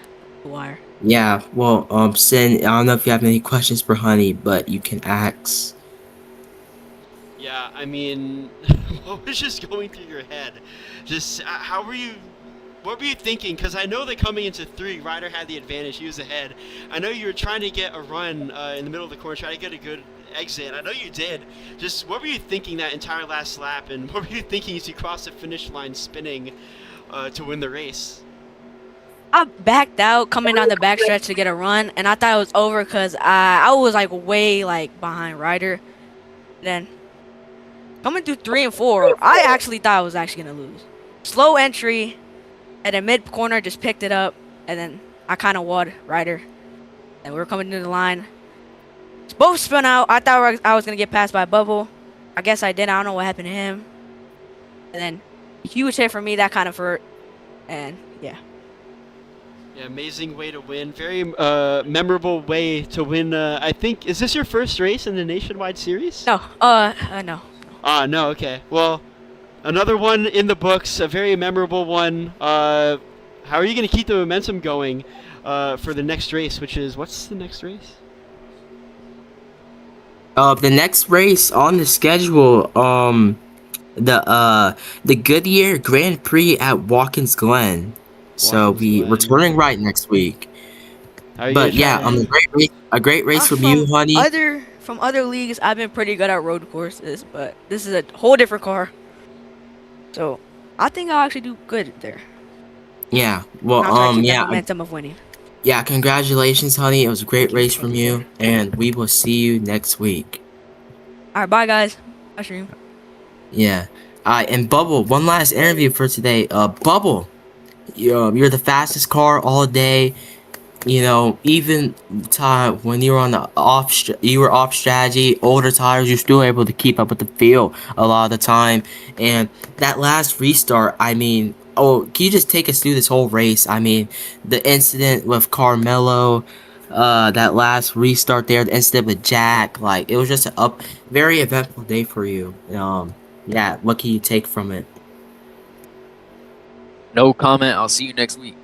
wire. Yeah, well, Sin, I don't know if you have any questions for Honey, but you can ask. Yeah, I mean, what was just going through your head? Just, what were you thinking? Because I know that coming into 3, Ryder had the advantage. He was ahead. I know you were trying to get a run in the middle of the corner, trying to get a good exit. I know you did. Just, what were you thinking that entire last lap? And what were you thinking as you crossed the finish line spinning to win the race? I backed out coming down the backstretch to get a run, and I thought it was over because I was like way like behind Ryder. Then coming through 3 and 4, I actually thought I was actually gonna lose. Slow entry, and then mid corner just picked it up, and then I kind of walled Ryder, and we were coming to the line. Both spun out. I thought I was gonna get passed by Bubble. I guess I did. I don't know what happened to him. And then huge hit for me that kind of hurt, and yeah. Yeah, amazing way to win. Very memorable way to win. I think, is this your first race in the Nationwide Series? No, no. No, okay. Well, another one in the books, a very memorable one. How are you going to keep the momentum going for the next race, which is, what's the next race? The next race on the schedule, the Goodyear Grand Prix at Watkins Glen. So we're turning right next week. But yeah, a great race from you, honey. From other leagues, I've been pretty good at road courses, but this is a whole different car. So I think I'll actually do good there. Yeah. Well, momentum of winning. Yeah, congratulations, honey. It was a great race from you, and we will see you next week. All right, bye, guys. Bye, stream. Yeah. And Bubble, one last interview for today. Bubble, you're the fastest car all day. You know, even time when you were on the off strategy, older tires, you're still able to keep up with the field a lot of the time. And that last restart, I mean, can you just take us through this whole race? I mean, the incident with Carmelo, that last restart there, the incident with Jack, like, it was just a very eventful day for you. Yeah, what can you take from it? No comment. I'll see you next week.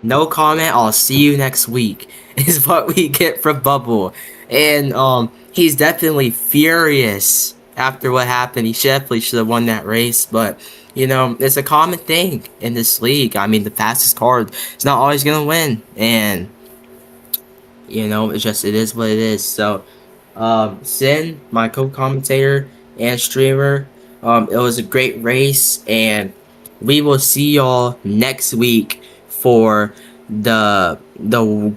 No comment, I'll see you next week, is what we get from Bubble. And he's definitely furious after what happened. He definitely should have won that race, but you know, it's a common thing in this league. I mean, the fastest car is not always gonna win, and you know, it is what it is. So Sin, my co-commentator and streamer, it was a great race, and we will see y'all next week for the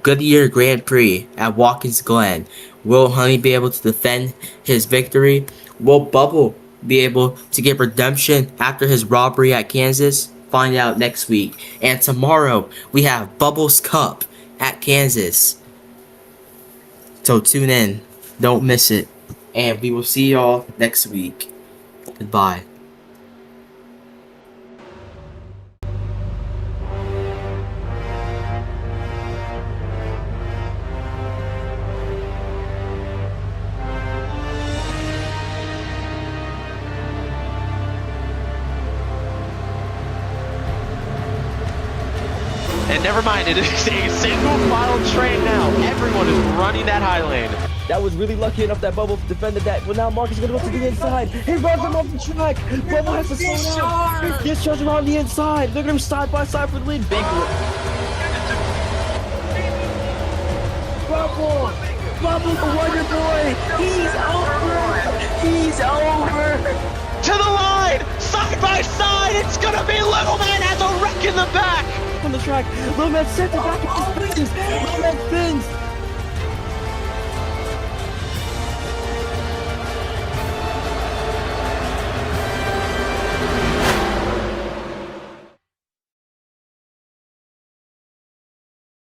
Goodyear Grand Prix at Watkins Glen. Will Honey be able to defend his victory? Will Bubble be able to get redemption after his robbery at Kansas? Find out next week. And tomorrow we have Bubbles Cup at Kansas. So tune in. Don't miss it. And we will see y'all next week. Goodbye. And never mind, it is a single file train now. Everyone is running that high lane. That was really lucky enough that Bubble defended that. Well, now Marcus is going to go to the inside. He runs him off the track. Bubble has to slow down. He gets charged around the inside. Look at him side by side for the lead. Bubble, the Wonder Boy. He's over. To the line, side by side. It's gonna be Little Man has a wreck in the back. On the track, Little Man sent it back into spins. Little Man spins.